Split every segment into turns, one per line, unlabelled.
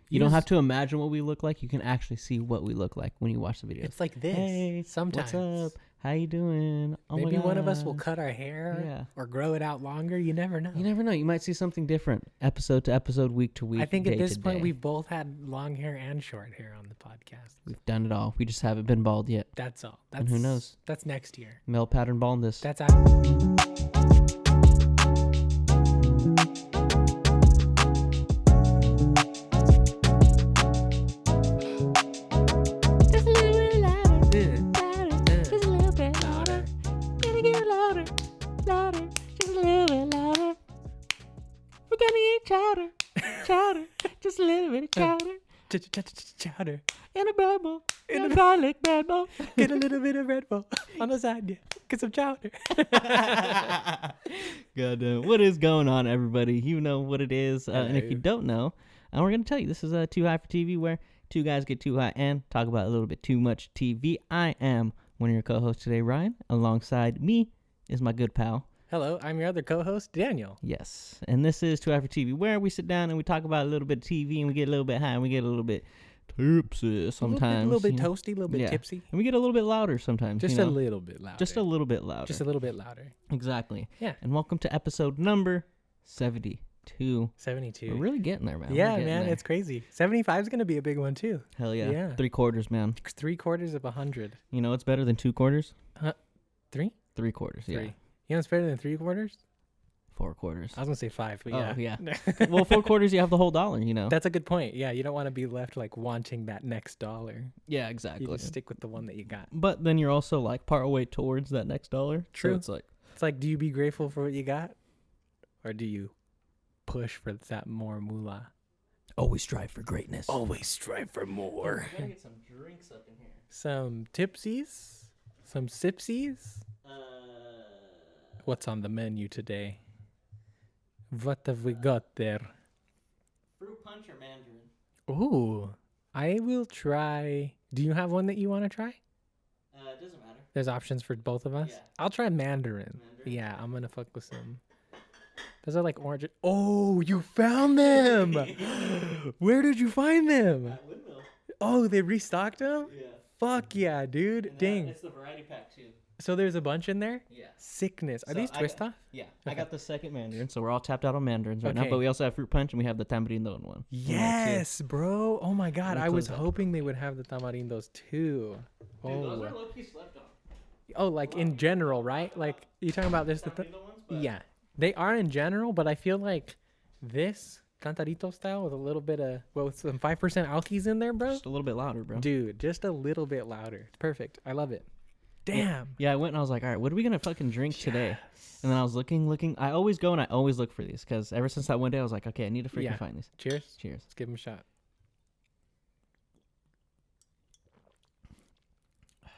You don't have to imagine what we look like. You can actually see what we look like when you watch the video.
It's like this.
Hey,
sometimes.
What's up? How you doing? Oh
Maybe
my
one of us
God.
will cut our hair
Yeah.
or grow it out longer. You never know.
You never know. You might see something different episode to episode, week to week.
I think at this point
day.
we've both had long hair and short hair on the podcast.
We've done it all. We just haven't been bald yet.
That's all.
And who knows?
That's next year.
Male pattern baldness.
That's out.
Chowder, just a little bit of chowder.
Chowder.
And a bread bowl. And a garlic bread bowl.
Get a little bit of Red Bull on the side, yeah. Get some chowder.
Goddamn. What is going on, everybody? You know what it is. And if you don't know, we're going to tell you. This is Too High for TV, where two guys get too high and talk about a little bit too much TV. I am one of your co-hosts today, Ryan. Alongside me is my good pal.
Hello, I'm your other co-host, Daniel.
Yes, and this is Too High for TV, where we sit down and we talk about a little bit of TV, and we get a little bit high, and we get a little bit tipsy sometimes.
A little bit toasty, a little bit tipsy.
And we get a little bit louder sometimes.
Just a little bit louder.
Just a little bit louder.
Just a little bit louder.
Exactly.
Yeah.
And welcome to episode number 72.
72.
We're really getting there, man.
Yeah, man, it's crazy. 75 is going to be be a big one, too.
Hell yeah.
Yeah.
3/4, man.
3/4 of 100.
You know what's better than 2/4?
3?
3/4, yeah.
3. You know what's better than 3/4?
4/4.
I was going to say 5, but
Oh,
yeah.
Well, 4/4, you have the whole dollar, you know.
That's a good point. Yeah, you don't want to be left like wanting that next dollar.
Yeah, exactly.
You just stick with the one that you got.
But then you're also like part way towards that next dollar.
True.
So
it's like, do you be grateful for what you got? Or do you push for that more moolah?
always strive for greatness.
Always strive for more.
Gotta get some drinks up in here.
Some tipsies? Some sipsies? What's on the menu today? What have we got there?
Fruit punch or mandarin?
Ooh, I will try. Do you have one that you want to try?
It doesn't matter.
There's options for both of us?
Yeah.
I'll try mandarin. Yeah, I'm going to fuck with some. Those are like orange. Oh, you found them! Where did you find them?
At Windmill.
Oh, they restocked them?
Yeah.
Fuck yeah, dude.
And,
Dang.
it's the variety pack too.
So there's a bunch in there?
Yeah.
Sickness. Are
So
these
I
twist
got-
off?
Yeah.
Okay.
I got the second mandarin, so we're all tapped out on mandarins right now.
Okay.
But we also have fruit punch and we have the tamarindo one.
Yes, bro. Oh my God.
Let me
I was
close that.
hoping they would have the tamarindos too.
Dude, those are
Oh.
low-key slept on.
Oh, like in general, right? Like you talking about this?
Tamarindo ones, but
Yeah, they are in general, but I feel like this cantarito style with a little bit of with some 5% alkies in there, bro.
just a little bit louder, bro.
Dude, just a little bit louder. It's perfect. I love it. Damn.
Yeah, I went and I was like, all right, what are we gonna fucking drink today? And then I was looking. I always go and I always look for these because ever since that one day, I was like, okay, I need to freaking
Yeah.
find these.
Cheers.
Cheers.
Let's give them a shot.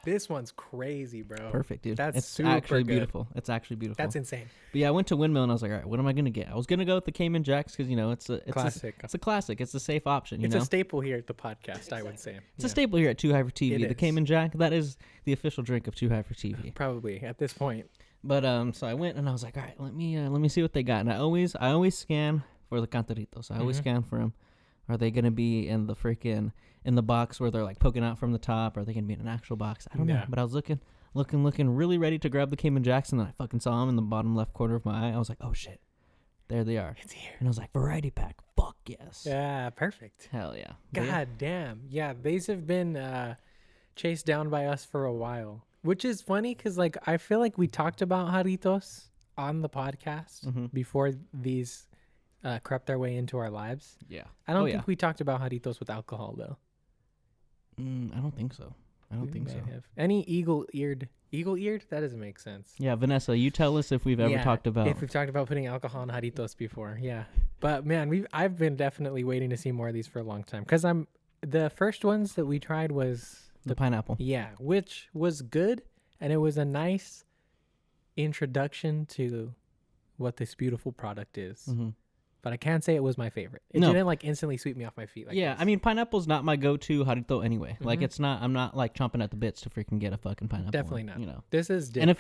This one's crazy, bro.
Perfect, dude.
That's
it's
super
actually
good.
beautiful. It's actually beautiful.
That's insane.
But yeah, I went to Windmill and I was like, all right, what am I gonna get? I was gonna go with the Cayman Jacks because you know it's a
Classic.
It's a classic. It's a safe option. You
It's
know,
a staple here at the podcast, I would say.
it's a staple here at Too High for TV.
It
The
is.
Cayman Jack, that is the official drink of Too High for TV.
Probably at this point.
But so I went and I was like, all right, let me see what they got. And I always scan for the cantaritos. I always
Mhm.
scan for them. Are they gonna be in the box where they're like poking out from the top? Or are they gonna be in an actual box? I don't know.
Yeah.
But I was looking, really ready to grab the Cayman Jacks, and then I fucking saw them in the bottom left corner of my eye. I was like, oh shit, there they are.
It's here.
And I was like, variety pack, fuck yes.
Yeah, perfect.
Hell yeah. But yeah.
God damn. Yeah, these have been chased down by us for a while. Which is funny because, like, I feel like we talked about Jarritos on the podcast
Mhm.
before these crept their way into our lives.
Yeah.
I don't
Oh,
think
yeah.
we talked about Jarritos with alcohol, though.
I don't think so. I don't
We
think
may
so.
have. Any eagle-eared? Eagle-eared? That doesn't make sense.
Yeah, Vanessa, you tell us if we've ever
Yeah,
talked about.
If we've talked about putting alcohol in Jarritos before, yeah. But man, I've been definitely waiting to see more of these for a long time because the first ones that we tried was
the pineapple.
yeah, which was good, and it was a nice introduction to what this beautiful product is.
Mm-hmm.
but I can't say it was my favorite. It didn't like instantly sweep me off my feet. Like
yeah,
this.
I mean, pineapple's not my go-to harito anyway. Like, it's not. I'm not like chomping at the bits to freaking get a fucking pineapple.
Definitely
one,
not.
You know,
this is different.
and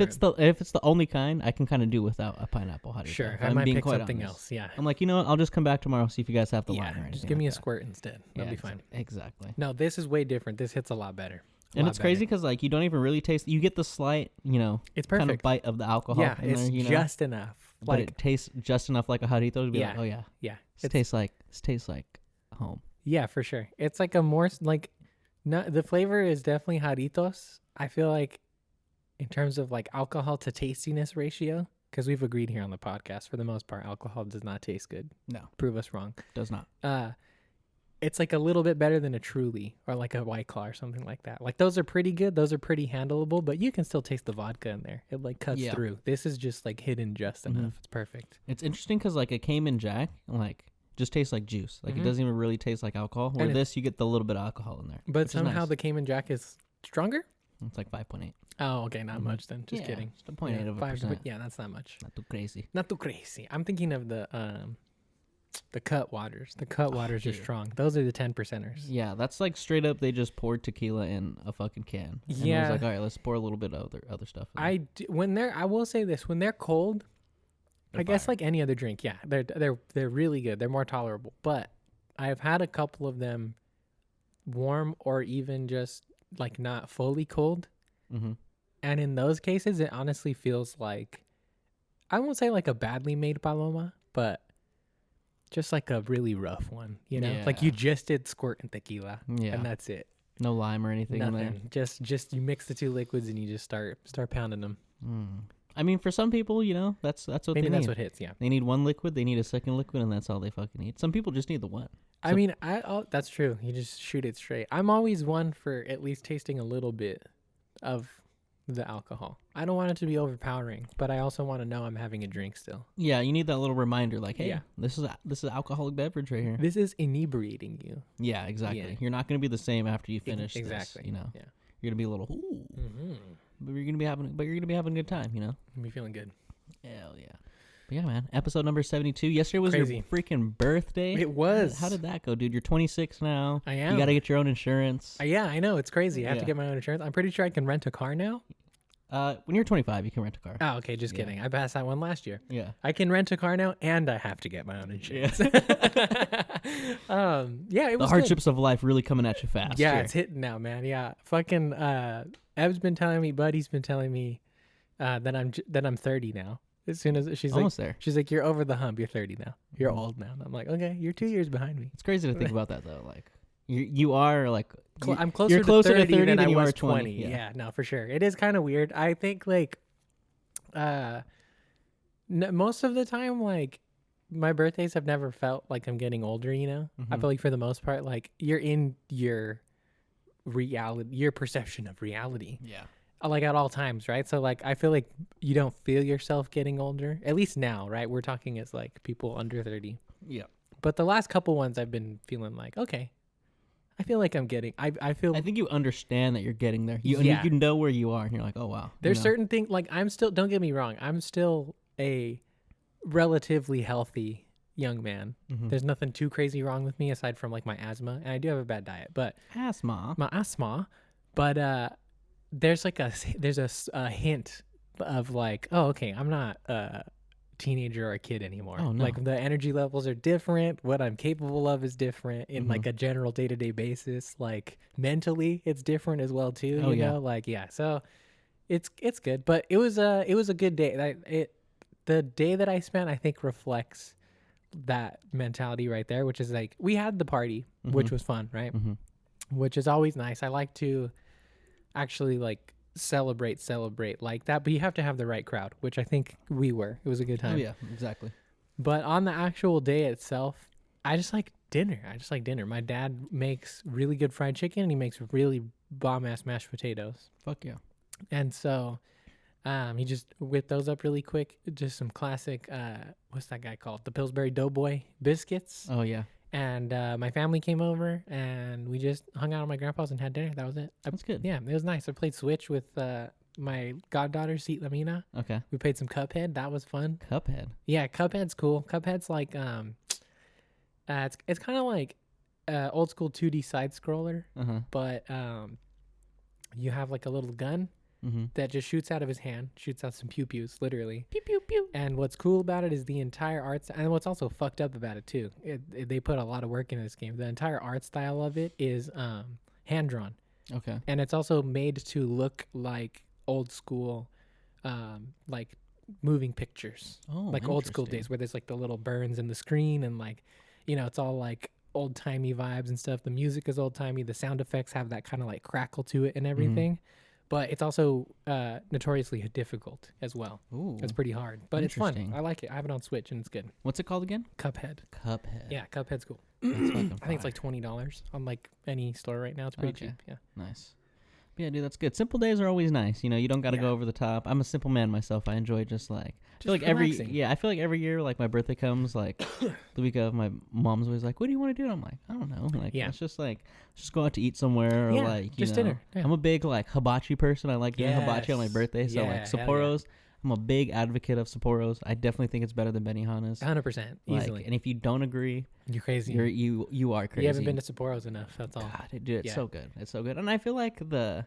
if it's the only kind, I can kind of do without a pineapple harito.
Sure, I might pick something else. Yeah,
I'm like, you know what? I'll just come back tomorrow, see if you guys have the line or anything.
Just give me
like
a squirt instead. That'll be fine.
Exactly.
No, this is way different. This hits a lot better.
And it's crazy because like you don't even really taste. You get the slight,
it's perfect
kind of bite of the alcohol.
Yeah,
in
it's
there,
just enough.
But it tastes just enough like a harito to be like, oh yeah,
yeah.
It tastes like home.
Yeah, for sure. It's like a more like, the flavor is definitely haritos. I feel like in terms of like alcohol to tastiness ratio, because we've agreed here on the podcast for the most part, alcohol does not taste good.
No,
prove us wrong.
Does not.
It's like a little bit better than a Truly or like a White Claw or something like that. Like those are pretty good. Those are pretty handleable, but you can still taste the vodka in there. It like cuts through. This is just like hidden just enough. It's perfect.
It's interesting because like a Cayman Jack like just tastes like juice. Like it doesn't even really taste like alcohol. Where this you get the little bit of alcohol in there.
But somehow the Cayman Jack is stronger.
It's like 5.8.
Oh, okay, not much then. Just kidding.
Just 0.8%.
Yeah, that's not much.
Not too crazy.
Not too crazy. I'm thinking of the cut waters. The cut waters are strong. Those are the 10%ers.
Yeah, that's like straight up. They just poured tequila in a fucking can. And it was like, all right, let's pour a little bit of other stuff.
I will say this: when they're cold, I guess like any other drink, yeah, they're really good. They're more tolerable. But I've had a couple of them warm or even just like not fully cold, and in those cases, it honestly feels like, I won't say like a badly made paloma, but just like a really rough one, like you just did squirt in tequila, and that's it.
No lime or anything in there.
Just you mix the two liquids and you just start pounding them.
I mean, for some people, that's what they need.
Maybe that's what hits. Yeah,
they need one liquid, they need a second liquid, and that's all they fucking need. Some people just need the one.
I mean, that's true. You just shoot it straight. I'm always one for at least tasting a little bit of the alcohol. I don't want it to be overpowering, but I also want to know I'm having a drink still.
Yeah, you need that little reminder, like, hey, this is alcoholic beverage right here.
This is inebriating you.
Yeah, exactly. Yeah. You're not going to be the same after you finish.
Exactly.
This, Yeah. You're going to be a little, ooh. But you're going to be having a good time,
You'll be feeling good.
Hell yeah. But yeah, man. Episode number 72. Yesterday was your freaking birthday.
It was.
How did that go, dude? You're 26 now.
I am.
You got to get your own insurance.
Yeah, I know. It's crazy. I have to get my own insurance. I'm pretty sure I can rent a car now.
When you're 25, you can rent a car.
Oh, okay. Just kidding. I passed that one last year.
Yeah.
I can rent a car now, and I have to get my own insurance.
Yeah.
It was
the hardships of life really coming at you fast.
Yeah, it's hitting now, man. Yeah. Fucking Ev's been telling me, Buddy's been telling me that I'm 30 now. As soon as she's
almost
like,
there.
She's like, you're over the hump. You're 30 now. You're old now. And I'm like, okay, you're 2 years behind me.
It's crazy to think about that though. Like you are like
I'm closer to 30 than I was 20. Yeah, no, for sure. It is kind of weird. I think like most of the time, like my birthdays have never felt like I'm getting older. I feel like for the most part, like you're in your reality, your perception of reality.
Yeah.
Like at all times, right? So like I feel like you don't feel yourself getting older, at least now, right? We're talking as like people under 30.
Yeah.
But the last couple ones I've been feeling like, okay, I feel like I'm getting, I
think you understand that you're getting there. You know where you are and you're like, oh wow.
There's certain things, like I'm still, don't get me wrong, I'm still a relatively healthy young man. There's nothing too crazy wrong with me aside from like my asthma, and I do have a bad diet, but my asthma, but there's like a hint of like, oh, okay, I'm not a teenager or a kid anymore.
Oh, no.
Like the energy levels are different. What I'm capable of is different in like a general day-to-day basis. Like mentally, it's different as well too.
Oh,
you know, like so it's good. But it was a good day. The day that I spent, I think, reflects that mentality right there, which is like we had the party, which was fun, right? Which is always nice. I like to actually like celebrate like that, but you have to have the right crowd, which I think we were. It was a good time.
Oh yeah, exactly.
But on the actual day itself, I just like dinner. My dad makes really good fried chicken, and he makes really bomb-ass mashed potatoes.
Fuck yeah.
And so he just whipped those up really quick. Just some classic, what's that guy called? The Pillsbury Doughboy biscuits.
Oh yeah.
And my family came over, and we just hung out at my grandpa's and had dinner. That was it.
That's good.
Yeah, it was nice. I played Switch with my goddaughter, Seat Lamina.
Okay.
We played some Cuphead. That was fun.
Cuphead?
Yeah, Cuphead's cool. Cuphead's like It's kind of like old school 2D side scroller, but you have like a little gun that just shoots out of his hand, shoots out some pew pews, literally.
Pew pew pew.
And what's cool about it is the entire art, and what's also fucked up about it too. They put a lot of work into this game. The entire art style of it is hand drawn.
Okay.
And it's also made to look like old school, like moving pictures, like old school days where there's like the little burns in the screen and like, it's all like old timey vibes and stuff. The music is old timey. The sound effects have that kind of like crackle to it and everything. But it's also notoriously difficult as well.
Ooh,
it's pretty hard, but it's fun. I like it. I have it on Switch and it's good.
What's it called again?
Cuphead.
Cuphead.
Yeah, Cuphead's cool. I think it's like $20 on like any store right now. It's pretty cheap. Yeah.
Nice. Yeah, dude, that's good. Simple days are always nice. You don't got to go over the top. I'm a simple man myself. I enjoy just like I feel like every year, like my birthday comes, like the week of, my mom's always like, "What do you want to do?" And I'm like, "I don't know. Like, let's just go out to eat somewhere, or like just dinner." Yeah. I'm a big like hibachi person. I like doing hibachi on my birthday. So like Sapporos, I'm a big advocate of Sapporos. I definitely think it's better than Benihana's.
100%, easily.
And if you don't agree, you're crazy. You are crazy.
You haven't been to Sapporos enough. That's all.
God, dude, it's so good. It's so good. And I feel like the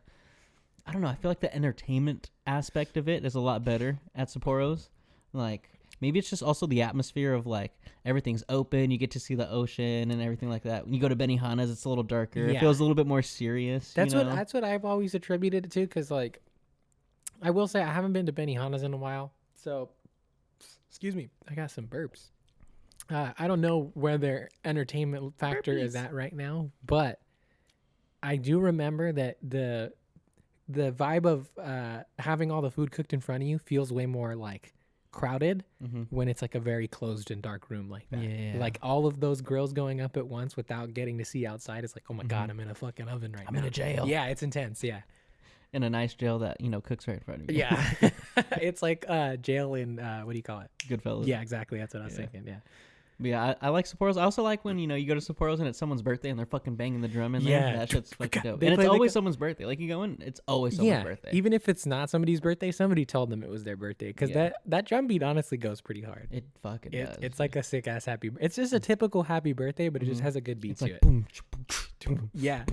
entertainment aspect of it is a lot better at Sapporos. Like maybe it's just also the atmosphere of like everything's open. You get to see the ocean and everything like that. When you go to Benihana's, it's a little darker. It feels a little bit more serious.
That's what I've always attributed it to, because like I will say I haven't been to Benihana's in a while. So, excuse me, I got some burps. I don't know where their entertainment factor is at right now, but I do remember that the vibe of having all the food cooked in front of you feels way more like crowded when it's like a very closed and dark room like that. Yeah. Like all of those grills going up at once without getting to see outside. It's like, oh my God, I'm in a fucking oven right now.
I'm in a jail.
Yeah, it's intense. Yeah.
In a nice jail that, cooks right in front of you.
Yeah. It's like jail in, what do you call it?
Goodfellas.
Yeah, exactly. That's what I was thinking. Yeah.
But yeah, I like Sapporos. I also like when, you go to Sapporos and it's someone's birthday and they're fucking banging the drum in there. Yeah. That shit's fucking dope. And it's always someone's birthday. Like you go in, it's always someone's birthday.
Even if it's not somebody's birthday, somebody told them it was their birthday. Because that drum beat honestly goes pretty hard.
It fucking does.
It's like a sick ass happy. It's just a typical happy birthday, but it just has a good beat to it.
Boom,
yeah.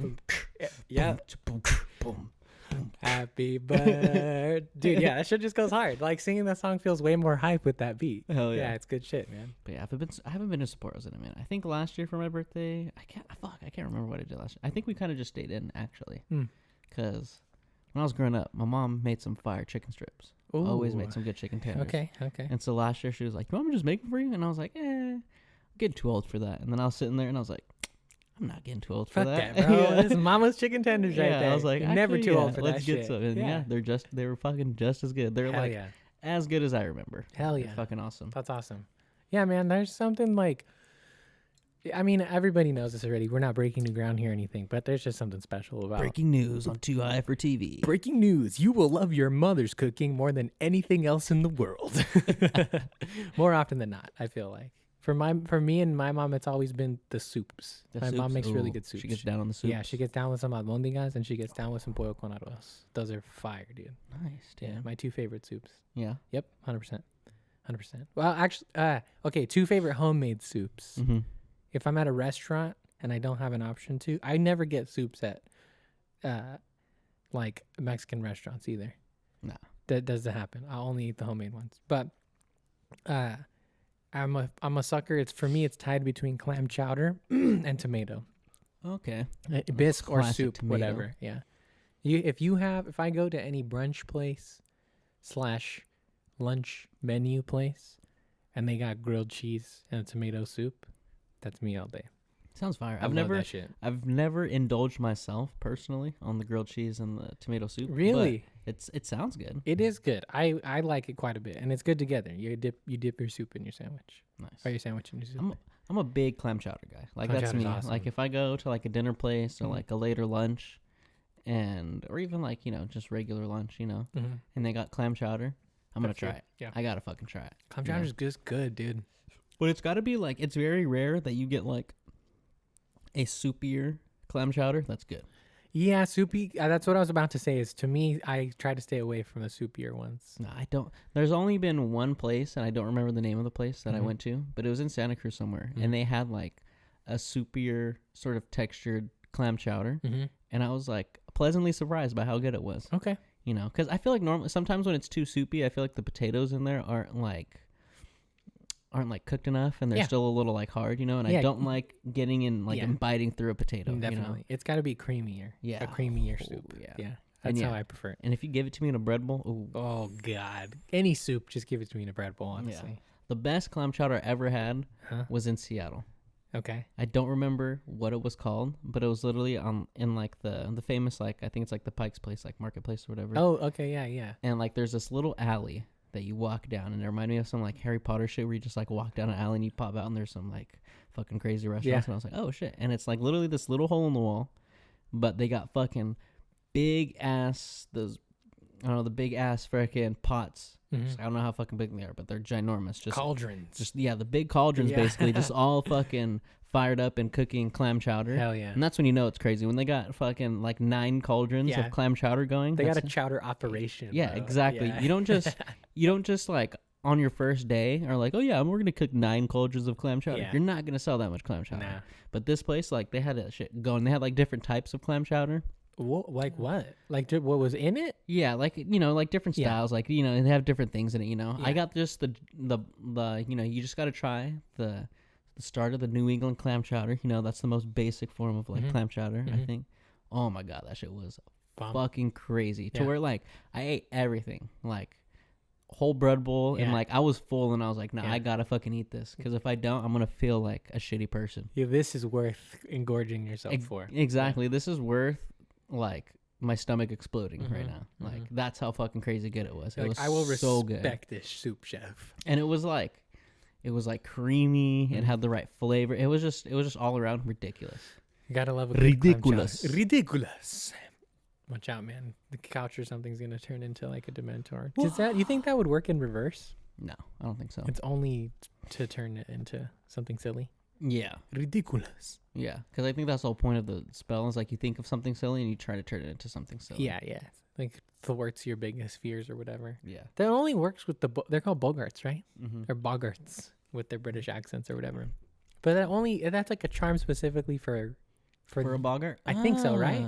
Yeah. Boom. Happy birthday, dude. Yeah, that shit just goes hard. Like singing that song feels way more hype with that beat.
Hell yeah,
it's good shit, man.
But yeah, I haven't been to Sapporos in a minute. I think last year for my birthday, I can't remember what I did last year. I think we kind of just stayed in actually, because when I was growing up, my mom made some fire chicken strips.
Ooh.
Always made some good chicken tenders.
Okay.
And so last year she was like, "You want me to just make them for you?" And I was like, I'm getting too old for that. And then I was sitting there and I was like, I'm not getting too old for that.
Bro. This is mama's chicken tenders right there.
I was like,
you're never too old for that shit.
Some. And they were fucking just as good. They're as good as I remember.
Hell yeah.
They're fucking awesome.
That's awesome. Yeah, man, there's something like, I mean, everybody knows this already. We're not breaking new ground here or anything, but there's just something special about
breaking news on TH4TV.
Breaking news. You will love your mother's cooking more than anything else in the world. More often than not, I feel like. For me and my mom, it's always been the soups. My mom makes really good soups.
She gets down on the soups.
Yeah, she gets down with some albondigas and she gets down with some pollo con arroz. Those are fire, dude.
Nice, dude.
Yeah, my two favorite soups.
Yeah.
Yep, 100%. 100%. Well, actually, okay, two favorite homemade soups.
Mm-hmm.
If I'm at a restaurant and I don't have an option to, I never get soups at like Mexican restaurants either.
No.
That doesn't happen. I'll only eat the homemade ones. But I'm a sucker. For me, it's tied between clam chowder and tomato.
Okay.
Bisque or soup,
tomato.
whatever. Yeah. If I go to any brunch place / lunch menu place and they got grilled cheese and a tomato soup, that's me all day.
Sounds fire.
I've
never indulged myself personally on the grilled cheese and the tomato soup.
Really?
It sounds good.
It is good. I like it quite a bit, and it's good together. You dip your soup in your sandwich.
Nice.
Or your sandwich in your soup.
I'm a big clam chowder guy. Like
Clam
that's me.
awesome.
Like if I go to like a dinner place or like a later lunch, or even like just regular lunch, and they got clam chowder, I'm gonna try it.
Yeah.
I gotta fucking try it.
Clam chowder's just good, dude.
But it's gotta be like, it's very rare that you get like a soupier clam chowder. That's good.
Yeah, soupy. That's what I was about to say. Is to me, I try to stay away from the soupier ones.
No, I don't. There's only been one place, and I don't remember the name of the place that I went to, but it was in Santa Cruz somewhere, and they had like a soupier sort of textured clam chowder,
Mm-hmm.
and I was like pleasantly surprised by how good it was.
Okay.
You know, because I feel like normally sometimes when it's too soupy, I feel like the potatoes in there aren't like cooked enough, and they're still a little like hard, you know. And I don't like getting in like and biting through a potato.
Definitely,
you know?
It's got to be creamier.
Yeah,
a creamier soup. Yeah. That's how I prefer it.
And if you give it to me in a bread bowl, ooh.
Oh God, any soup, just give it to me in a bread bowl. Honestly,
the best clam chowder I ever had was in Seattle.
Okay.
I don't remember what it was called, but it was literally in like the famous, like, I think it's like the Pike's Place, like Marketplace or whatever.
Oh, okay, yeah.
And like there's this little alley that you walk down, and it reminded me of some like Harry Potter shit where you just like walk down an alley and you pop out and there's some like fucking crazy restaurants. And I was like, oh shit. And it's like literally this little hole in the wall, but they got fucking big ass, the big ass freaking pots. I don't know how fucking big they are, but they're ginormous. Just
cauldrons.
The big cauldrons basically, just all fucking fired up and cooking clam chowder.
Hell yeah.
And that's when you know it's crazy, when they got fucking like 9 cauldrons of clam chowder going.
They got a chowder operation.
Yeah, bro. Exactly. Yeah. You don't just like on your first day are like, oh yeah, we're gonna cook 9 cauldrons of clam chowder. You're not gonna sell that much clam chowder. Nah. But this place, like, they had that shit going. They had like different types of clam chowder.
Like what? Like what was in it?
Yeah, like, you know, like different styles. Like, you know, they have different things in it. You know, I got just the you know, you just got to try the start of the New England clam chowder. You know, that's the most basic form of like clam chowder. I think. Oh my god, that shit was fucking crazy. To where like I ate everything, like whole bread bowl, and like I was full, and I was like, nah, I gotta fucking eat this, because if I don't, I'm gonna feel like a shitty person.
Yeah, this is worth engorging yourself for.
Exactly, this is worth like my stomach exploding right now. Like that's how fucking crazy good it was. It was
I will
so good.
Respect this soup chef.
And it was like creamy. It had the right flavor. It was just all around ridiculous.
You gotta love a good ridiculous. Watch out, man. The couch or something's gonna turn into like a Dementor. You think that would work in reverse?
No, I don't think so.
It's only to turn it into something silly.
Yeah.
Ridiculous.
Yeah, because I think that's the whole point of the spell, is like you think of something silly and you try to turn it into something silly.
Yeah. Like thwarts your biggest fears or whatever.
Yeah.
That only works with they're called Bogarts, right? Or Boggarts with their British accents or whatever. But that's like a charm specifically for
a Boggart?
I think so, right?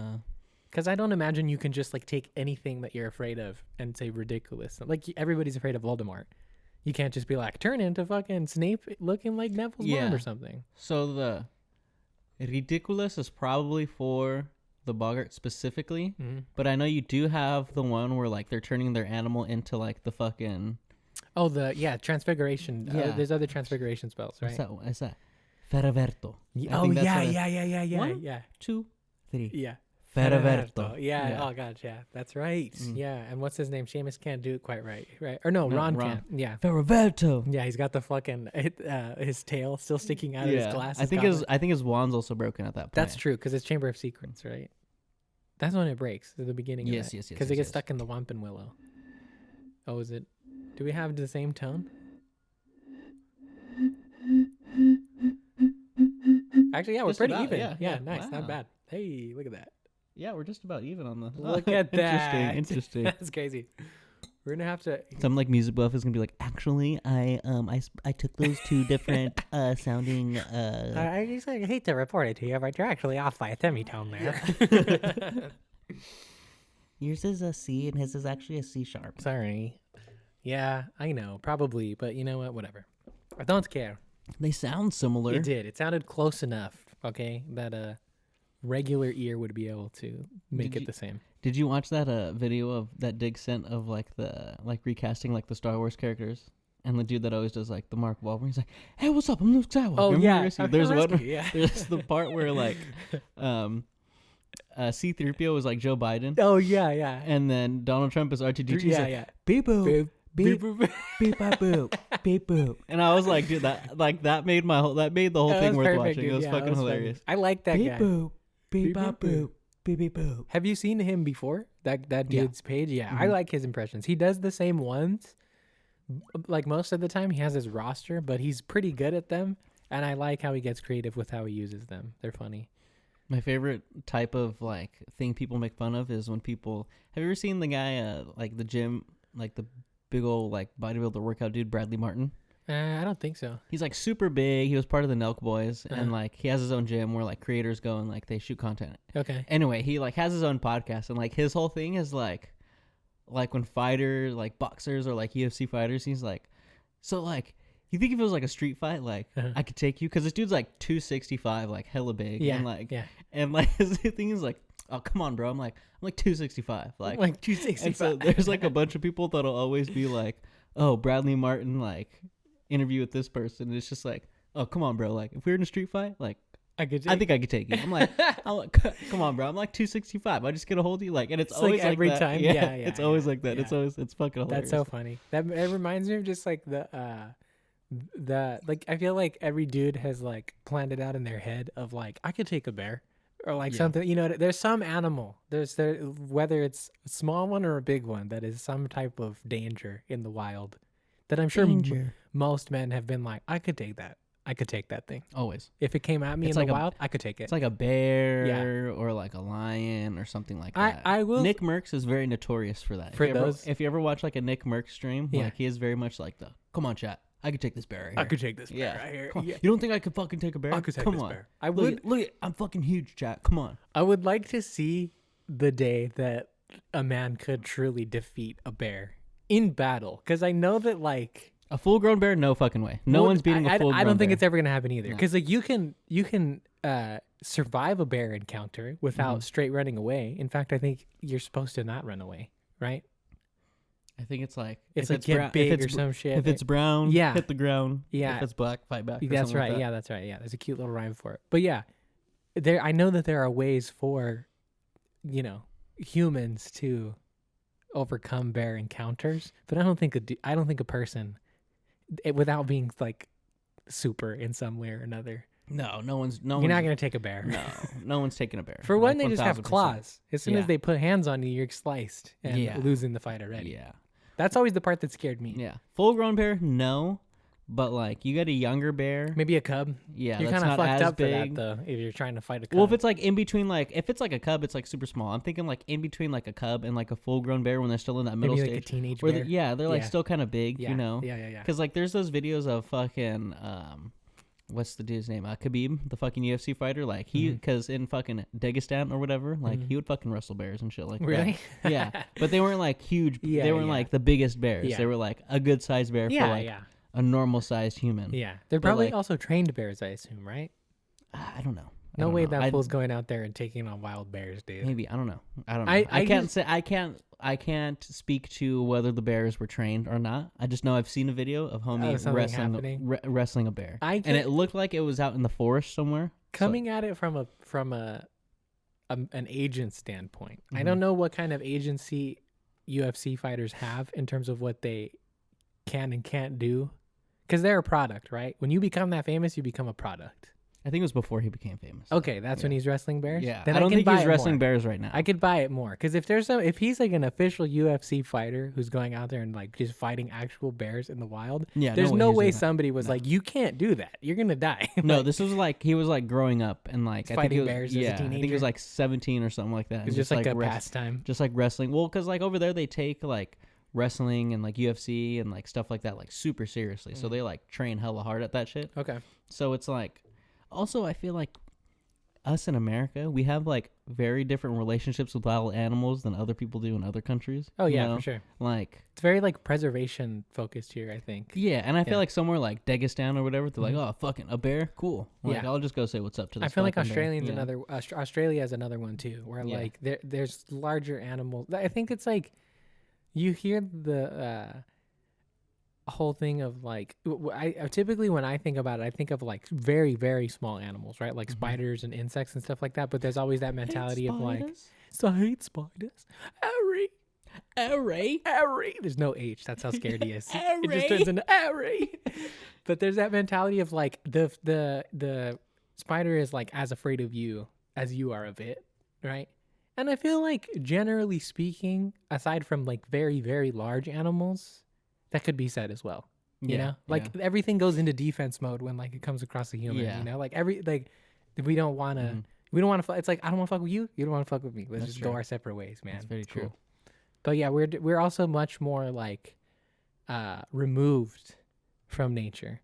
Because I don't imagine you can just like take anything that you're afraid of and say ridiculous. Like everybody's afraid of Voldemort. You can't just be like, turn into fucking Snape looking like Neville's mom or something.
So the ridiculous is probably for the Boggart specifically, but I know you do have the one where like they're turning their animal into like the fucking...
Oh, transfiguration. Yeah. There's other transfiguration spells, right?
What's that? Feraverto.
Yeah.
1, 2, 3.
Yeah.
Feraverto.
Yeah. Oh god, yeah. That's right. Yeah. And what's his name? Seamus can't do it quite right. Or no, Ron can't. Yeah.
Feraverto.
Yeah, he's got the fucking his tail still sticking out of his glasses.
I think his wand's also broken at that point.
That's true, because it's Chamber of Secrets, right? That's when it breaks at the beginning. Yes. Because it gets stuck in the Wampin Willow. Oh, is it? Do we have the same tone? Actually, yeah, we're pretty even. Yeah, nice, not bad. Hey, look at that.
Yeah, we're just about even on the...
Look at that.
Interesting.
That's crazy. We're gonna have to...
Some like music buff is gonna be like, actually, I took those 2 different sounding...
I just hate to report it to you, but you're actually off by a semitone there.
Yours is a C and his is actually a C sharp.
Sorry. Yeah, I know, probably, but you know what? Whatever. I don't care.
They sound similar.
It did. It sounded close enough, okay, that a regular ear would be able to make it the same.
Did you watch that video of that Dig sent of like the recasting like the Star Wars characters? And the dude that always does like the Mark Wahlberg, he's like, "Hey, what's up? I'm Luke Skywalker."
Oh yeah,
there's one. There's the part where like, C-3PO is like Joe Biden.
Oh yeah.
And then Donald Trump is R2-D2.
Yeah.
Beep boop. Beep boop. Beep boop. Beep boop. And I was like, dude, that made the whole thing worth watching. Dude. It was fucking hilarious.
I like that guy.
Beep boop. Beep boop. Beep beep boop.
Have you seen him before? That dude's page? Yeah, I like his impressions. He does the same ones. Like most of the time, he has his roster, but he's pretty good at them. And I like how he gets creative with how he uses them. They're funny.
My favorite type of like thing people make fun of is when people... Have you ever seen the guy like the gym, like the big old like bodybuilder workout dude, Bradley Martin?
I don't think so.
He's like super big. He was part of the Nelk Boys, and like he has his own gym where like creators go and like they shoot content.
Okay.
Anyway, he like has his own podcast, and like his whole thing is like when fighters, like boxers or like UFC fighters, he's like, so like you think if it was like a street fight, like I could take you, because this dude's like 265, like hella big, and like his thing is like, oh come on, bro, I'm like 265, like
265.
And so there's like a bunch of people that'll always be like, oh, Bradley Martin like interview with this person, and it's just like, oh come on, bro, like if we were in a street fight, like I think I could take you. I'm like, come on, bro. I'm like 265. I just get a hold of you, like, and it's always
like every
that.
time.
Yeah, it's always like that.
Yeah.
It's fucking hilarious.
That's so funny. It reminds me of just like the like I feel like every dude has like planned it out in their head of like I could take a bear or like something. You know, there's some animal. Whether it's a small one or a big one that is some type of danger in the wild that I'm sure most men have been like, I could take that. I could take that thing.
Always.
If it came at me in the wild, I could take it.
It's like a bear or like a lion or something like that.
I will.
Nick Merckx is very notorious for that. If you ever watch like a Nick Merckx stream, like he is very much like come on, chat. I could take this bear right here.
I could take this bear right here.
Yeah. You don't think I could fucking take a bear?
I could take this bear. I would.
Look, I'm fucking huge, chat. Come on.
I would like to see the day that a man could truly defeat a bear in battle. Because I know that like...
A full-grown bear? No fucking way. No one's beating a full-grown bear.
I don't think it's ever going to happen either. Because like you can survive a bear encounter without straight running away. In fact, I think you're supposed to not run away, right?
I think it's like
get big or some shit.
If it's brown, hit the ground. Yeah. If it's black, fight back.
That's right. Yeah, that's right. Yeah, there's a cute little rhyme for it. But yeah, I know that there are ways for, humans to overcome bear encounters, but I don't think a person, without being like super in some way or another.
No
You're
one's
not gonna take a bear.
No one's taking a bear.
For one, they just have claws. As soon as they put hands on you, you're sliced and losing the fight already.
Yeah.
That's always the part that scared me.
Yeah. Full-grown bear, no. But, like, you got a younger bear.
Maybe a cub.
Yeah,
you're
kind of
fucked up
big.
for that, though, if you're trying to fight a cub.
Well, if it's, like, in between, like, if it's, like, a cub, it's, like, super small. I'm thinking, like, in between, like, a cub and, like, a full-grown bear when they're still in that middle
Maybe
stage.
Like a teenage bear.
They're, like, still kind of big, you know?
Yeah.
Because, like, there's those videos of fucking... what's the dude's name? Khabib, the fucking UFC fighter. Like because in fucking Dagestan or whatever, like he would fucking wrestle bears and shit like
really?
that. Yeah, but they weren't like huge. They weren't like the biggest bears.
Yeah.
They were like a good sized bear for like a normal sized human.
Yeah, they're probably also trained bears, I assume, right?
I don't know.
No way that fool's going out there and taking on wild bears, dude.
Maybe I don't know. I can't speak to whether the bears were trained or not. I just know I've seen a video of homie wrestling a bear, and it looked like it was out in the forest somewhere.
Coming at it from an agent standpoint, I don't know what kind of agency UFC fighters have in terms of what they can and can't do, because they're a product, right? When you become that famous, you become a product.
I think it was before he became famous.
Okay, that's when he's wrestling bears?
Yeah. Then I don't think he's wrestling bears right now.
I could buy it more. Because if he's like an official UFC fighter who's going out there and like just fighting actual bears in the wild, there's no way somebody was like, you can't do that. You're going to die.
No, this was like, he was like growing up and like,
fighting bears as a teenager.
I think he was like 17 or something like that.
It was just like a pastime.
Just like wrestling. Well, because like over there they take like wrestling and like UFC and like stuff like that like super seriously. So they like train hella hard at that shit.
Okay.
So it's like, also, I feel like us in America, we have like very different relationships with wild animals than other people do in other countries.
Oh yeah, for sure.
Like
it's very like preservation focused here, I think.
Yeah, and I feel like somewhere like Dagestan or whatever, they're like, oh, fucking a bear, cool. Like, I'll just go say what's up to this.
I feel like Australia has another one too, where like there's larger animals. I think it's like you hear the whole thing of like I typically when I think about it, I think of like very, very small animals, right? Like spiders and insects and stuff like that. But there's always that mentality of like, I hate spiders. Airy. There's no H. That's how scared he is. It just turns into airy. But there's that mentality of like the spider is like as afraid of you as you are of it, right? And I feel like generally speaking, aside from like very, very large animals, that could be said as well. You know, like everything goes into defense mode when like it comes across a human. You know, like we don't want to. It's like I don't want to fuck with you. You don't want to fuck with me. Let's just go our separate ways, man.
That's very true.
But yeah, we're also much more like removed from nature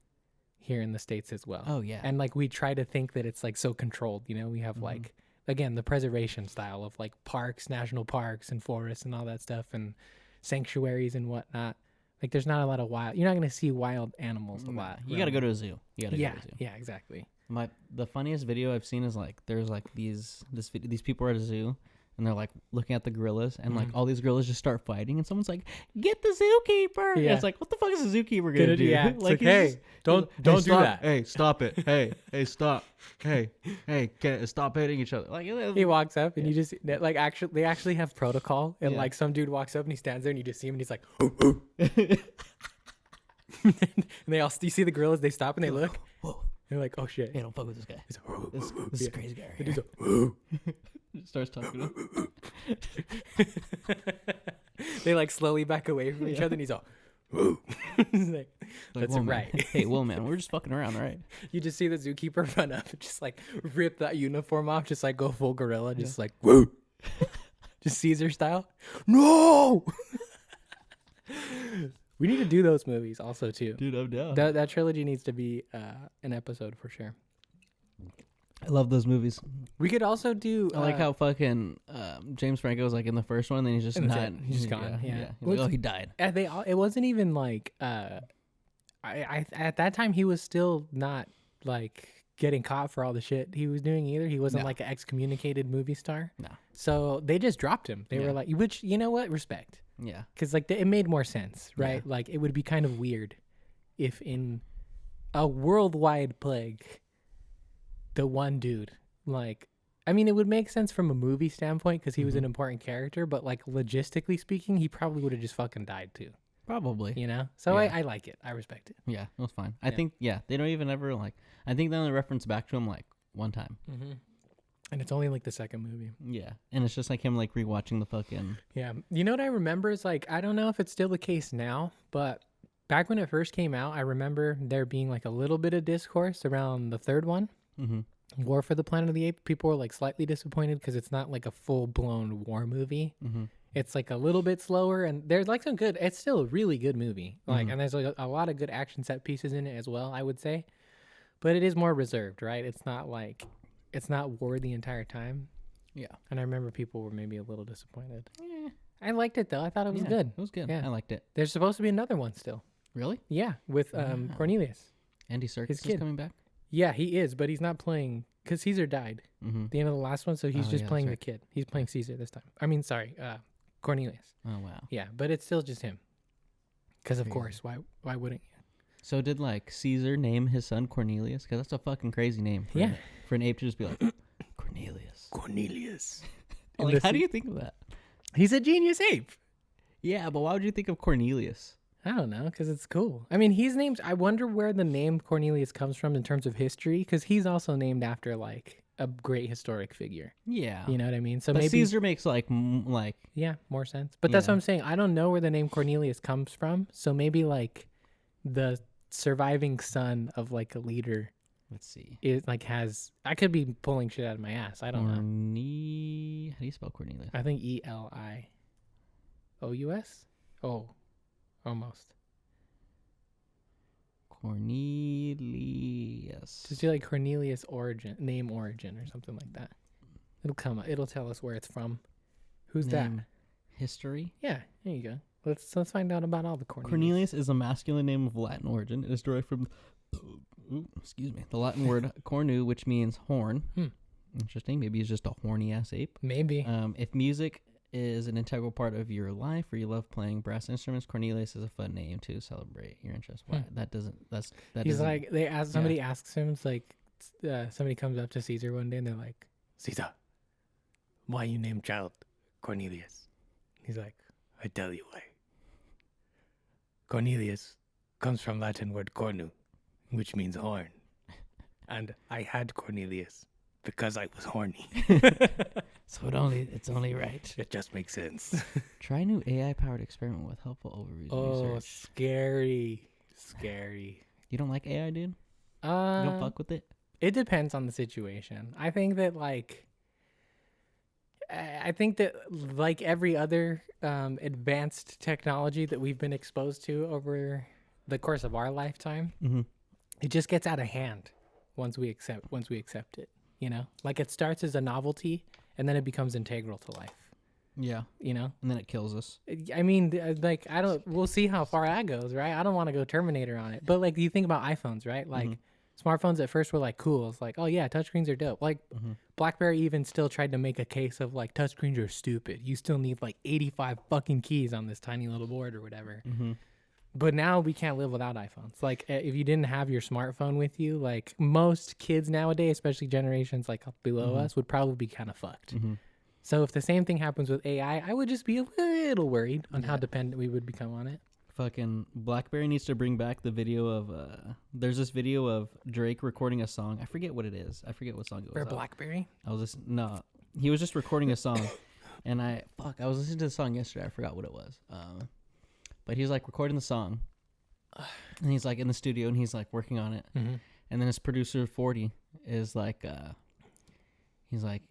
here in the States as well.
Oh yeah.
And like we try to think that it's like so controlled, you know, we have like, again, the preservation style of like parks, national parks and forests and all that stuff and sanctuaries and whatnot. Like there's not a lot of you're not going to see wild animals a lot.
You got to go to a zoo. You got to
yeah,
go to a zoo.
Yeah, exactly.
The funniest video I've seen is like there's like these people are at a zoo and they're like looking at the gorillas and like all these gorillas just start fighting and someone's like, get the zookeeper. Yeah. It's like, what the fuck is a zookeeper gonna do?
Yeah.
Like,
hey, don't do that.
Hey, stop it. Hey, stop. Hey, stop hitting each other. Like
he walks up and you just like they actually have protocol and like some dude walks up and he stands there and you just see him and he's like, and you see the gorillas, they stop and they look. Whoa. They're like, oh shit.
Hey, don't fuck with this guy. He's like, this is a crazy guy.
Right here.
Starts talking to him.
They like slowly back away from each other and he's all, he's like, that's right.
Hey, whoa, man, we're just fucking around, right?
You just see the zookeeper run up and just like rip that uniform off, just like go full gorilla, just like, whoa. Just Caesar style. No! We need to do those movies also too.
Dude, I'm down.
That trilogy needs to be an episode for sure.
I love those movies.
We could also do.
I like how fucking James Franco was like in the first one, and then he's just not.
He's just gone. Yeah.
Like, oh, he died.
It wasn't even like. I at that time he was still not like getting caught for all the shit he was doing either. He wasn't like an excommunicated movie star.
No.
So they just dropped him. They were like, which you know what, respect.
Yeah.
Because like it made more sense, right? Yeah. Like it would be kind of weird if in a worldwide plague, the one dude, like, I mean, it would make sense from a movie standpoint because he was an important character, but like logistically speaking, he probably would have just fucking died too.
Probably.
You know? So I like it. I respect it.
Yeah, it was fine. I think, they don't even ever like, I think they only reference back to him like one time.
Mm-hmm. And it's only like the second movie.
Yeah. And it's just like him like rewatching the fucking.
Yeah. You know what I remember is like, I don't know if it's still the case now, but back when it first came out, I remember there being like a little bit of discourse around the third one.
Mm-hmm.
War for the Planet of the Apes. People were like slightly disappointed because it's not like a full-blown war movie.
Mm-hmm.
It's like a little bit slower, and there's like some good. It's still a really good movie. Like, and there's like a lot of good action set pieces in it as well, I would say. But it is more reserved, right? It's not war the entire time.
Yeah.
And I remember people were maybe a little disappointed. Yeah. I liked it though. I thought it was good.
It was good.
Yeah.
I liked it.
There's supposed to be another one still.
Really?
Yeah, with Cornelius.
Andy Serkis is coming back.
Yeah, he is, but he's not playing because Caesar died at the end of the last one, so he's just playing the kid. He's playing Caesar this time. I mean, sorry, Cornelius.
Oh wow.
Yeah, but it's still just him. Because of course, why wouldn't you?
So did like Caesar name his son Cornelius? Because that's a fucking crazy name. For an ape to just be like Cornelius.
Cornelius.
Like, how do you think of that?
He's a genius ape.
Yeah, but why would you think of Cornelius?
I don't know, because it's cool. I mean, he's named. I wonder where the name Cornelius comes from in terms of history, because he's also named after like a great historic figure. Yeah, you know what I mean. So
but
maybe
Caesar makes like
more sense. But that's what I'm saying. I don't know where the name Cornelius comes from. So maybe like the surviving son of like a leader.
Let's see.
It like has. I could be pulling shit out of my ass. I don't know.
How do you spell Cornelius?
I think Elious. Oh. Almost.
Cornelius.
Just do like Cornelius name origin or something like that. It'll come up. It'll tell us where it's from. Who's name,
that? History?
Yeah, there you go. Let's find out about all the Cornelius.
Cornelius is a masculine name of Latin origin. It is derived from the Latin word cornu, which means horn. Interesting. Maybe he's just a horny ass ape.
Maybe.
If music is an integral part of your life or you love playing brass instruments, Cornelius is a fun name to celebrate your interest. Why? He's
like, somebody asks him, it's like somebody comes up to Caesar one day and they're like, Caesar, why you named child Cornelius? He's like, I tell you why. Cornelius comes from Latin word cornu, which means horn. And I had Cornelius because I was horny.
So it's only right.
It just makes sense.
Try new AI-powered experiment with helpful overviews.
Oh, scary.
You don't like AI, dude? You don't fuck with it?
It depends on the situation. I think that like every other advanced technology that we've been exposed to over the course of our lifetime,
Mm-hmm.
it just gets out of hand once we accept it. You know, like it starts as a novelty and then it becomes integral to life.
Yeah.
You know,
And then it kills us.
I mean, like we'll see how far that goes, right? I don't want to go Terminator on it, but like you think about iPhones, right? Like smartphones at first were like cool. It's like, oh yeah, touchscreens are dope. Like BlackBerry even still tried to make a case of like touchscreens are stupid. You still need like 85 fucking keys on this tiny little board or whatever. But now we can't live without iPhones. Like if you didn't have your smartphone with you, like most kids nowadays, especially generations like below us, would probably be kind of fucked. So if the same thing happens with AI, I would just be a little worried on how dependent we would become on it.
Fucking BlackBerry needs to bring back the video of there's this video of Drake recording a song. I forget what it is. I forget what song it was.
For BlackBerry?
No, he was just recording a song, and I was listening to the song yesterday. I forgot what it was. But he's like recording the song, and he's like in the studio, and he's like working on it, and then his producer 40 is like, he's like,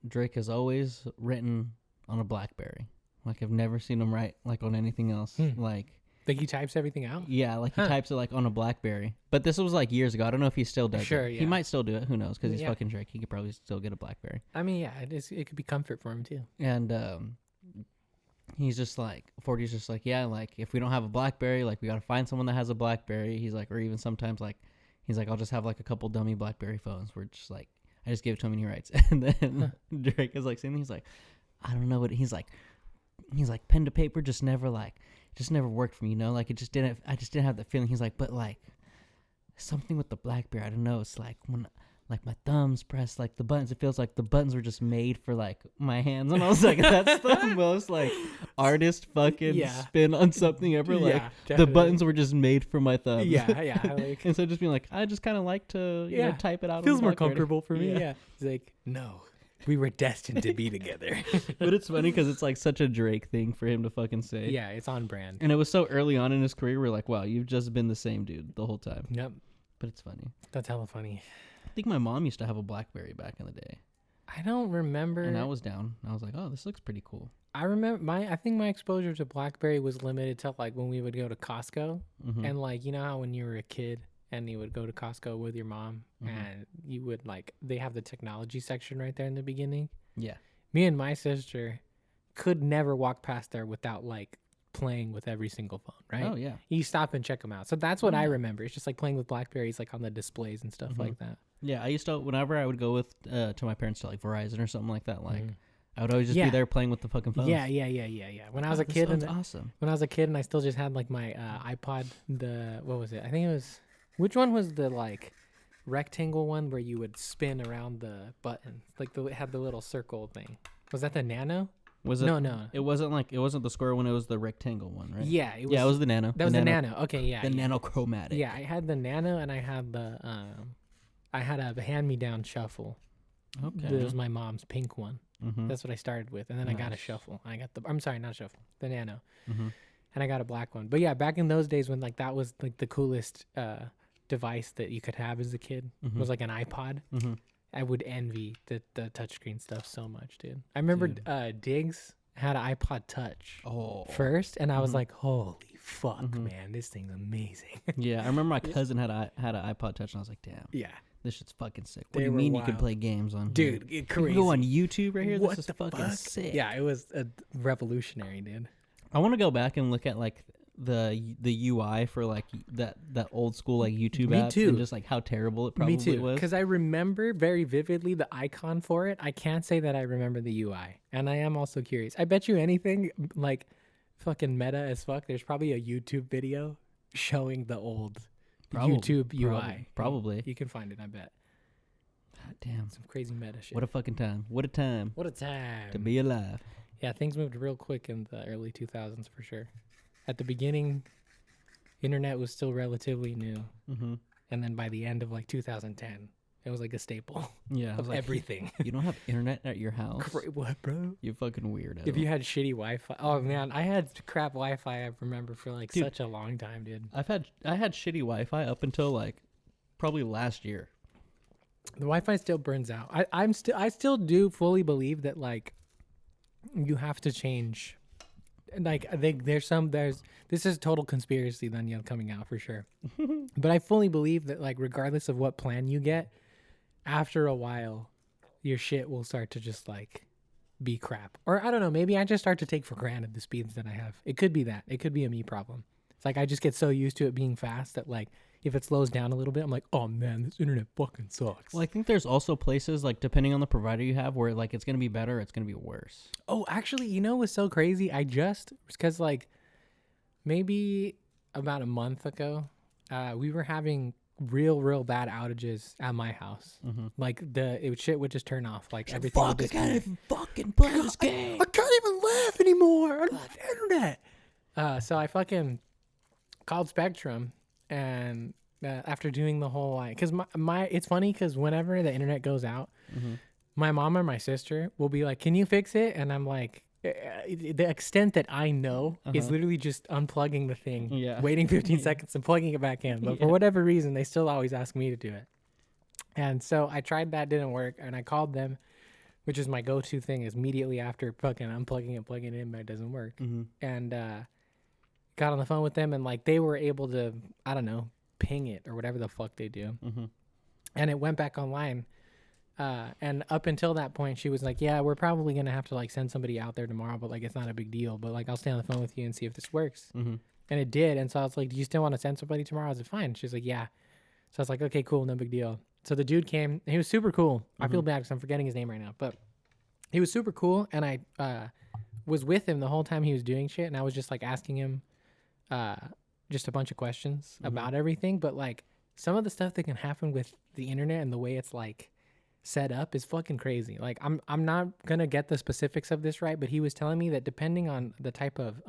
Drake has always written on a BlackBerry. Like I've never seen him write like on anything else. Like
he types everything out?
Yeah, like he types it like on a BlackBerry. But this was like years ago. I don't know if he still does it.
Yeah.
He might still do it. Who knows? Because he's fucking Drake. He could probably still get a BlackBerry.
I mean, yeah, it could be comfort for him too.
And he's just like, 40's just like, yeah, like if we don't have a BlackBerry, like we got to find someone that has a BlackBerry. He's like, or even sometimes like, he's like, I'll just have like a couple dummy BlackBerry phones. We're just like, I just give it to him and he writes. And then Drake is like saying, he's like, I don't know what, he's like pen to paper just never worked for me, you know, like I just didn't have that feeling. He's like, but like something with the BlackBerry, I don't know, it's like when like my thumbs press like the buttons, it feels like the buttons were just made for like my hands. And I was like, that's the most like artist fucking spin on something ever. Like the buttons were just made for my thumbs.
Like,
and so just being like, I just kind of like to you know, type it out.
Feels more comfortable for me. Yeah. It's like, no, we were destined to be together.
But it's funny because it's like such a Drake thing for him to fucking say.
Yeah, it's on brand.
And it was so early on in his career, we're like, wow, you've just been the same dude the whole time.
Yep.
But it's funny.
That's hella funny.
I think my mom used to have a BlackBerry back in the day.
I don't remember.
And I was down. I was like, oh, this looks pretty cool.
I remember I think my exposure to BlackBerry was limited to like when we would go to Costco. And like, you know how when you were a kid and you would go to Costco with your mom and you would like, they have the technology section right there in the beginning. Yeah. Me and my sister could never walk past there without like playing with every single phone, right?
Oh, yeah.
You stop and check them out. So that's what I remember. It's just like playing with BlackBerries like on the displays and stuff like that.
Yeah, I used to, whenever I would go with to my parents to like Verizon or something like that, like I would always just be there playing with the fucking phones.
Yeah. When I was a kid,
awesome.
When I was a kid and I still just had like my iPod, what was it? I think it was, which one was the like rectangle one where you would spin around the button? Like it had the little circle thing. Was that the Nano?
Was it?
No.
It wasn't the square one. It was the rectangle one, right?
Yeah. It
was the Nano.
That was the Nano. Okay, yeah.
The Nanochromatic.
Yeah, I had the Nano and I had the I had a hand-me-down shuffle. Okay. It was my mom's pink one. That's what I started with, and then I got a shuffle. I'm sorry, not a shuffle. The Nano. And I got a black one. But yeah, back in those days when like that was like the coolest device that you could have as a kid, was like an iPod. I would envy the touchscreen stuff so much, dude. I remember Diggs had an iPod Touch first, and I was like, holy fuck, man, this thing's amazing.
Yeah, I remember my cousin had an iPod Touch, and I was like, damn. Yeah. This shit's fucking sick. What do you mean you can play games on here?
Dude, crazy.
You can go on YouTube right here?
What
this is fucking sick.
Yeah, it was revolutionary, dude.
I want to go back and look at like the UI for like that old school like YouTube apps too. And just like how terrible it probably was. Me too,
because I remember very vividly the icon for it. I can't say that I remember the UI, and I am also curious. I bet you anything like fucking meta as fuck. There's probably a YouTube video showing the old YouTube UI.
Probably.
You can find it, I bet.
God damn.
Some crazy meta shit.
What a fucking time. What a time.
What a time.
To be alive.
Yeah, things moved real quick in the early 2000s for sure. At the beginning, internet was still relatively new. And then by the end of like 2010, it was like a staple of like, everything.
You don't have internet at your house?
What, bro?
You fucking weirdo.
If you had shitty Wi-Fi. Oh, man. I had crap Wi-Fi, I remember, for like such a long time, dude.
I had shitty Wi-Fi up until like probably last year.
The Wi-Fi still burns out. I still do fully believe that like you have to change like there's this is total conspiracy then coming out for sure. But I fully believe that like regardless of what plan you get, after a while, your shit will start to just like be crap. Or I don't know, maybe I just start to take for granted the speeds that I have. It could be that. It could be a me problem. It's like I just get so used to it being fast that like if it slows down a little bit, I'm like, oh man, this internet fucking sucks.
Well, I think there's also places like depending on the provider you have where like it's gonna be better, or it's gonna be worse.
Oh, actually, you know what's so crazy? Because like maybe about a month ago, we were having real bad outages at my house. Like shit would just turn off. Like everything.
Fuck, I can't even fucking play this game.
I can't even laugh anymore. I don't have internet. So I fucking called Spectrum, and after doing the whole like, because my it's funny because whenever the internet goes out, my mom or my sister will be like, "Can you fix it?" And I'm like, the extent that I know is literally just unplugging the thing, waiting 15 seconds and plugging it back in. But for whatever reason, they still always ask me to do it. And so I tried that, didn't work, and I called them, which is my go-to thing, is immediately after fucking unplugging it, plugging it in, but it doesn't work. And got on the phone with them, and like they were able to, I don't know, ping it or whatever the fuck they do. And it went back online. And up until that point, she was like, yeah, we're probably going to have to like send somebody out there tomorrow, but like, it's not a big deal, but like, I'll stay on the phone with you and see if this works. And it did. And so I was like, do you still want to send somebody tomorrow? I was like, fine. She's like, yeah. So I was like, okay, cool. No big deal. So the dude came, and he was super cool. I feel bad because I'm forgetting his name right now, but he was super cool. And I, was with him the whole time he was doing shit. And I was just like asking him, just a bunch of questions about everything. But like some of the stuff that can happen with the internet and the way it's like set up is fucking crazy. Like I'm not gonna get the specifics of this right, but he was telling me that depending on the type of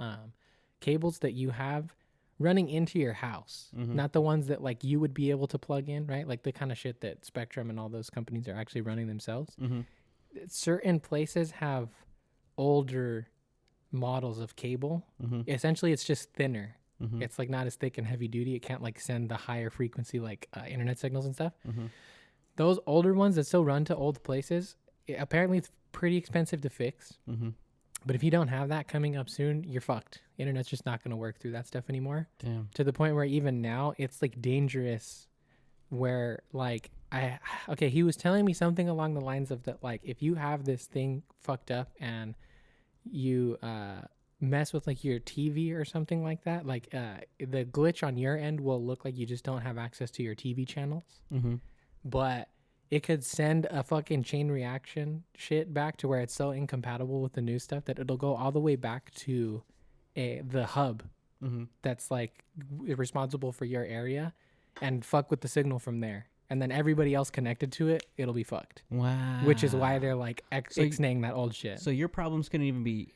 cables that you have running into your house, not the ones that like you would be able to plug in, right? Like the kind of shit that Spectrum and all those companies are actually running themselves. Certain places have older models of cable. Essentially, it's just thinner. It's like not as thick and heavy duty. It can't like send the higher frequency like internet signals and stuff. Those older ones that still run to old places, apparently it's pretty expensive to fix. But if you don't have that coming up soon, you're fucked. Internet's just not going to work through that stuff anymore. Damn. To the point where even now it's like dangerous where like he was telling me something along the lines of that, like if you have this thing fucked up and you mess with like your TV or something like that, like the glitch on your end will look like you just don't have access to your TV channels. But it could send a fucking chain reaction shit back to where it's so incompatible with the new stuff that it'll go all the way back to the hub that's like responsible for your area and fuck with the signal from there. And then everybody else connected to it, it'll be fucked. Wow. Which is why they're like ixnaying that old shit.
So your problems couldn't even be,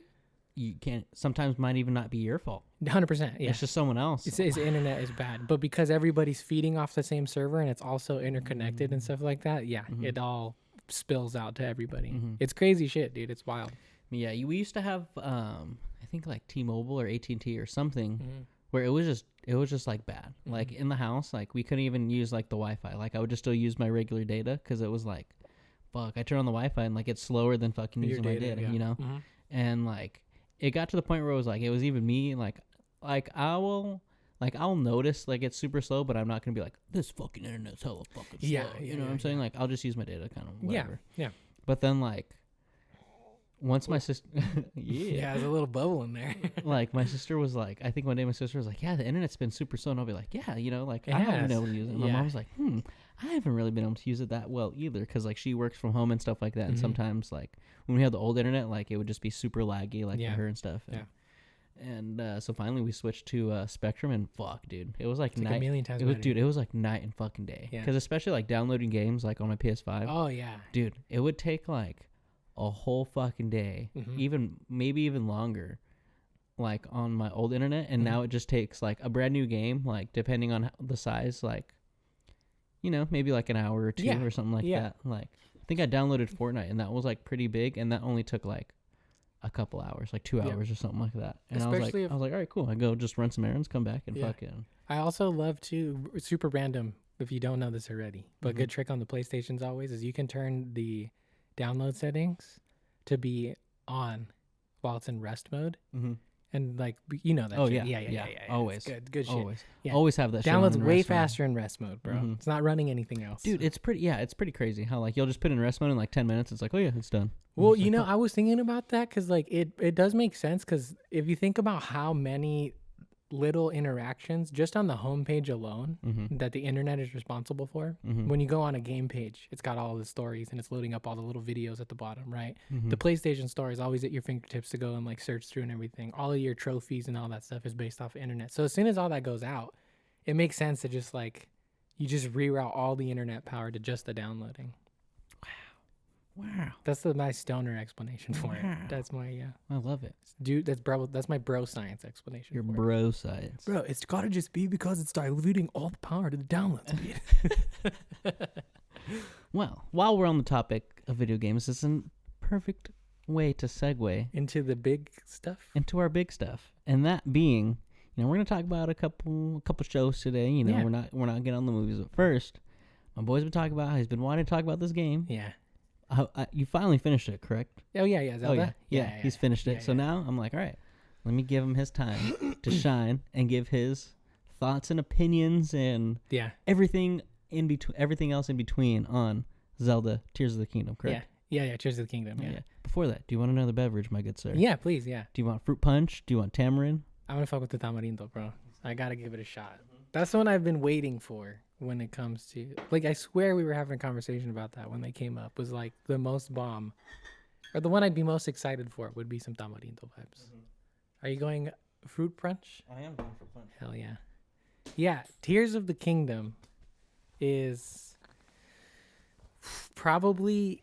you can't, sometimes might even not be your fault.
100%. Yeah.
It's just someone else.
His internet is bad. But because everybody's feeding off the same server and it's also interconnected and stuff like that, it all spills out to everybody. It's crazy shit, dude. It's wild.
Yeah, we used to have, I think like T-Mobile or AT&T or something where it was just like bad. Like in the house, like we couldn't even use like the Wi-Fi. Like I would just still use my regular data because it was like, fuck, I turn on the Wi-Fi and like it's slower than fucking using my data, you know? And like, it got to the point where it was like, it was even me, like I'll notice like it's super slow, but I'm not going to be like, this fucking internet's hella fucking slow. You know what I'm saying? Like, I'll just use my data kind of whatever. Yeah. But then like, once my sister,
there's a little bubble in there.
Like my sister was like, I think one day my sister was like, yeah, the internet's been super slow. And I'll be like, yeah, you know, like I haven't been able to use it. And my mom was like, I haven't really been able to use it that well either. Cause like she works from home and stuff like that. And sometimes like when we had the old internet, like it would just be super laggy, like for her and stuff. And so finally we switched to Spectrum, and fuck, dude, it was like
night. A million times
it was like night and fucking day. Because especially like downloading games like on my PS5.
Oh yeah,
dude, it would take like a whole fucking day, maybe even longer, like on my old internet. And now it just takes like a brand new game, like depending on the size, like, you know, maybe like an hour or two or something like that. Like I think I downloaded Fortnite, and that was like pretty big, and that only took like a couple hours, like 2 hours or something like that. And especially I was like, all right, cool. I go just run some errands, come back, and fucking.
I also love to, super random if you don't know this already, but a good trick on the PlayStations always is you can turn the download settings to be on while it's in rest mode, And like you know that.
Oh
shit.
yeah.
Yeah.
Always.
It's good shit.
Always.
Yeah.
Always have that.
Downloads
shit on
way
rest mode.
faster in rest mode, bro. It's not running anything else.
Dude, it's pretty crazy how like you'll just put in rest mode in like 10 minutes. It's like, oh yeah, it's done.
Well, you know, I was thinking about that because like it does make sense because if you think about how many little interactions just on the homepage alone that the internet is responsible for. When you go on a game page, it's got all the stories and it's loading up all the little videos at the bottom, right? The PlayStation Store is always at your fingertips to go and like search through and everything. All of your trophies and all that stuff is based off of internet. So as soon as all that goes out, it makes sense to just like you just reroute all the internet power to just the downloading.
Wow.
That's the nice stoner explanation for it. That's my
I love it.
Dude, that's my bro science explanation.
Your bro science.
Bro, it's gotta just be because it's diluting all the power to the download speed.
Well, while we're on the topic of video games, this is a perfect way to segue
into the big stuff.
Into our big stuff. And that being, you know, we're gonna talk about a couple shows today. You know, we're not getting on the movies, but first, my boy's been talking about how he's been wanting to talk about this game.
Yeah.
You finally finished it, correct?
Oh, yeah. Zelda?
Yeah, he's finished it. So now I'm like, all right, let me give him his time to shine and give his thoughts and opinions and everything else in between on Zelda Tears of the Kingdom, correct?
Yeah, Tears of the Kingdom, yeah.
Before that, do you want another beverage, my good sir?
Yeah, please, yeah.
Do you want fruit punch? Do you want tamarind?
I want to fuck with the tamarindo, bro. I got to give it a shot. That's the one I've been waiting for. When it comes to like, I swear we were having a conversation about that when they came up. Was like the most bomb, or the one I'd be most excited for would be some tamarindo vibes. Are you going fruit punch?
I am going for punch.
Hell yeah, yeah. Tears of the Kingdom is probably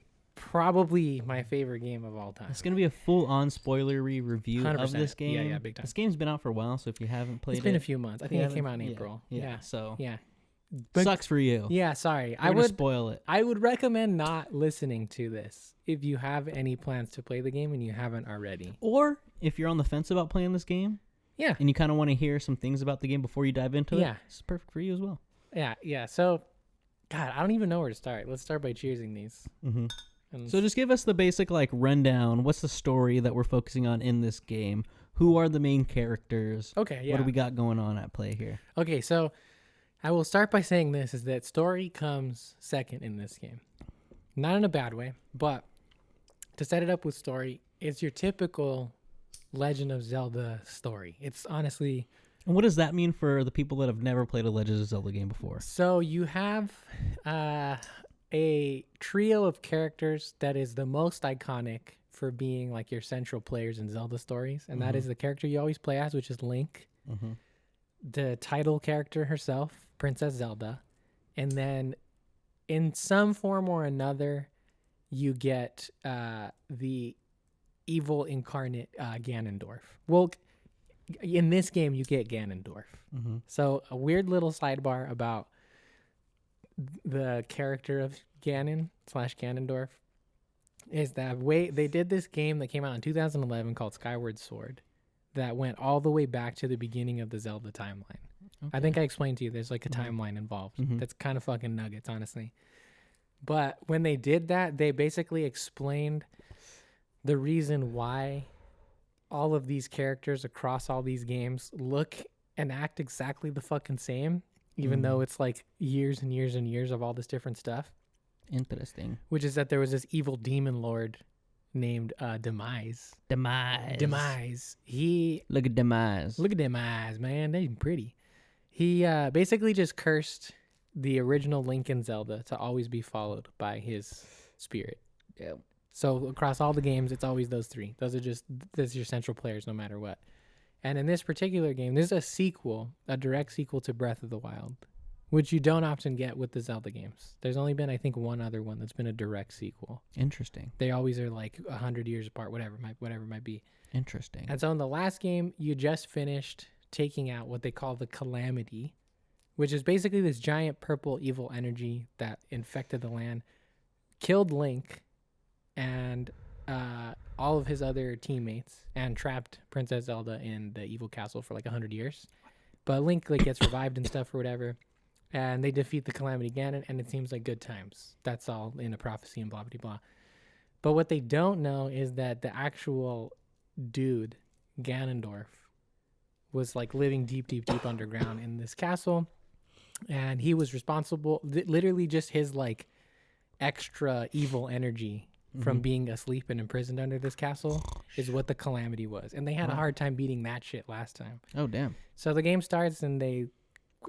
my favorite game of all time.
It's gonna be a full-on spoilery review
100%.
of this game.
Yeah, big time.
This game's been out for a while, so if you haven't played
it's been a few months. I think it came out in April.
So
yeah.
But, sucks for you.
Yeah, sorry.
I would spoil it.
I would recommend not listening to this if you have any plans to play the game and you haven't already.
Or if you're on the fence about playing this game.
Yeah.
And you kind of want to hear some things about the game before you dive into it. It's perfect for you as well.
Yeah. So, God, I don't even know where to start. Let's start by cheersing these.
So just give us the basic like rundown. What's the story that we're focusing on in this game? Who are the main characters?
Okay, yeah.
What do we got going on at play here?
Okay, so I will start by saying this, is that story comes second in this game. Not in a bad way, but to set it up with story, it's your typical Legend of Zelda story. It's honestly...
And what does that mean for the people that have never played a Legend of Zelda game before?
So you have a trio of characters that is the most iconic for being like your central players in Zelda stories, and that is the character you always play as, which is Link. The title character herself, Princess Zelda, and then in some form or another you get the evil incarnate Ganondorf. Well, in this game you get Ganondorf. So a weird little sidebar about the character of Ganon/Ganondorf is that way they did this game that came out in 2011 called Skyward Sword that went all the way back to the beginning of the Zelda timeline. I think I explained to you there's like a timeline involved. That's kind of fucking nuggets, honestly. But when they did that, they basically explained the reason why all of these characters across all these games look and act exactly the fucking same, even though it's like years and years and years of all this different stuff.
Interesting.
Which is that there was this evil demon lord named Demise. He
look at Demise.
Look at Demise, man. They're pretty. He basically just cursed the original Link and Zelda to always be followed by his spirit.
Yeah.
So across all the games, it's always those three. Those are your central players, no matter what. And in this particular game, this is a sequel, a direct sequel to Breath of the Wild, which you don't often get with the Zelda games. There's only been, I think, one other one that's been a direct sequel.
Interesting.
They always are like 100 years apart, whatever it might be.
Interesting.
And so in the last game, you just finished taking out what they call the Calamity, which is basically this giant purple evil energy that infected the land, killed Link and all of his other teammates, and trapped Princess Zelda in the evil castle for like 100 years. But Link like gets revived and stuff or whatever, and they defeat the Calamity Ganon, and it seems like good times. That's all in a prophecy and blah, blah, blah. But what they don't know is that the actual dude, Ganondorf was like living deep underground in this castle, and he was responsible. Literally, just his like extra evil energy from being asleep and imprisoned under this castle is what the calamity was, and they had a hard time beating that shit last time.
Oh damn!
So the game starts, and they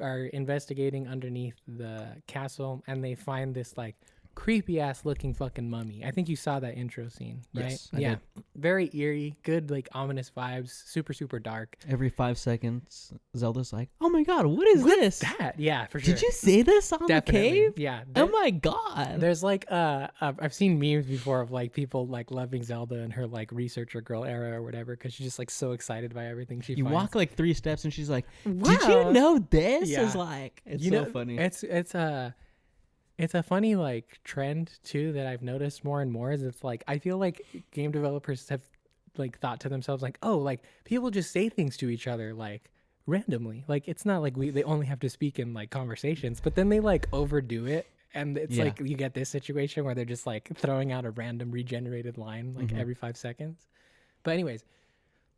are investigating underneath the castle, and they find this like creepy ass looking fucking mummy. I think you saw that intro scene, right?
Yes, I did.
Very eerie, good like ominous vibes, super dark.
Every 5 seconds, Zelda's like, "Oh my god, what is this?
That yeah, for sure.
Did you see this on the cave?
Yeah.
Oh my god!"
There's like I've seen memes before of like people like loving Zelda in her like researcher girl era or whatever because she's just like so excited by everything she
You
finds.
walk like 3 steps and she's like,
Wow.
"Did you know this?"
Yeah.
Is like, it's
You
so
know,
funny.
It's a funny like trend too that I've noticed more and more is it's like I feel like game developers have like thought to themselves like, oh, like people just say things to each other like randomly. Like it's not like they only have to speak in like conversations, but then they like overdo it, and it's like you get this situation where they're just like throwing out a random regenerated line like every 5 seconds. But anyways,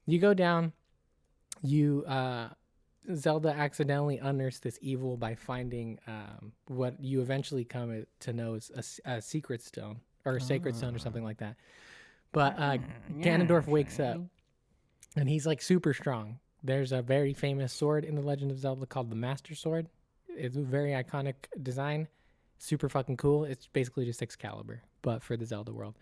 you go down, you Zelda accidentally unearths this evil by finding what you eventually come to know is a secret stone or a sacred stone or something like that. But Ganondorf wakes up, and he's like super strong. There's a very famous sword in the Legend of Zelda called the Master Sword. It's a very iconic design, super fucking cool. It's basically just Excalibur, but for the Zelda world.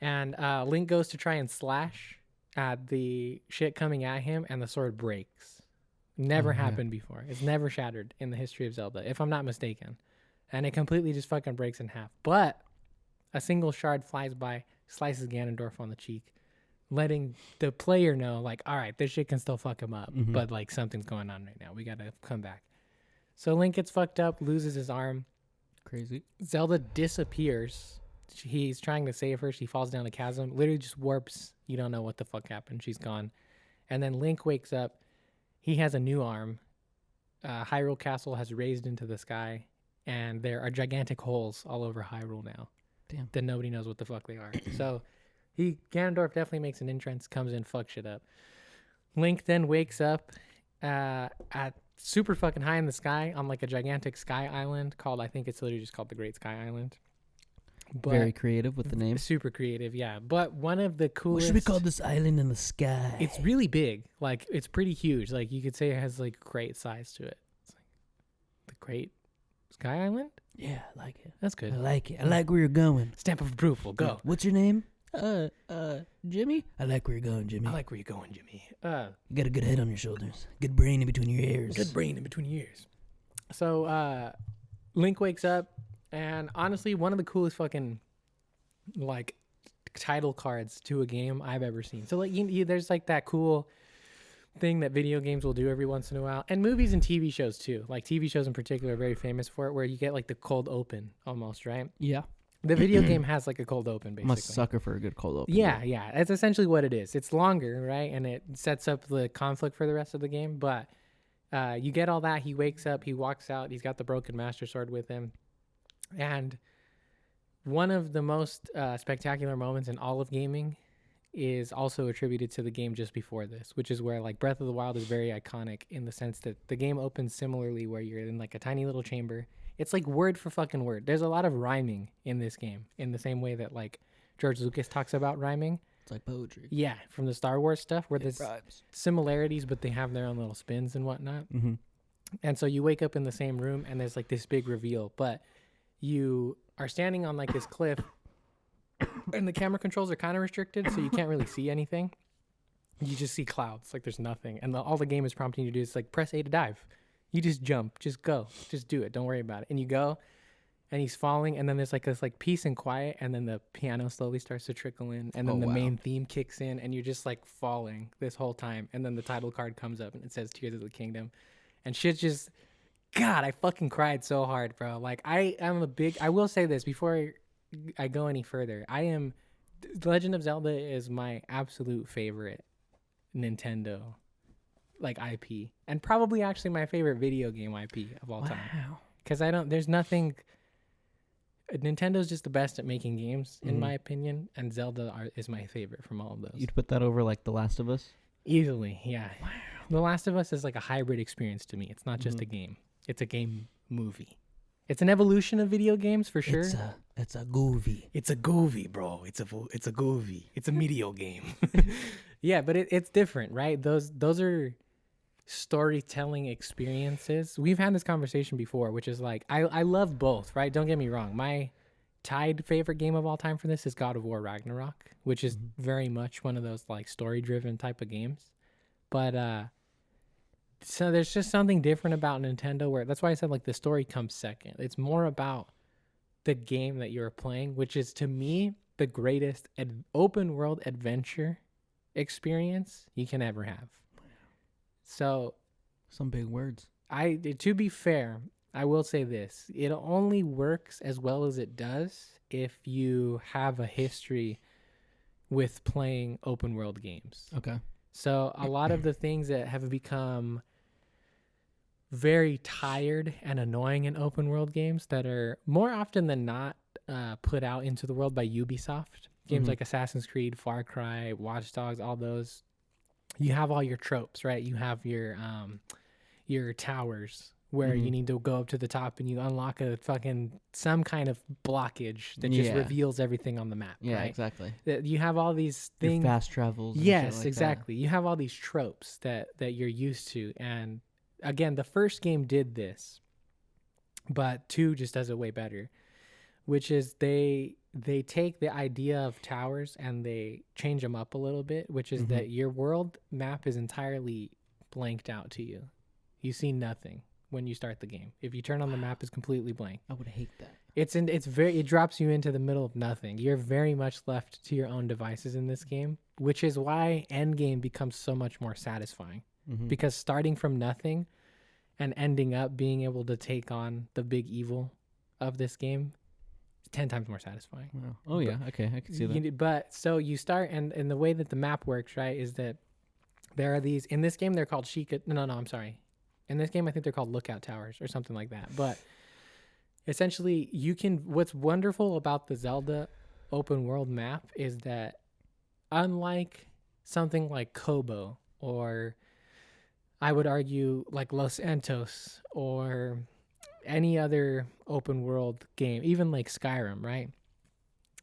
And Link goes to try and slash at the shit coming at him, and the sword breaks. Never happened before. It's never shattered in the history of Zelda, if I'm not mistaken. And it completely just fucking breaks in half. But a single shard flies by, slices Ganondorf on the cheek, letting the player know, like, all right, this shit can still fuck him up. But, like, something's going on right now. We got to come back. So Link gets fucked up, loses his arm.
Crazy.
Zelda disappears. He's trying to save her. She falls down a chasm. Literally just warps. You don't know what the fuck happened. She's gone. And then Link wakes up. He has a new arm. Hyrule Castle has raised into the sky, and there are gigantic holes all over Hyrule now.
Damn.
That nobody knows what the fuck they are. So Ganondorf definitely makes an entrance, comes in, fucks shit up. Link then wakes up at super fucking high in the sky on like a gigantic sky island called, I think it's literally just called the Great Sky Island. But
very creative with the name.
Super creative, yeah. But one of the coolest...
What should we call this island in the sky?
It's really big. Like, it's pretty huge. Like, you could say it has, like, great size to it. It's like the Great Sky Island?
Yeah, I like it.
That's good.
I like it. I like where you're going.
Stamp of approval. Go.
Yeah. What's your name? Jimmy? I like where you're going, Jimmy.
I like where you're going, Jimmy.
You got a good head on your shoulders. Good brain in between your ears.
Good brain in between your ears. So, Link wakes up, and honestly, one of the coolest fucking... like title cards to a game I've ever seen. So like there's like that cool thing that video games will do every once in a while, and movies and TV shows too. Like TV shows in particular are very famous for it, where you get like the cold open almost, right?
Yeah.
The video game has like a cold open basically.
I'm a sucker for a good cold open.
Yeah. That's essentially what it is. It's longer, right? And it sets up the conflict for the rest of the game. But you get all that. He wakes up. He walks out. He's got the broken Master Sword with him, and one of the most spectacular moments in all of gaming is also attributed to the game just before this, which is where like Breath of the Wild is very iconic in the sense that the game opens similarly where you're in like a tiny little chamber. It's like word for fucking word. There's a lot of rhyming in this game in the same way that like George Lucas talks about rhyming.
It's like poetry.
Yeah, from the Star Wars stuff where there's similarities, but they have their own little spins and whatnot.
Mm-hmm.
And so you wake up in the same room and there's like this big reveal, but you are standing on like this cliff and the camera controls are kind of restricted, so you can't really see anything. You just see clouds, like there's nothing. And all the game is prompting you to do is like press A to dive. You just jump, just go, just do it. Don't worry about it. And you go, and he's falling, and then there's like this like peace and quiet, and then the piano slowly starts to trickle in, and then the main theme kicks in, and you're just like falling this whole time. And then the title card comes up and it says Tears of the Kingdom. And shit just... God, I fucking cried so hard, bro. Like, I will say this before I go any further. Legend of Zelda is my absolute favorite Nintendo, like, IP. And probably actually my favorite video game IP of all time. Wow. Because Nintendo's just the best at making games, in my opinion. And Zelda is my favorite from all of those.
You'd put that over, like, The Last of Us?
Easily, yeah. Wow. The Last of Us is like a hybrid experience to me. It's not just a game. It's a game movie. It's an evolution of video games for sure.
It's a goovy.
It's a goovy, bro. It's a goovy. It's a video game. Yeah, but it's different, right? Those are storytelling experiences. We've had this conversation before, which is like I love both, right? Don't get me wrong. My tied favorite game of all time for this is God of War Ragnarok, which is very much one of those like story-driven type of games. But so there's just something different about Nintendo where that's why I said like the story comes second. It's more about the game that you're playing, which is to me the greatest open world adventure experience you can ever have. So
some big words.
To be fair, I will say this. It only works as well as it does if you have a history with playing open world games.
Okay.
So a lot of the things that have become very tired and annoying in open world games that are more often than not put out into the world by Ubisoft, games like Assassin's Creed, Far Cry, Watch Dogs, all those, you have all your tropes, right? You have your towers where you need to go up to the top and you unlock some kind of blockage that just reveals everything on the map.
Yeah,
right?
exactly.
That you have all these things.
Your fast travels.
Yes,
like
exactly.
That.
You have all these tropes that you're used to. And again, the first game did this, but 2 just does it way better, which is they take the idea of towers and they change them up a little bit, which is that your world map is entirely blanked out to you. You see nothing when you start the game. If you turn on the map, it's completely blank.
I would hate that.
It drops you into the middle of nothing. You're very much left to your own devices in this game, which is why endgame becomes so much more satisfying. Because starting from nothing and ending up being able to take on the big evil of this game is 10 times more satisfying.
Wow. Oh yeah, okay, I can see that.
But so you start, and the way that the map works, right, is that there are these, in this game they're called I'm sorry. In this game, I think they're called lookout towers or something like that. But essentially, what's wonderful about the Zelda open world map is that unlike something like Kobo, or I would argue like Los Santos, or any other open world game, even like Skyrim, right?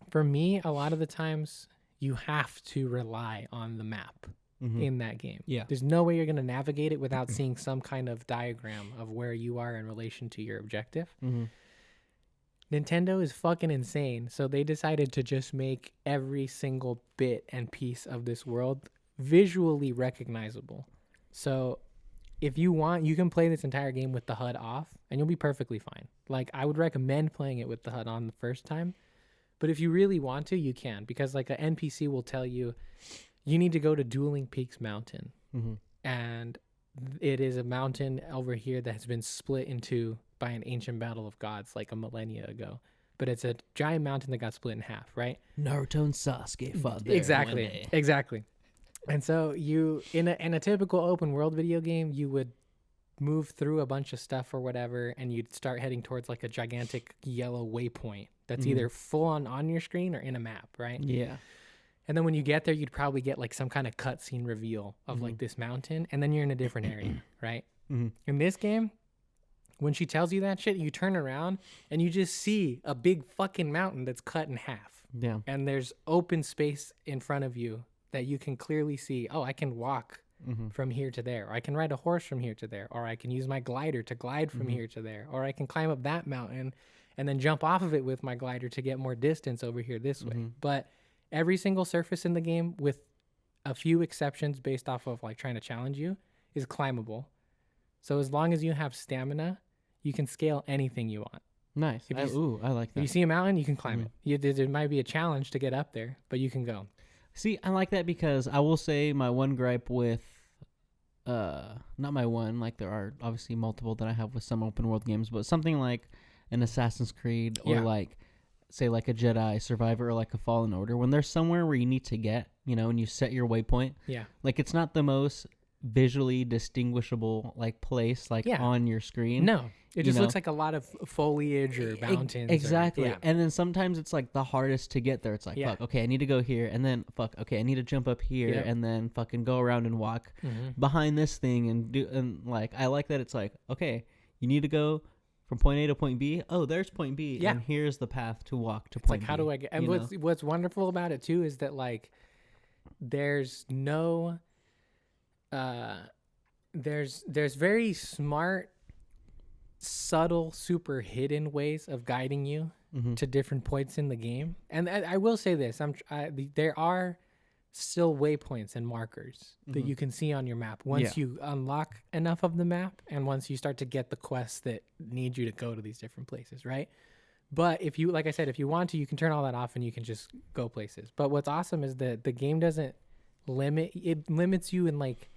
For me, a lot of the times you have to rely on the map. In that game. Yeah. There's no way you're going to navigate it without seeing some kind of diagram of where you are in relation to your objective. Nintendo is fucking insane. So they decided to just make every single bit and piece of this world visually recognizable. So if you want, you can play this entire game with the HUD off and you'll be perfectly fine. Like, I would recommend playing it with the HUD on the first time. But if you really want to, you can. Because like an NPC will tell you, you need to go to Dueling Peaks Mountain. And it is a mountain over here that has been split into by an ancient battle of gods like a millennia ago. But it's a giant mountain that got split in half, right?
Naruto and Sasuke fought there.
Exactly. And so you, in a typical open world video game, you would move through a bunch of stuff or whatever, and you'd start heading towards like a gigantic yellow waypoint that's either full on your screen or in a map, right?
Yeah.
And then when you get there, you'd probably get like some kind of cutscene reveal of like this mountain, and then you're in a different area, right? In this game, when she tells you that shit, you turn around and you just see a big fucking mountain that's cut in half.
Yeah.
And there's open space in front of you that you can clearly see, oh, I can walk from here to there, or I can ride a horse from here to there, or I can use my glider to glide from here to there, or I can climb up that mountain and then jump off of it with my glider to get more distance over here this way. But every single surface in the game, with a few exceptions based off of like trying to challenge you, is climbable. So as long as you have stamina, you can scale anything you want.
Nice. I like that.
If you see a mountain, you can climb it. There might be a challenge to get up there, but you can go.
See, I like that because I will say my one gripe with, not my one, like there are obviously multiple that I have with some open world games, but something like an Assassin's Creed or like, say like a Jedi Survivor or like a Fallen Order, when there's somewhere where you need to get, and you set your waypoint. Yeah. Like it's not the most visually distinguishable like place on your screen.
No. It just looks like a lot of foliage or mountains.
Exactly. And then sometimes it's like the hardest to get there. It's like, fuck, okay, I need to go here. And then, fuck, okay, I need to jump up here. And then fucking go around and walk behind this thing and do. And like, I like that it's like, okay, you need to go from point A to point B. Oh, there's point B. And here's the path to walk to point B.
It's like, how do I get. And what's wonderful about it too is that like, there's no. There's very smart, subtle, super hidden ways of guiding you to different points in the game. And I will say this, there are still waypoints and markers that you can see on your map once you unlock enough of the map and once you start to get the quests that need you to go to these different places, right? But if you, like I said, if you want to, you can turn all that off and you can just go places. But what's awesome is that the game doesn't limits you in like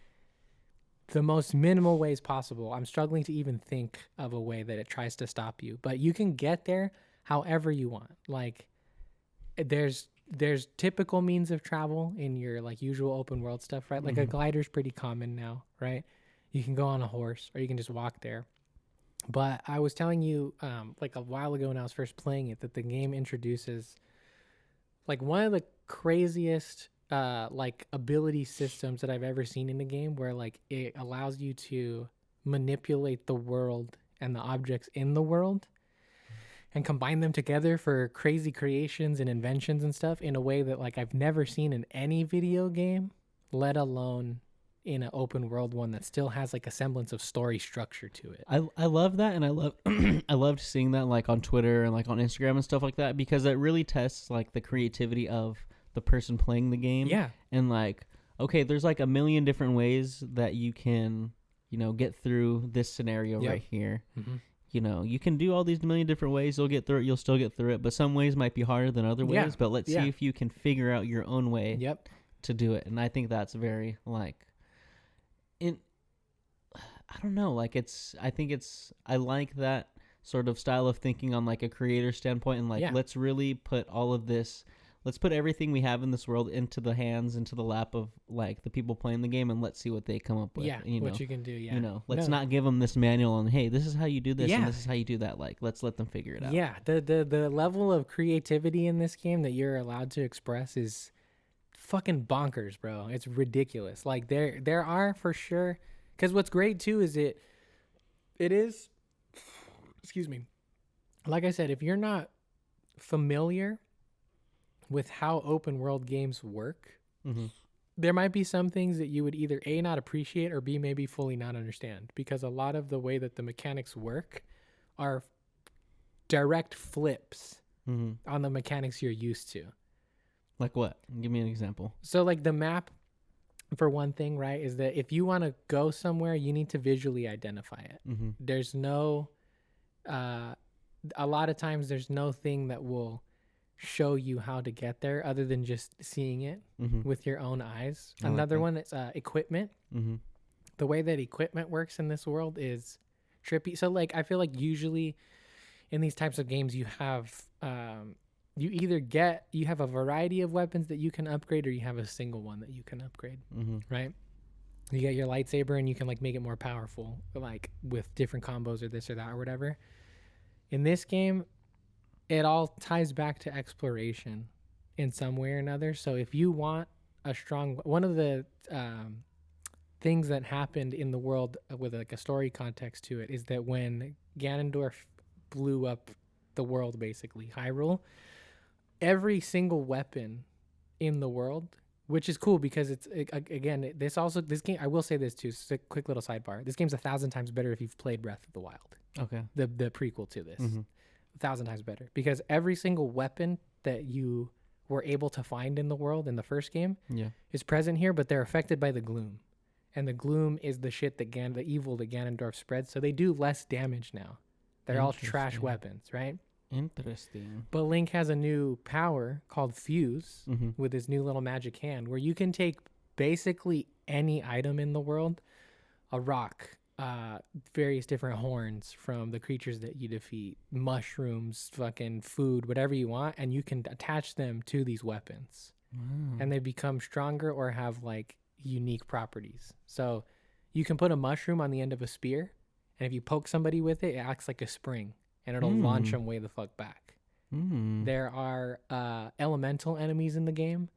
the most minimal ways possible. I'm struggling to even think of a way that it tries to stop you, but you can get there however you want. Like there's typical means of travel in your like usual open world stuff, right? Like a glider is pretty common now, right? You can go on a horse or you can just walk there. But I was telling you like a while ago when I was first playing it that the game introduces like one of the craziest like ability systems that I've ever seen in a game, where like it allows you to manipulate the world and the objects in the world and combine them together for crazy creations and inventions and stuff in a way that like I've never seen in any video game, let alone in an open world one that still has like a semblance of story structure to it.
I love that, and I love I loved seeing that like on Twitter and like on Instagram and stuff like that, because it really tests like the creativity of the person playing the game.
Yeah.
And like, okay, there's like a million different ways that you can, get through this scenario right here. You can do all these million different ways. You'll get through it. You'll still get through it. But some ways might be harder than other ways. But let's see if you can figure out your own way to do it. And I think that's very like, I don't know. Like I like that sort of style of thinking on like a creator standpoint, and like, let's really put all of this. Let's put everything we have in this world into the lap of like the people playing the game, and let's see what they come up with.
Yeah, what you can do. Yeah,
let's not give them this manual on, hey, this is how you do this and this is how you do that. Like, let's let them figure it out.
Yeah, the level of creativity in this game that you're allowed to express is fucking bonkers, bro. It's ridiculous. Like there are for sure, because what's great too is it is, excuse me, like I said, if you're not familiar with how open world games work, there might be some things that you would either A, not appreciate, or B, maybe fully not understand, because a lot of the way that the mechanics work are direct flips on the mechanics you're used to.
Like what? Give me an example.
So like the map, for one thing, right, is that if you want to go somewhere, you need to visually identify it. There's no, a lot of times there's no thing that will show you how to get there other than just seeing it with your own eyes. Another one is equipment. The way that equipment works in this world is trippy. So like I feel like usually in these types of games you have you have a variety of weapons that you can upgrade, or you have a single one that you can upgrade, right? You get your lightsaber and you can like make it more powerful, like with different combos or this or that or whatever. In this game, it all ties back to exploration in some way or another. So if you want a strong, one of the things that happened in the world with like a story context to it is that when Ganondorf blew up the world, basically Hyrule, every single weapon in the world, which is cool because it's this game, I will say this too, it's a quick little sidebar. This game's 1,000 times better if you've played Breath of the Wild.
Okay.
The prequel to this. 1,000 times better, because every single weapon that you were able to find in the world in the first game is present here, but they're affected by the gloom, and the gloom is the shit that the evil that Ganondorf spreads, so they do less damage now. They're all trash weapons, right?
Interesting.
But Link has a new power called Fuse with his new little magic hand, where you can take basically any item in the world, a rock, various different horns from the creatures that you defeat, mushrooms, fucking food, whatever you want, and you can attach them to these weapons. And they become stronger or have like unique properties. So you can put a mushroom on the end of a spear, And if you poke somebody with it, it acts like a spring, and it'll launch them way the fuck back. There are elemental enemies in the game.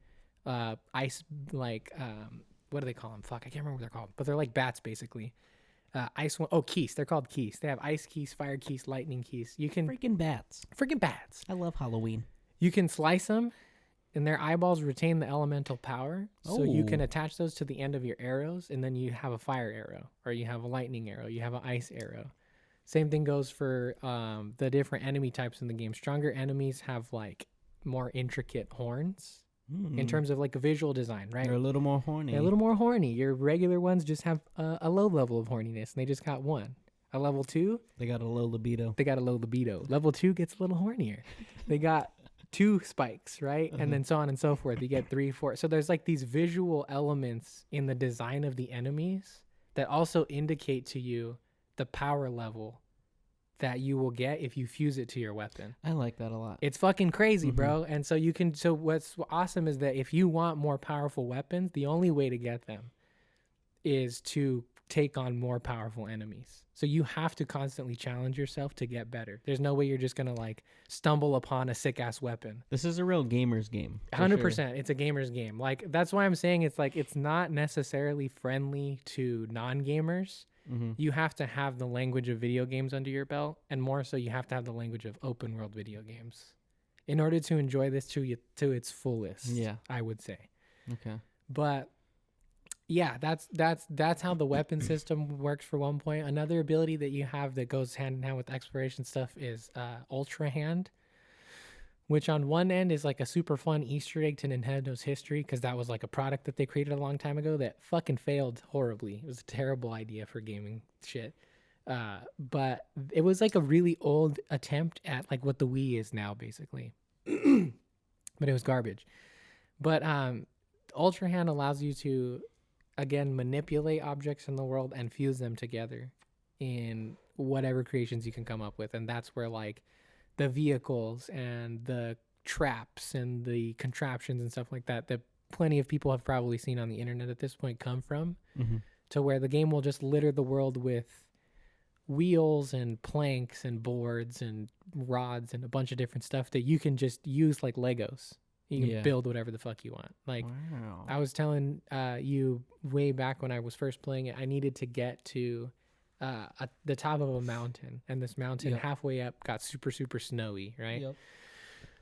Ice, like, what do they call them? Fuck, I can't remember what they're called. But they're like bats, basically. Keys. They're called keys. They have ice keys, fire keys, lightning keys. You can...
Freaking bats.
Freaking bats.
I love Halloween.
You can slice them, and their eyeballs retain the elemental power. So you can attach those to the end of your arrows, and then you have a fire arrow, or you have a lightning arrow, you have an ice arrow. Same thing goes for the different enemy types in the game. Stronger enemies have like more intricate horns in terms of like a visual design, right?
They're a little more horny.
They're a little more horny. Your regular ones just have a low level of horniness, and they just got one. A level 2,
they got a low libido.
Level 2 gets a little hornier. They got 2 spikes, right? And then so on and so forth. You get 3, 4. So there's like these visual elements in the design of the enemies that also indicate to you the power level that you will get if you fuse it to your weapon.
I like that a lot.
It's fucking crazy, bro. And so so what's awesome is that if you want more powerful weapons, the only way to get them is to take on more powerful enemies. So you have to constantly challenge yourself to get better. There's no way you're just going to like stumble upon a sick ass weapon.
This is a real gamer's game.
100%. Sure. It's a gamer's game. Like, that's why I'm saying it's like, it's not necessarily friendly to non-gamers. You have to have the language of video games under your belt, and more so you have to have the language of open world video games in order to enjoy this to its fullest. Yeah, I would say. Okay. But yeah, that's how the weapon system works for one point. Another ability that you have that goes hand in hand with exploration stuff is Ultra Hand, which on one end is like a super fun Easter egg to Nintendo's history, because that was like a product that they created a long time ago that fucking failed horribly. It was a terrible idea for gaming shit. But it was like a really old attempt at like what the Wii is now, basically. But it was garbage. But Ultra Hand allows you to, again, manipulate objects in the world and fuse them together in whatever creations you can come up with. And that's where like the vehicles and the traps and the contraptions and stuff like that plenty of people have probably seen on the internet at this point come from, to where the game will just litter the world with wheels and planks and boards and rods and a bunch of different stuff that you can just use like Legos. You can build whatever the fuck you want. Like, I was telling you way back when I was first playing it, I needed to get to the top of a mountain, and this mountain halfway up got super, super snowy, right?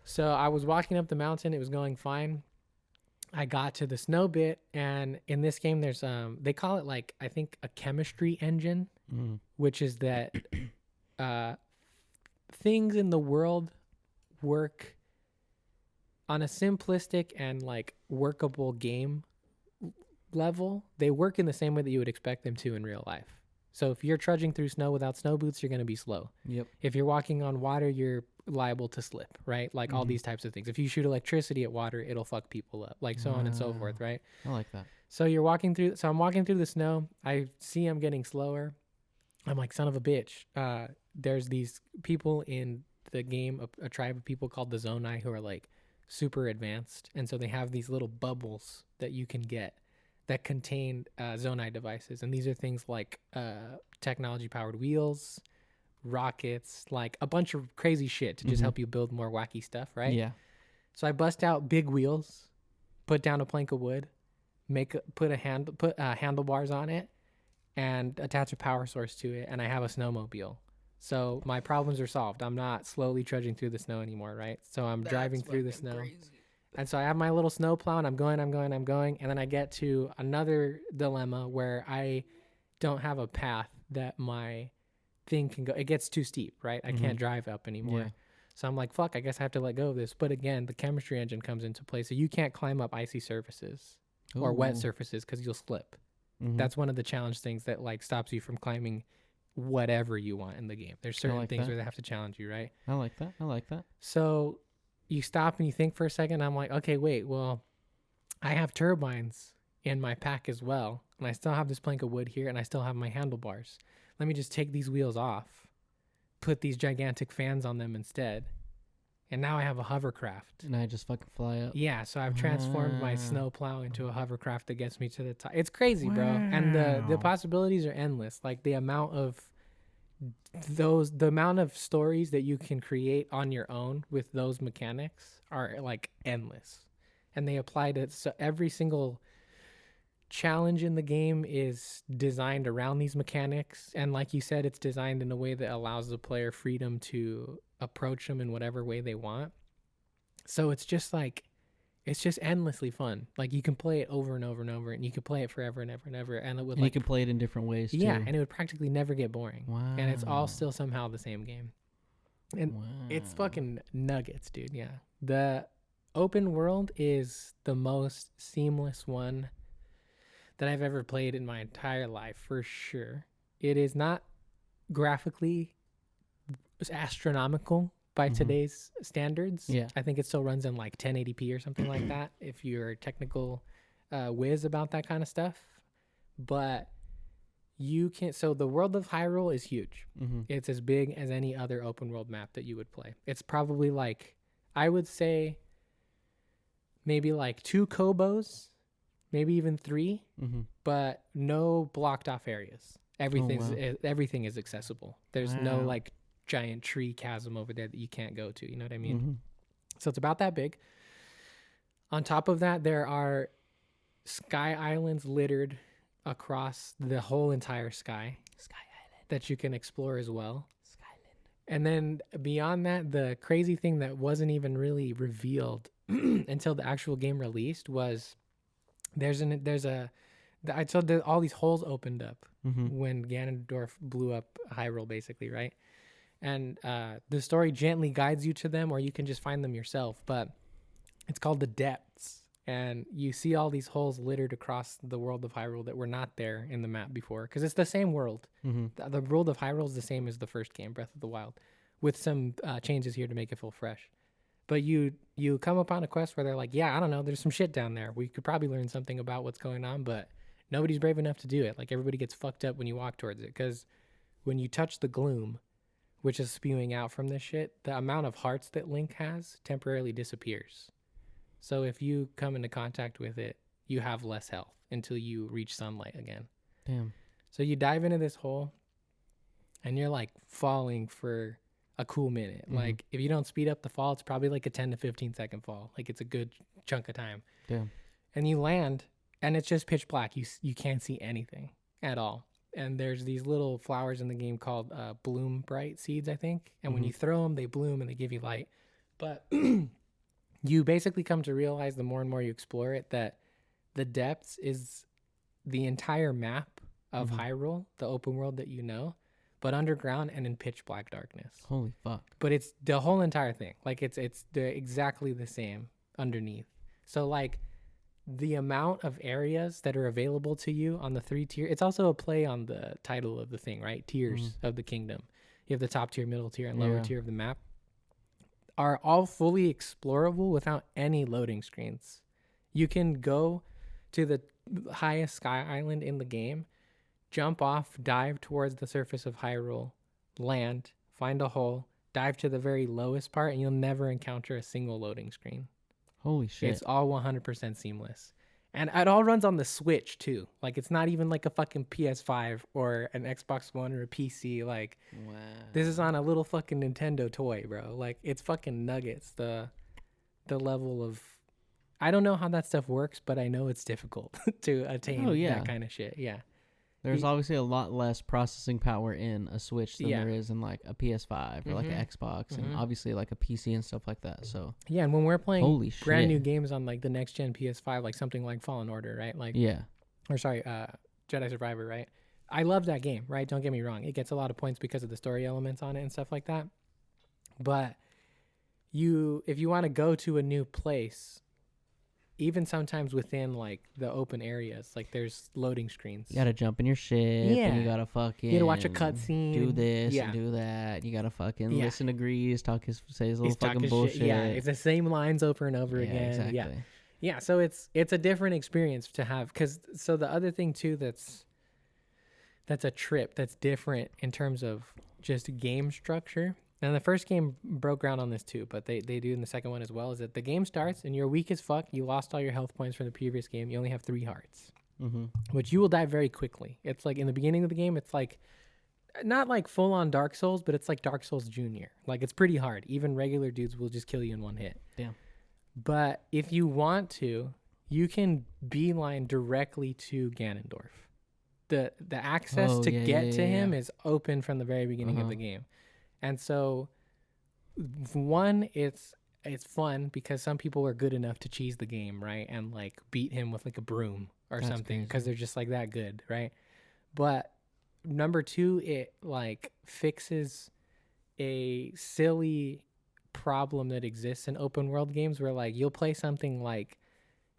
So I was walking up the mountain. It was going fine. I got to the snow bit, and in this game, there's they call it like, I think, a chemistry engine, which is that things in the world work on a simplistic and like workable game level. They work in the same way that you would expect them to in real life. So if you're trudging through snow without snow boots, you're going to be slow. If you're walking on water, you're liable to slip, right? Like all these types of things. If you shoot electricity at water, it'll fuck people up, like so on and so forth, right?
I like that.
So I'm walking through the snow. I see I'm getting slower. I'm like, son of a bitch. There's these people in the game, a tribe of people called the Zonai, who are like super advanced. And so they have these little bubbles that you can get that contain Zonai devices. And these are things like technology-powered wheels, rockets, like a bunch of crazy shit to just help you build more wacky stuff, right? Yeah. So I bust out big wheels, put down a plank of wood, put handlebars on it, and attach a power source to it, and I have a snowmobile. So my problems are solved. I'm not slowly trudging through the snow anymore, right? So I'm driving through the snow. Crazy. And so I have my little snow plow, and I'm going, and then I get to another dilemma where I don't have a path that my thing can go. It gets too steep, right? I can't drive up anymore. Yeah. So I'm like, fuck, I guess I have to let go of this. But again, the chemistry engine comes into play, so you can't climb up icy surfaces or wet surfaces because you'll slip. That's one of the challenge things that like stops you from climbing whatever you want in the game. There's certain things where they have to challenge you, right?
I like that.
So you stop and you think for a second. I'm like, okay, wait, well, I have turbines in my pack as well, and I still have this plank of wood here, and I still have my handlebars. Let me just take these wheels off, put these gigantic fans on them instead, and now I have a hovercraft.
And I just fucking fly up.
Yeah, so I've transformed my snow plow into a hovercraft that gets me to the top. It's crazy, bro. And the possibilities are endless. Like the amount of the amount of stories that you can create on your own with those mechanics are like endless, and they apply to so every single challenge in the game is designed around these mechanics, and like you said, it's designed in a way that allows the player freedom to approach them in whatever way they want. So it's just endlessly fun. Like you can play it over and over and over, and you can play it forever and ever and ever, and it would
you can play it in different ways too.
Yeah, and it would practically never get boring.
Wow.
And it's all still somehow the same game. And it's fucking nuggets, dude. Yeah. The open world is the most seamless one that I've ever played in my entire life, for sure. It is not graphically astronomical by today's standards.
Yeah.
I think it still runs in like 1080p or something like that, if you're a technical whiz about that kind of stuff. But you can, so the world of Hyrule is huge. It's as big as any other open world map that you would play. It's probably like, I would say maybe like 2 Kobos, maybe even 3, but no blocked off areas. Everything is accessible. There's no like giant tree chasm over there that you can't go to. You know what I mean? So it's about that big. On top of that, there are sky islands littered across the whole entire sky. Sky Island. That you can explore as well. Skyland. And then beyond that, the crazy thing that wasn't even really revealed until the actual game released was I told that all these holes opened up when Ganondorf blew up Hyrule, basically, right? And the story gently guides you to them, or you can just find them yourself. But it's called the Depths, and you see all these holes littered across the world of Hyrule that were not there in the map before, because it's the same world. The world of Hyrule is the same as the first game, Breath of the Wild, with some changes here to make it feel fresh. But you come upon a quest where they're like, yeah, I don't know, there's some shit down there. We could probably learn something about what's going on, but nobody's brave enough to do it. Like, everybody gets fucked up when you walk towards it, because when you touch the gloom, which is spewing out from this shit, the amount of hearts that Link has temporarily disappears. So if you come into contact with it, you have less health until you reach sunlight again.
Damn.
So you dive into this hole, and you're like falling for a cool minute. Like, if you don't speed up the fall, it's probably like a 10 to 15 second fall. Like, it's a good chunk of time.
Damn.
And you land, and it's just pitch black. You can't see anything at all. And there's these little flowers in the game called Bloom Bright seeds, I think. And when you throw them, they bloom and they give you light. But you basically come to realize, the more and more you explore it, that the Depths is the entire map of Hyrule, the open world that you know, but underground and in pitch black darkness.
Holy fuck.
But it's the whole entire thing. Like, it's exactly the same underneath. So, like, the amount of areas that are available to you on the 3 tier, it's also a play on the title of the thing, right? Tiers of the kingdom. You have the top tier, middle tier, and lower tier of the map, are all fully explorable without any loading screens. You can go to the highest sky island in the game, jump off, dive towards the surface of Hyrule, land, find a hole, dive to the very lowest part, and you'll never encounter a single loading screen.
Holy shit.
It's all 100% seamless. And it all runs on the Switch, too. Like, it's not even like a fucking PS5 or an Xbox One or a PC. Like,
wow.
This is on a little fucking Nintendo toy, bro. Like, it's fucking nuggets. The level of... I don't know how that stuff works, but I know it's difficult to attain that kind of shit. Yeah.
There's obviously a lot less processing power in a Switch than there is in like a PS5 or like an Xbox, and obviously like a PC and stuff like that. So
yeah, and when we're playing brand new games on like the next gen PS5, like something like Fallen Order, right? Like Jedi Survivor, right? I love that game, right? Don't get me wrong; it gets a lot of points because of the story elements on it and stuff like that. But if you want to go to a new place, even sometimes within like the open areas, like there's loading screens.
You gotta jump in your ship, and you gotta fucking...
You gotta watch a cutscene.
Do this and do that. You gotta fucking listen to Grease, say his little fucking bullshit.
Yeah, it's the same lines over and over again.
Exactly.
Yeah, so it's a different experience to have. So the other thing too that's a trip that's different in terms of just game structure. Now, the first game broke ground on this too, but they do in the second one as well, is that the game starts and you're weak as fuck. You lost all your health points from the previous game. You only have 3 hearts, which you will die very quickly. It's like in the beginning of the game, it's like not like full on Dark Souls, but it's like Dark Souls Junior. Like it's pretty hard. Even regular dudes will just kill you in one hit.
Damn.
But if you want to, you can beeline directly to Ganondorf. The access to get to him is open from the very beginning of the game. And so one, it's fun because some people are good enough to cheese the game, right? And like beat him with like a broom or something because they're just like that good, right? But number two, it like fixes a silly problem that exists in open world games where like you'll play something like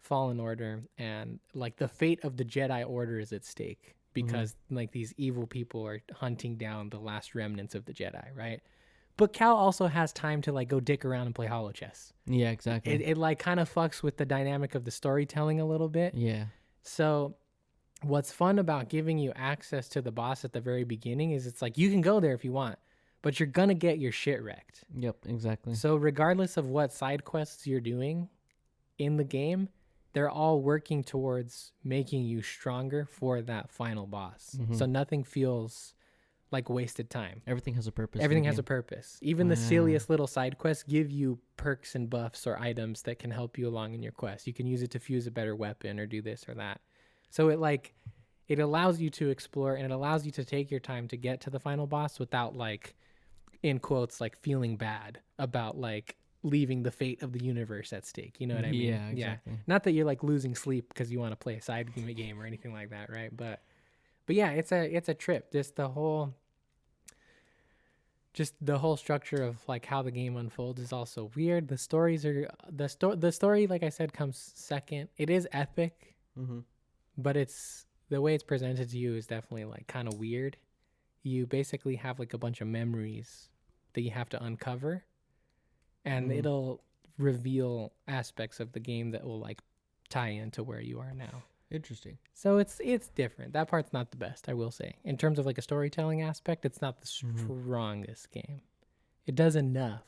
Fallen Order and like the fate of the Jedi Order is at stake because like these evil people are hunting down the last remnants of the Jedi, right? But Cal also has time to like go dick around and play holo chess.
Yeah, exactly.
It like kind of fucks with the dynamic of the storytelling a little bit.
Yeah.
So what's fun about giving you access to the boss at the very beginning is it's like you can go there if you want, but you're gonna get your shit wrecked.
Yep, exactly.
So regardless of what side quests you're doing in the game, they're all working towards making you stronger for that final boss. So nothing feels like wasted time.
Everything has a purpose.
Everything has a purpose. Even the silliest little side quests give you perks and buffs or items that can help you along in your quest. You can use it to fuse a better weapon or do this or that. So it allows you to explore and it allows you to take your time to get to the final boss without like, in quotes, like feeling bad about like leaving the fate of the universe at stake. You know what I mean?
Yeah, exactly.
Not that you're like losing sleep because you want to play a side game or anything like that, right? But yeah, it's a trip. Just the whole structure of like how the game unfolds is also weird. The story, like I said, comes second. It is epic, but it's the way it's presented to you is definitely like kind of weird. You basically have like a bunch of memories that you have to uncover, and it'll reveal aspects of the game that will like tie into where you are now.
Interesting.
So it's different. That part's not the best, I will say. In terms of like a storytelling aspect, it's not the strongest game. It does enough,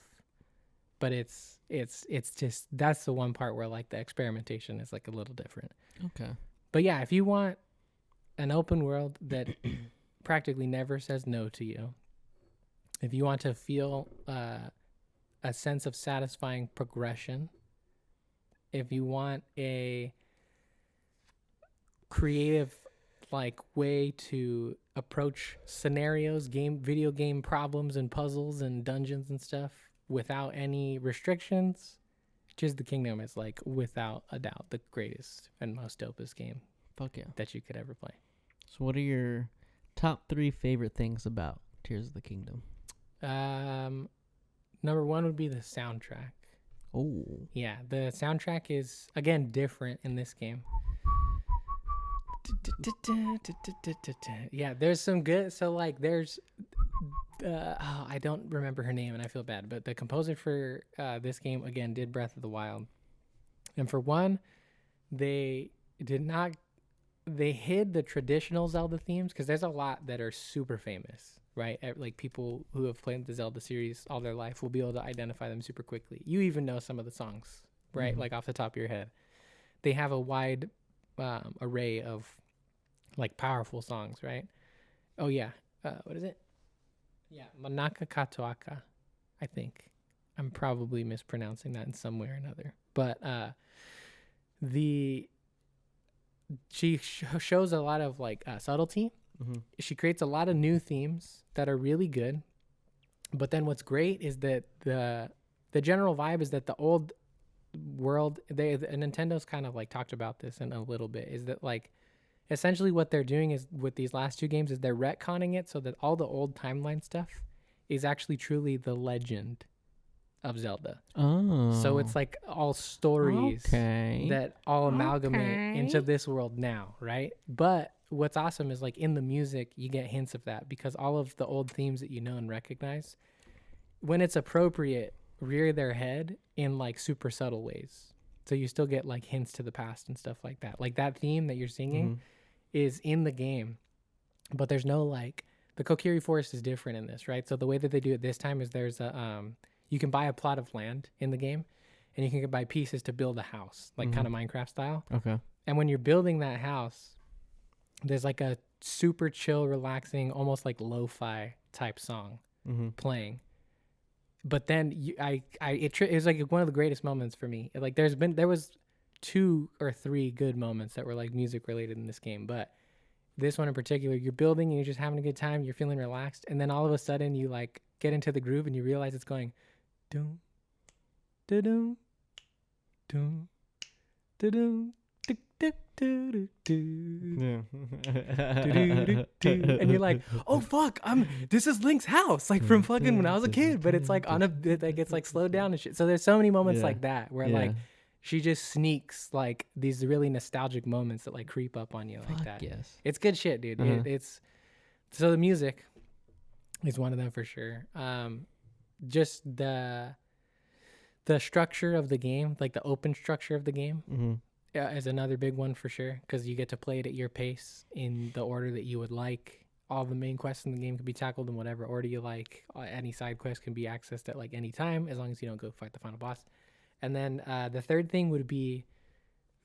but it's just that's the one part where like the experimentation is like a little different.
Okay.
But yeah, if you want an open world that practically never says no to you, if you want to feel a sense of satisfying progression, if you want a creative like way to approach scenarios, video game problems and puzzles and dungeons and stuff without any restrictions, Tears of the Kingdom is like without a doubt the greatest and most dopest game that you could ever play.
So what are your top 3 favorite things about Tears of the Kingdom?
Number 1 would be the soundtrack.
Oh.
Yeah, the soundtrack is again different in this game. Yeah, there's some good. So like, there's, I don't remember her name, and I feel bad. But the composer for this game again did Breath of the Wild, and for one, they hid the traditional Zelda themes because there's a lot that are super famous, right? Like people who have played the Zelda series all their life will be able to identify them super quickly. You even know some of the songs, right? Like off the top of your head. They have a wide array of like powerful songs, right? Oh yeah, what is it? Yeah, Manaka Katoaka, I think. I'm probably mispronouncing that in some way or another, but she shows a lot of like subtlety. She creates a lot of new themes that are really good, but then what's great is that the general vibe is that the old world, Nintendo's kind of like talked about this in a little bit, is that like essentially what they're doing is with these last 2 games is they're retconning it so that all the old timeline stuff is actually truly the Legend of Zelda. Oh. So it's like all stories that all amalgamate into this world now, right? But what's awesome is like in the music you get hints of that because all of the old themes that you know and recognize, when it's appropriate, rear their head in like super subtle ways. So you still get like hints to the past and stuff like that. Like that theme that you're singing is in the game, but there's no like, the Kokiri Forest is different in this, right? So the way that they do it this time is there's a, you can buy a plot of land in the game and you can buy pieces to build a house, like kind of Minecraft style.
Okay.
And when you're building that house, there's like a super chill, relaxing, almost like lo-fi type song playing. But then it was like one of the greatest moments for me. Like there was 2 or 3 good moments that were like music related in this game, but this one in particular, you're building and you're just having a good time, you're feeling relaxed, and then all of a sudden you like get into the groove and you realize it's going doom doom doom doom and you're like, oh fuck, this is Link's house, like from fucking when I was a kid, but it's like it's like slowed down and shit. So there's so many moments like that where like she just sneaks like these really nostalgic moments that like creep up on you like that.
Yes.
It's good shit, dude. It's so the music is one of them for sure. Just the structure of the game, like the open structure of the game, is another big one for sure, because you get to play it at your pace in the order that you would like. All the main quests in the game can be tackled in whatever order you like. Any side quest can be accessed at like any time, as long as you don't go fight the final boss. And then the third thing would be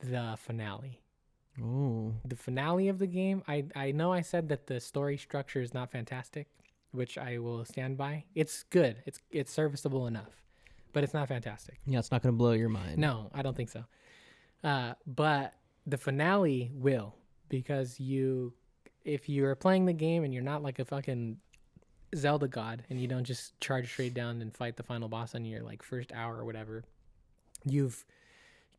the finale.
Oh.
The finale of the game. I know I said that the story structure is not fantastic, which I will stand by. It's good. It's serviceable enough, but it's not fantastic.
Yeah, it's not going to blow your mind.
No, I don't think so. But the finale will, because if you're playing the game and you're not like a fucking Zelda god and you don't just charge straight down and fight the final boss on your like first hour or whatever, you've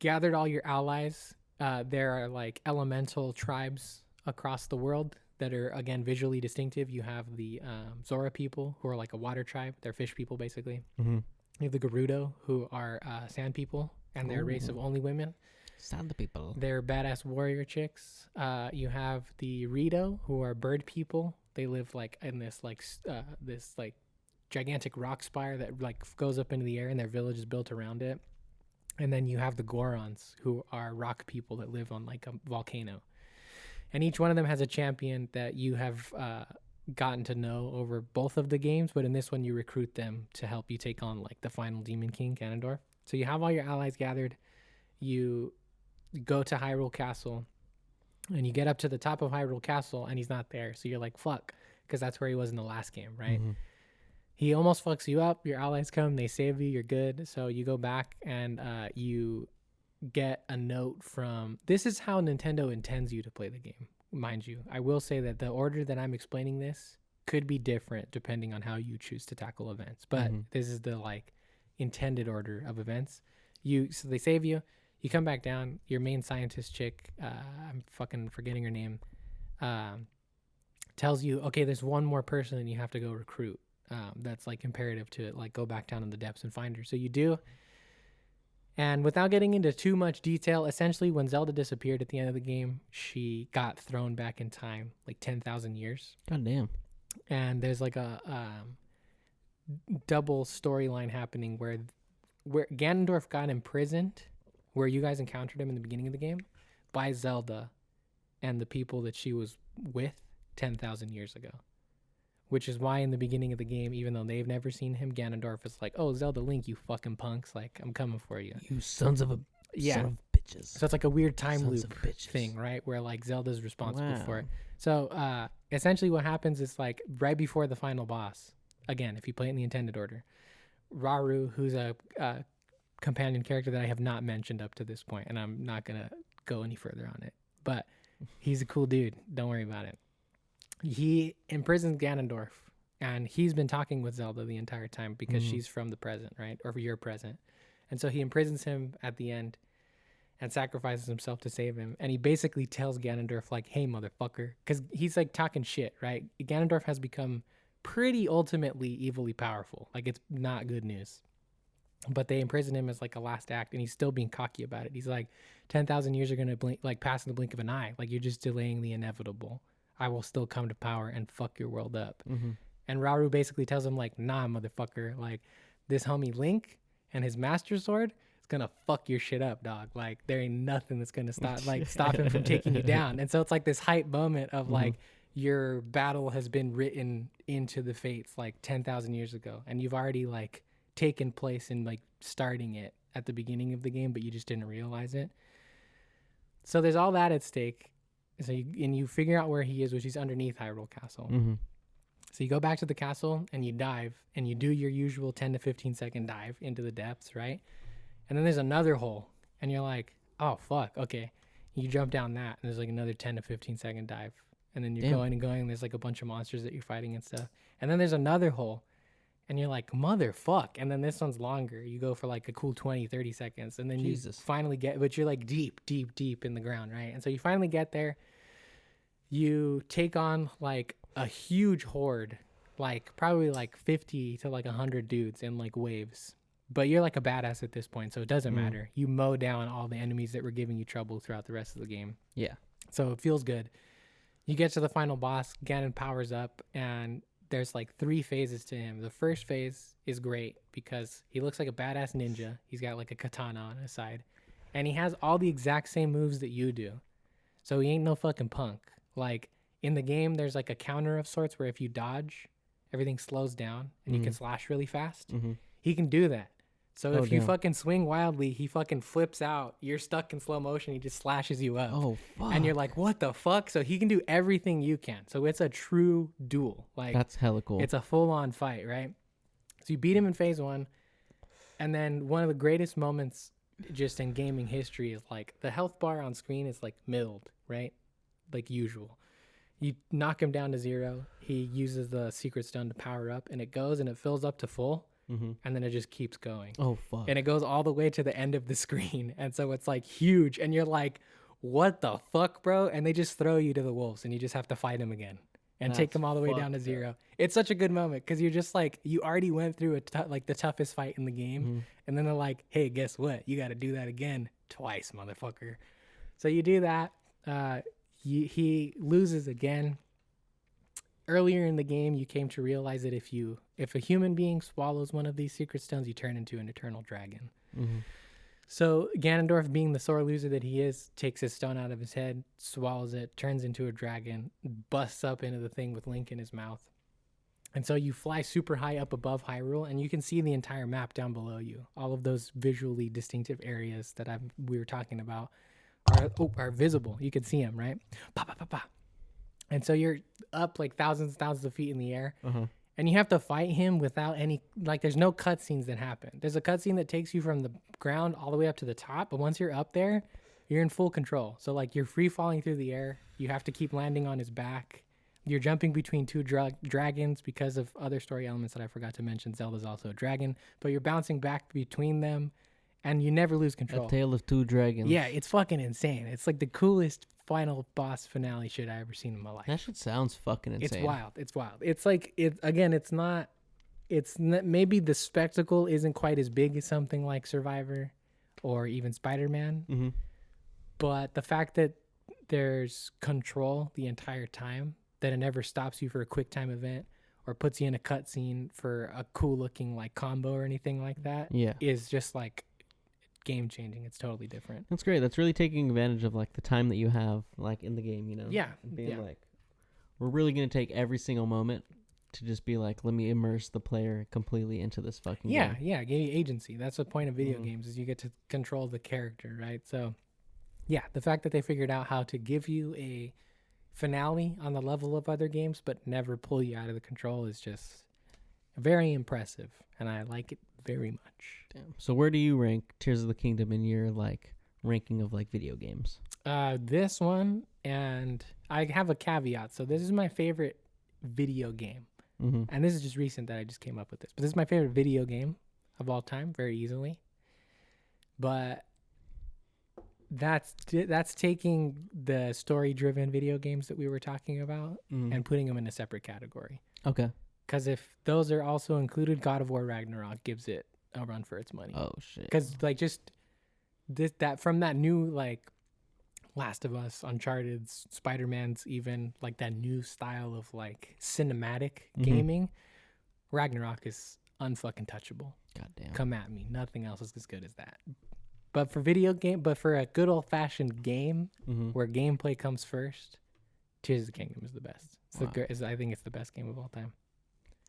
gathered all your allies. There are like elemental tribes across the world that are, again, visually distinctive. You have the Zora people, who are like a water tribe. They're fish people, basically. You have the Gerudo, who are sand people, and they're a race of only women.
Sand people.
They're badass warrior chicks. You have the Rito, who are bird people. They live like in this like gigantic rock spire that like goes up into the air, and their village is built around it. And then you have the Gorons, who are rock people that live on like a volcano. And each one of them has a champion that you have gotten to know over both of the games. But in this one, you recruit them to help you take on like the final Demon King, Ganondorf. So you have all your allies gathered. You go to Hyrule Castle, and you get up to the top of Hyrule Castle, and he's not there. So you're like, fuck, because that's where he was in the last game, right? He almost fucks you up. Your allies come, they save you, you're good. So you go back and you get a note from... This is how Nintendo intends you to play the game, mind you. I will say that the order that I'm explaining this could be different depending on how you choose to tackle events. But this is the like intended order of events. So they save you. You come back down. Your main scientist chick, I'm fucking forgetting her name, tells you, okay, there's one more person and you have to go recruit. That's like imperative to like go back down in the depths and find her. So you do. And without getting into too much detail, essentially when Zelda disappeared at the end of the game, she got thrown back in time like 10,000 years.
God damn.
And there's like a double storyline happening where Ganondorf got imprisoned, where you guys encountered him in the beginning of the game, by Zelda and the people that she was with 10,000 years ago. Which is why in the beginning of the game, even though they've never seen him, Ganondorf is like, oh, Zelda, Link, you fucking punks. Like, I'm coming for you.
You sons of a...
Yeah.
Son of bitches.
So it's like a weird time loop thing, right? Where like Zelda's responsible for it. So essentially what happens is like right before the final boss, again, if you play it in the intended order, Rauru, who's a companion character that I have not mentioned up to this point, and I'm not going to go any further on it, but he's a cool dude. Don't worry about it. He imprisons Ganondorf, and he's been talking with Zelda the entire time because she's from the present, right? Or your present. And so he imprisons him at the end and sacrifices himself to save him. And he basically tells Ganondorf, like, hey, motherfucker, because he's like talking shit, right? Ganondorf has become pretty ultimately evilly powerful. Like, it's not good news. But they imprison him as like a last act, and he's still being cocky about it. He's like, 10,000 years are going to blink, like pass in the blink of an eye. Like, you're just delaying the inevitable. I will still come to power and fuck your world up. And Rauru basically tells him like, nah, motherfucker, like this homie Link and his master sword is going to fuck your shit up, dog. Like there ain't nothing that's going to stop him from taking you down. And so it's like this hype moment of like your battle has been written into the fates like 10,000 years ago. And you've already like taken place in like starting it at the beginning of the game, but you just didn't realize it. So there's all that at stake. So you figure out where he is, which is underneath Hyrule Castle.
Mm-hmm.
So you go back to the castle and you dive and you do your usual 10 to 15 second dive into the depths, right? And then there's another hole and you're like, oh, fuck, okay. You jump down that and there's like another 10 to 15 second dive. And then you're going and going and there's like a bunch of monsters that you're fighting and stuff. And then there's another hole and you're like, motherfuck. And then this one's longer. You go for like a cool 20, 30 seconds. And then you finally but you're like deep in the ground, right? And so you finally get there. You take on like a huge horde, like probably like 50 to like 100 dudes in like waves. But you're like a badass at this point, so it doesn't matter. You mow down all the enemies that were giving you trouble throughout the rest of the game.
Yeah.
So it feels good. You get to the final boss, Ganon powers up, and there's like 3 phases to him. The first phase is great because he looks like a badass ninja. He's got like a katana on his side. And he has all the exact same moves that you do. So he ain't no fucking punk. Like, in the game, there's like a counter of sorts where if you dodge, everything slows down and you can slash really fast. He can do that. So if you fucking swing wildly, he fucking flips out. You're stuck in slow motion. He just slashes you up.
Oh, fuck.
And you're like, what the fuck? So he can do everything you can. So it's a true duel. Like,
that's hella cool.
It's a full-on fight, right? So you beat him in phase 1. And then one of the greatest moments just in gaming history is like the health bar on screen is like milled, right? Like usual. You knock him down to 0. He uses the secret stone to power up, and it goes and it fills up to full, and then it just keeps going.
Oh, fuck.
And it goes all the way to the end of the screen, and so it's like huge, and you're like, what the fuck, bro? And they just throw you to the wolves, and you just have to fight them again and take them all the way down to 0. It's such a good moment because you're just like, you already went through like the toughest fight in the game, and then they're like, hey, guess what? You got to do that again twice, motherfucker. So you do that. He loses again. Earlier in the game, you came to realize that if a human being swallows one of these secret stones, you turn into an eternal dragon. So Ganondorf, being the sore loser that he is, takes his stone out of his head, swallows it, turns into a dragon, busts up into the thing with Link in his mouth. And so you fly super high up above Hyrule, and you can see the entire map down below you. All of those visually distinctive areas that we were talking about are visible. You can see them, right? Pa, pa, pa, pa. And so you're up like thousands of feet in the air, and you have to fight him without any, like, there's no cutscenes that happen. There's a cutscene that takes you from the ground all the way up to the top, but once you're up there, you're in full control. So like you're free falling through the air. You have to keep landing on his back. You're jumping between 2 dragons because of other story elements that I forgot to mention. Zelda's also a dragon, but you're bouncing back between them. And you never lose control.
A Tale of 2 Dragons.
Yeah, it's fucking insane. It's like the coolest final boss finale shit I ever seen in my life.
That shit sounds fucking insane.
It's wild. It's like, maybe the spectacle isn't quite as big as something like Survivor or even Spider-Man. But the fact that there's control the entire time, that it never stops you for a quick time event or puts you in a cutscene for a cool looking like combo or anything like that, is just like game changing. It's totally different.
That's great. That's really taking advantage of like the time that you have like in the game, you know?
Yeah.
And being like, we're really going to take every single moment to just be like, let me immerse the player completely into this fucking game.
Yeah. Give you agency. That's the point of video games, is you get to control the character, right? So yeah, the fact that they figured out how to give you a finale on the level of other games but never pull you out of the control is just very impressive, and I like it very much.
Damn. So where do you rank Tears of the Kingdom in your like ranking of like video games?
This one, and I have a caveat. So this is my favorite video game, and this is just recent that I just came up with this. But this is my favorite video game of all time, very easily. But that's taking the story-driven video games that we were talking about and putting them in a separate category.
Okay.
Because if those are also included, God of War Ragnarok gives it a run for its money.
Oh shit!
Because like just that from that new like Last of Us, Uncharted's, Spider-Man's, even like that new style of like cinematic gaming, Ragnarok is unfucking touchable.
Goddamn.
Come at me. Nothing else is as good as that. But for for a good old fashioned game where gameplay comes first, Tears of the Kingdom is the best. I think it's the best game of all time.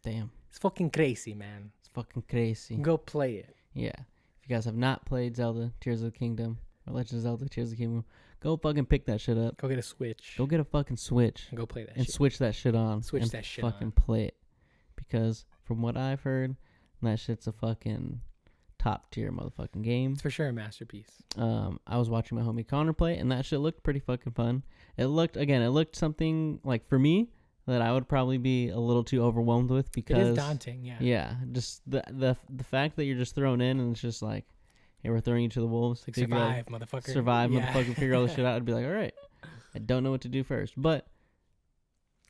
Damn.
It's fucking crazy, man.
It's fucking crazy.
Go play it.
Yeah. If you guys have not played Zelda, Tears of the Kingdom, or Legend of Zelda, Tears of the Kingdom, go fucking pick that shit up.
Go get a Switch.
Go get a fucking Switch.
And go play that
and
shit.
switch that shit on.
Switch
and
that shit
fucking
on.
play it. Because from what I've heard, that shit's a fucking top tier motherfucking game.
It's for sure a masterpiece.
I was watching my homie Connor play, and that shit looked pretty fucking fun. It looked something like, for me, that I would probably be a little too overwhelmed with, because
it is daunting. Yeah.
Yeah, just the fact that you're just thrown in and it's just like, hey, we're throwing you to the wolves.
Like, survive, motherfucker.
Survive, motherfucker. Figure all this shit out. I'd be like, all right, I don't know what to do first, but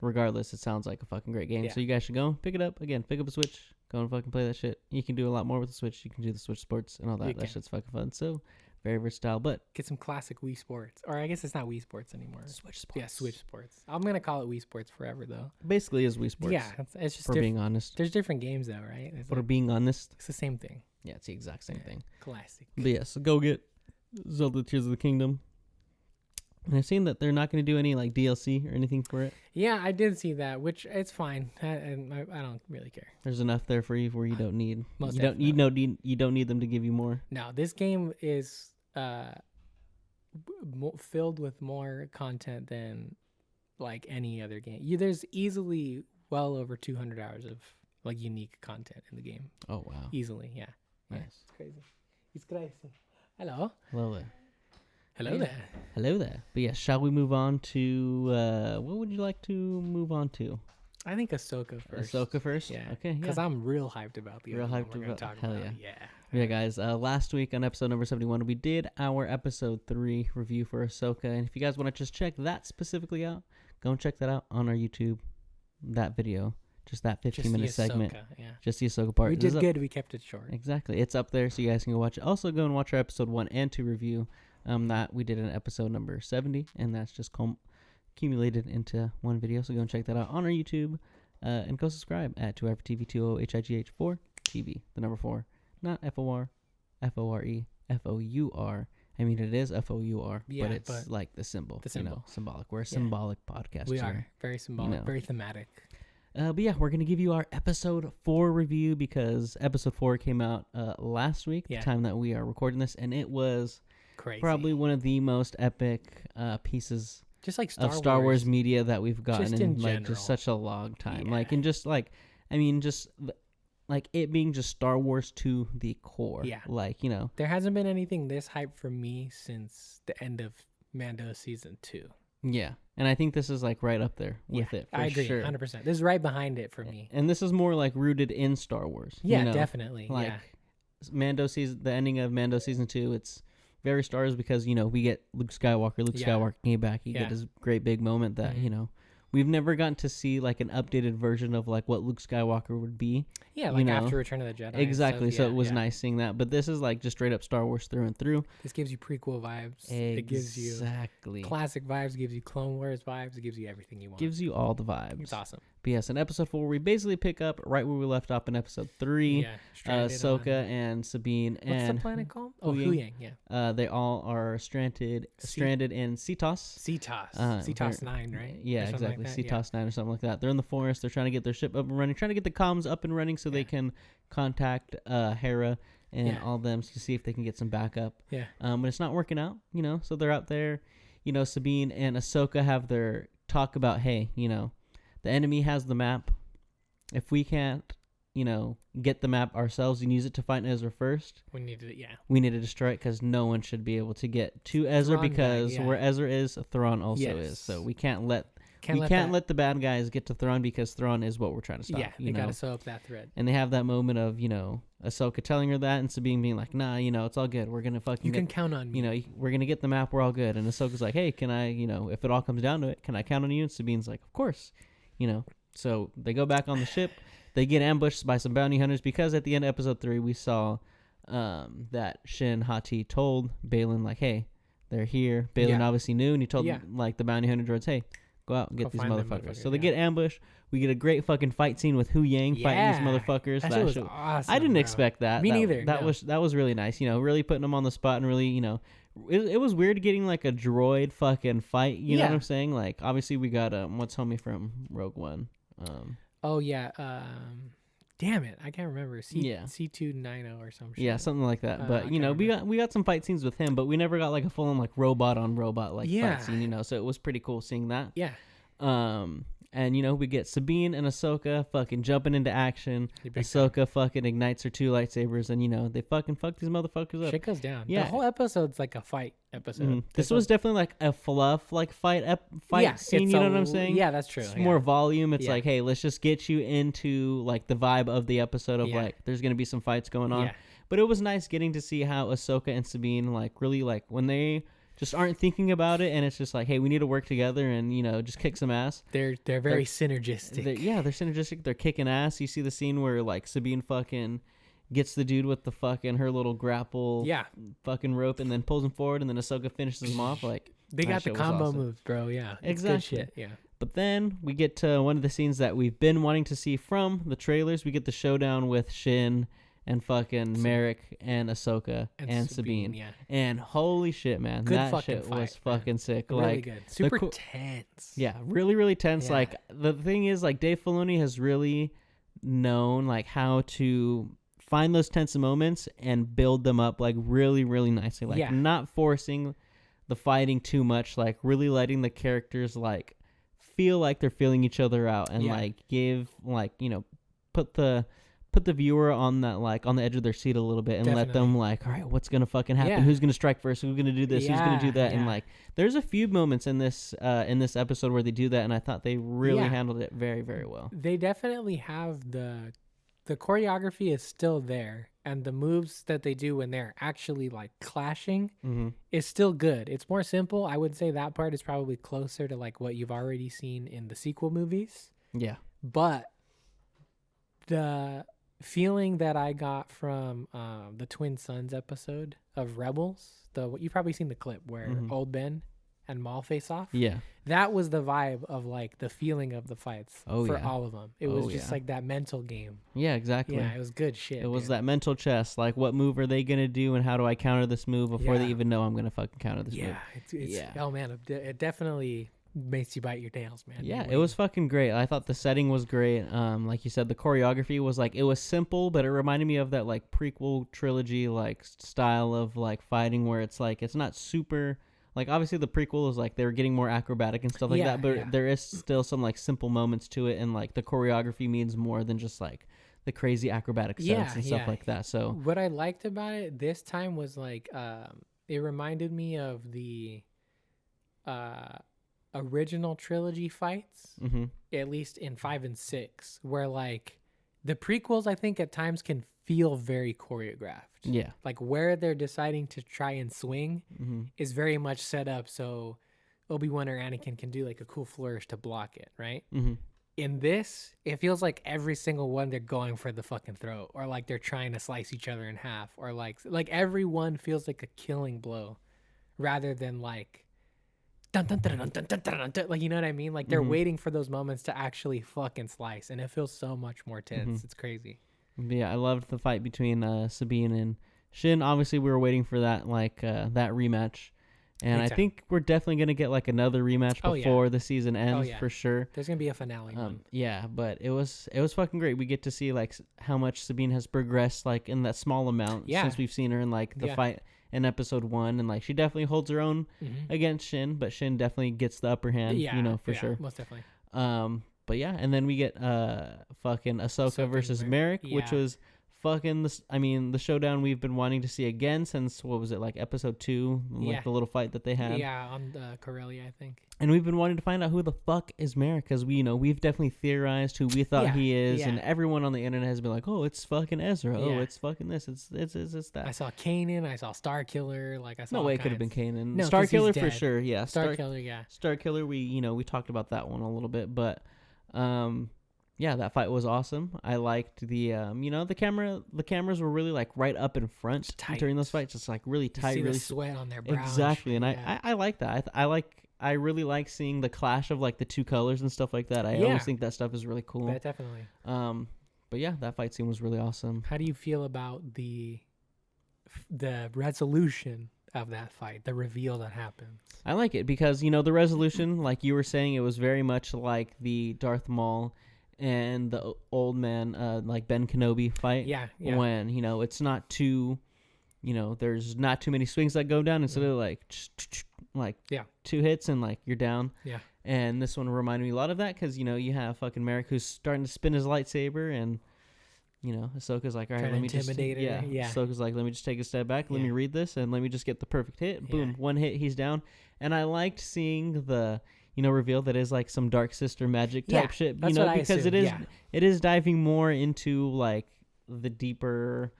regardless, it sounds like a fucking great game.
Yeah.
So you guys should go pick it up. Again, pick up a Switch. Go and fucking play that shit. You can do a lot more with the Switch. You can do the Switch Sports and all that. That shit's fucking fun. So very versatile. But
get some classic Wii Sports. Or I guess it's not Wii Sports anymore.
Switch Sports.
Yeah, Switch Sports. I'm going to call it Wii Sports forever, though.
Basically is Wii Sports.
Yeah, it's just
for being honest.
There's different games, though, right?
For being honest.
It's the same thing.
Yeah, it's the exact same thing.
Classic.
But yeah, so go get Zelda Tears of the Kingdom. And I've seen that they're not going to do any like DLC or anything for it.
Yeah, I did see that, which it's fine. I don't really care.
There's enough there for you where you don't need
Most
you don't need them to give you more.
No, this game is filled with more content than like any other game. There's easily well over 200 hours of like unique content in the game.
Oh wow.
Easily, yeah.
Nice.
Yeah, it's crazy. It's crazy. Hello.
Hello there.
Hello there.
Hello there. But yeah, shall we move on to what would you like to move on to?
I think Ahsoka first.
Ahsoka first?
Yeah.
Okay.
Because I'm real hyped about the
real
other
hyped
one we're gonna
about.
talk
Hell
about.
yeah.
Yeah.
Yeah, guys. Last week on episode number 71, we did our episode 3 review for Ahsoka, and if you guys want to just check that specifically out, go and check that out on our YouTube. That video, just that 15-minute segment,
yeah.
just the Ahsoka part.
We did good. We kept it short.
Exactly. It's up there, so you guys can go watch it. Also, go and watch our episode 1 and 2 review. That we did in episode number 70, and that's just accumulated into one video. So go and check that out on our YouTube, and go subscribe at 2HIGH4TV, 2OHIGH4TV, the number 4, not FOR, FORE, FOUR. I mean, it is FOUR,
Yeah,
but it's like the symbol.
The symbol.
Symbolic. We're a symbolic podcast.
We
here.
are very symbolic, very thematic.
But yeah, we're going to give you our episode 4 review, because episode 4 came out last week, the time that we are recording this, and it was
crazy.
Probably one of the most epic pieces
just like
Star Wars media that we've gotten
just
in
like
just such a long time.
Yeah.
Like, and just like, I mean, just like it being just Star Wars to the core.
Yeah.
Like,
there hasn't been anything this hype for me since the end of Mando season 2.
Yeah. And I think this is like right up there with it. For
I agree.
Sure.
100%. This is right behind it for me.
And this is more like rooted in Star Wars.
Yeah, definitely.
Like
yeah.
Mando season, the ending of Mando season 2, it's very Star Wars because, we get Luke Skywalker came back. He get his great big moment that, we've never gotten to see like an updated version of like what Luke Skywalker would be.
Yeah, like after Return of the Jedi.
Exactly.
So
it was nice seeing that. But this is like just straight up Star Wars through and through.
This gives you prequel vibes.
Exactly.
It gives you classic vibes. It gives you Clone Wars vibes. It gives you everything you want.
Gives you all the vibes.
It's awesome.
But yes, in episode 4, we basically pick up right where we left off in episode 3.
Yeah.
Ahsoka and Sabine
What's
and
the planet called? Huyang. Yeah.
They all are stranded in Cetos.
Cetos 9, right?
Yeah, exactly. Cetos 9 or something like that. They're in the forest. They're trying to get their ship up and running, trying to get the comms up and running so they can contact Hera and all them to see if they can get some backup.
Yeah.
But it's not working out, so they're out there. Sabine and Ahsoka have their talk about, hey, the enemy has the map. If we can't, get the map ourselves and use it to find Ezra first,
we need to,
we need to destroy it because no one should be able to get to Ezra because where Ezra is, Thrawn also is. So we can't let the bad guys get to Thrawn because Thrawn is what we're trying to stop.
Yeah, they got to sew up that thread.
And they have that moment of, Ahsoka telling her that and Sabine being like, nah, it's all good. We're going to fucking
can count on me.
We're going to get the map. We're all good. And Ahsoka's like, hey, can I, if it all comes down to it, can I count on you? And Sabine's like, of course. So they go back on the ship. They get ambushed by some bounty hunters because at the end of episode 3, we saw that Shin Hati told Balin, like, hey, they're here. Balin obviously knew, and he told like the bounty hunter droids, hey, go out and get these motherfuckers. So they get ambushed. We get a great fucking fight scene with Huyang fighting these motherfuckers.
That shit was awesome.
I didn't expect that.
Me neither.
That was really nice. Really putting them on the spot and really, it was weird getting like a droid fucking fight. You know what I'm saying? Like obviously we got what's homie from Rogue One.
Damn it, I can't remember.
Yeah.
C290 or some shit.
Yeah, something like that. But you know, we got some fight scenes with him, but we never got like a full on like robot on robot like fight scene. You know, so it was pretty cool seeing that.
Yeah.
And you know, we get Sabine and Ahsoka fucking jumping into action. Ahsoka fucking ignites her 2 lightsabers, and you know they fucking fuck these motherfuckers up.
Shit goes down.
Yeah,
the whole episode's like a fight episode.
Mm-hmm. This was definitely like a fluff like fight scene. You know what I'm saying?
Yeah, that's true.
It's more volume. It's like, hey, let's just get you into like the vibe of the episode of like there's gonna be some fights going on. Yeah. But it was nice getting to see how Ahsoka and Sabine like really like when they just aren't thinking about it, and it's just like, hey, we need to work together and, you know, just kick some ass.
They're very synergistic.
They're synergistic. They're kicking ass. You see the scene where, like, Sabine fucking gets the dude with the fucking, her little grapple fucking rope and then pulls him forward, and then Ahsoka finishes him off. Like,
they got the combo moves, bro. Yeah.
Exactly.
It's good shit. Yeah.
But then we get to one of the scenes that we've been wanting to see from the trailers. We get the showdown with Shin and fucking Merrick and Ahsoka and Sabine.
Yeah.
And holy shit, man.
Good
that
fucking
shit
fight,
was fucking sick.
Really
like
good. Super tense.
Yeah, really, really tense.
Yeah.
Like the thing is, like, Dave Filoni has really known like how to find those tense moments and build them up like really, really nicely. Like not forcing the fighting too much, like really letting the characters like feel like they're feeling each other out and like give like, you know, put the viewer on that, like on the edge of their seat a little bit and let them like, all right, what's gonna fucking happen? Who's gonna strike first? Who's gonna do this? Who's gonna do that? And like, there's a few moments in this episode where they do that, and I thought they really handled it very, very well.
They definitely have the choreography is still there, and the moves that they do when they're actually like clashing is still good. It's more simple. I would say that part is probably closer to like what you've already seen in the sequel movies.
Yeah,
but the feeling that I got from the Twin Sons episode of Rebels, you've probably seen the clip where Old Ben and Maul face off.
Yeah,
that was the vibe of like the feeling of the fights for all of them. It was just like that mental game.
Yeah, exactly.
Yeah, it was good shit.
It was that mental chess. Like, what move are they gonna do, and how do I counter this move before they even know I'm gonna fucking counter this move?
It's oh man, it definitely makes you bite your nails, man.
Yeah, it was fucking great. I thought the setting was great. Like you said, the choreography was like, it was simple, but it reminded me of that like prequel trilogy like style of like fighting where it's like it's not super like, obviously the prequel is like they were getting more acrobatic and stuff like that, but there is still some like simple moments to it, and like the choreography means more than just like the crazy acrobatic stunts and stuff like that. So
what I liked about it this time was like it reminded me of the original trilogy fights, at least in 5 and 6, where like the prequels I think at times can feel very choreographed. Yeah, like where they're deciding to try and swing is very much set up so Obi-Wan or Anakin can do like a cool flourish to block it, right? In this, it feels like every single one they're going for the fucking throat, or like they're trying to slice each other in half, or like every one feels like a killing blow rather than like dun, dun, dun, dun, dun, dun, dun, dun, like, you know what I mean? Like they're waiting for those moments to actually fucking slice, and it feels so much more tense. It's crazy.
Yeah, I loved the fight between Sabine and Shin. Obviously, we were waiting for that that rematch, and I think we're definitely gonna get like another rematch before the season ends for sure.
There's gonna be a finale one.
Yeah, but it was fucking great. We get to see like how much Sabine has progressed, like in that small amount since we've seen her in like the fight in episode 1, and like she definitely holds her own against Shin, but Shin definitely gets the upper hand. You know, for sure,
most definitely.
But yeah, and then we get fucking Ahsoka versus Merrick, which was fucking the showdown we've been wanting to see again since, what was it, like episode 2, like the little fight that they had.
Yeah, on Corellia, I think.
And we've been wanting to find out who the fuck is Merrick, because we've definitely theorized who we thought he is, and everyone on the internet has been like, oh, it's fucking Ezra, oh, it's fucking this, it's that.
I saw Kanan, I saw Starkiller, like I saw.
No way, it could have been Kanan. No, Starkiller for sure, yeah.
Starkiller,
Starkiller, we talked about that one a little bit, but. Yeah, that fight was awesome. I liked the the cameras were really like right up in front during those fights, just like really tight,
you see
really
the sweat on their brow.
Exactly, and I like that. I really like seeing the clash of like the two colors and stuff like that. I always think that stuff is really cool.
Yeah, definitely.
But yeah, that fight scene was really awesome.
How do you feel about the resolution of that fight, the reveal that happens?
I like it because the resolution, like you were saying, it was very much like the Darth Maul and the old man, like Ben Kenobi fight.
Yeah.
When, it's not too, there's not too many swings that go down instead of like 2 hits and like you're down.
Yeah.
And this one reminded me a lot of that because, you have fucking Merrick who's starting to spin his lightsaber and, Ahsoka's like, all right, let me just, Ahsoka's like, let me just take a step back. Let me read this and let me just get the perfect hit. Boom. One hit, he's down. And I liked seeing the, reveal that is like some Dark Sister magic type shit, because it is diving more into like the deeper,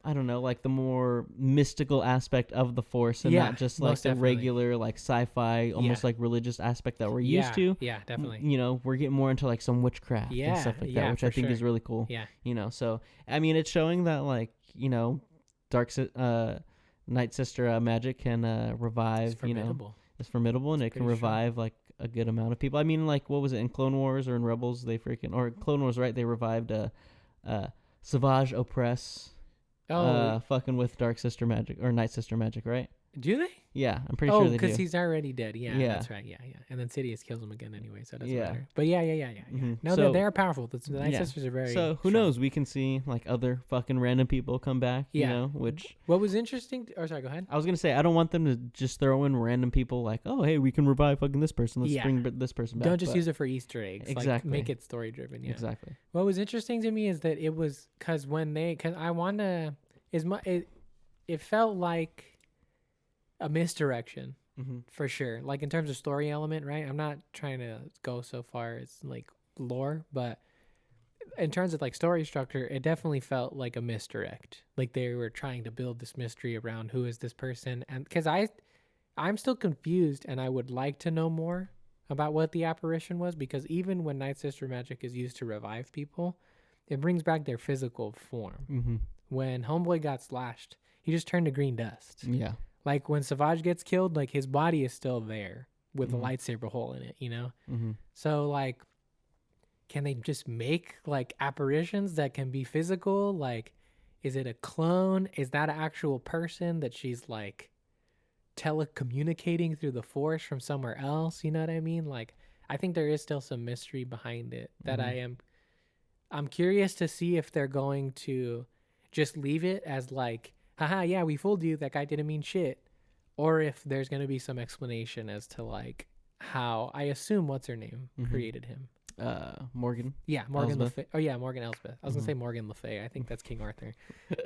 I don't know, like the more mystical aspect of the Force and not just like the regular like sci-fi, almost like religious aspect that we're used to.
Yeah, definitely.
We're getting more into like some witchcraft and stuff like that, which I think is really cool.
Yeah.
So I mean, it's showing that like, Night Sister magic can revive, it's formidable and it can revive like a good amount of people. I mean, like, what was it in Clone Wars or in Rebels? Clone Wars, right? They revived Savage Opress. Fucking with Dark Sister magic or Night Sister magic, right?
Do they?
Yeah, I'm pretty sure they do.
because he's already dead. Yeah, that's right. Yeah. And then Sidious kills him again anyway, so it doesn't matter. But yeah.
Mm-hmm.
No, so, they're powerful. The Night Sisters are very.
So who knows? We can see like other fucking random people come back. Which.
What was interesting? Sorry, go ahead.
I was gonna say I don't want them to just throw in random people like, oh hey, we can revive fucking this person. Let's bring this person back.
Don't just use it for Easter eggs.
Exactly.
Like, make it story driven. Yeah.
Exactly.
What was interesting to me is that it was because I want to. It felt like a misdirection for sure. Like in terms of story element, right? I'm not trying to go so far as like lore, but in terms of like story structure, it definitely felt like a misdirect. Like they were trying to build this mystery around who is this person, and because I'm still confused, and I would like to know more about what the apparition was, because even when Night Sister magic is used to revive people, it brings back their physical form. When Homeboy got slashed, he just turned to green dust. Yeah. Like when Savage gets killed, like his body is still there with a lightsaber hole in it, So like, can they just make like apparitions that can be physical? Like, is it a clone? Is that an actual person that she's like telecommunicating through the Force from somewhere else? You know what I mean? Like, I think there is still some mystery behind it that I'm curious to see if they're going to just leave it as like, haha, yeah, we fooled you. That guy didn't mean shit. Or if there's going to be some explanation as to like how, I assume, what's her name created him.
Morgan.
Yeah, Morgan Le Fay. Oh yeah, Morgan Elsbeth. I was gonna say Morgan Le Fay. I think that's King Arthur.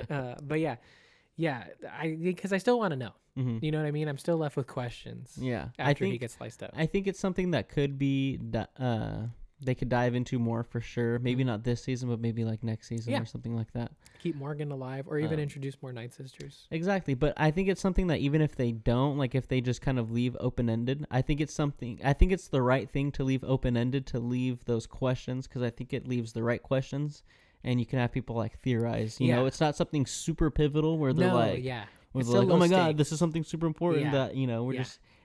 But yeah, because I still want to know. You know what I mean? I'm still left with questions.
Yeah,
after he gets sliced up.
I think it's something that could be they could dive into more for sure. Maybe not this season, but maybe like next season or something like that. Keep
Morgan alive, or even introduce more Night Sisters.
Exactly, but I think it's something that even if they don't, like if they just kind of leave open-ended, I think it's the right thing to leave open-ended, to leave those questions, because I think it leaves the right questions, and you can have people like theorize. You know, it's not something super pivotal where they're oh my god, this is something super important that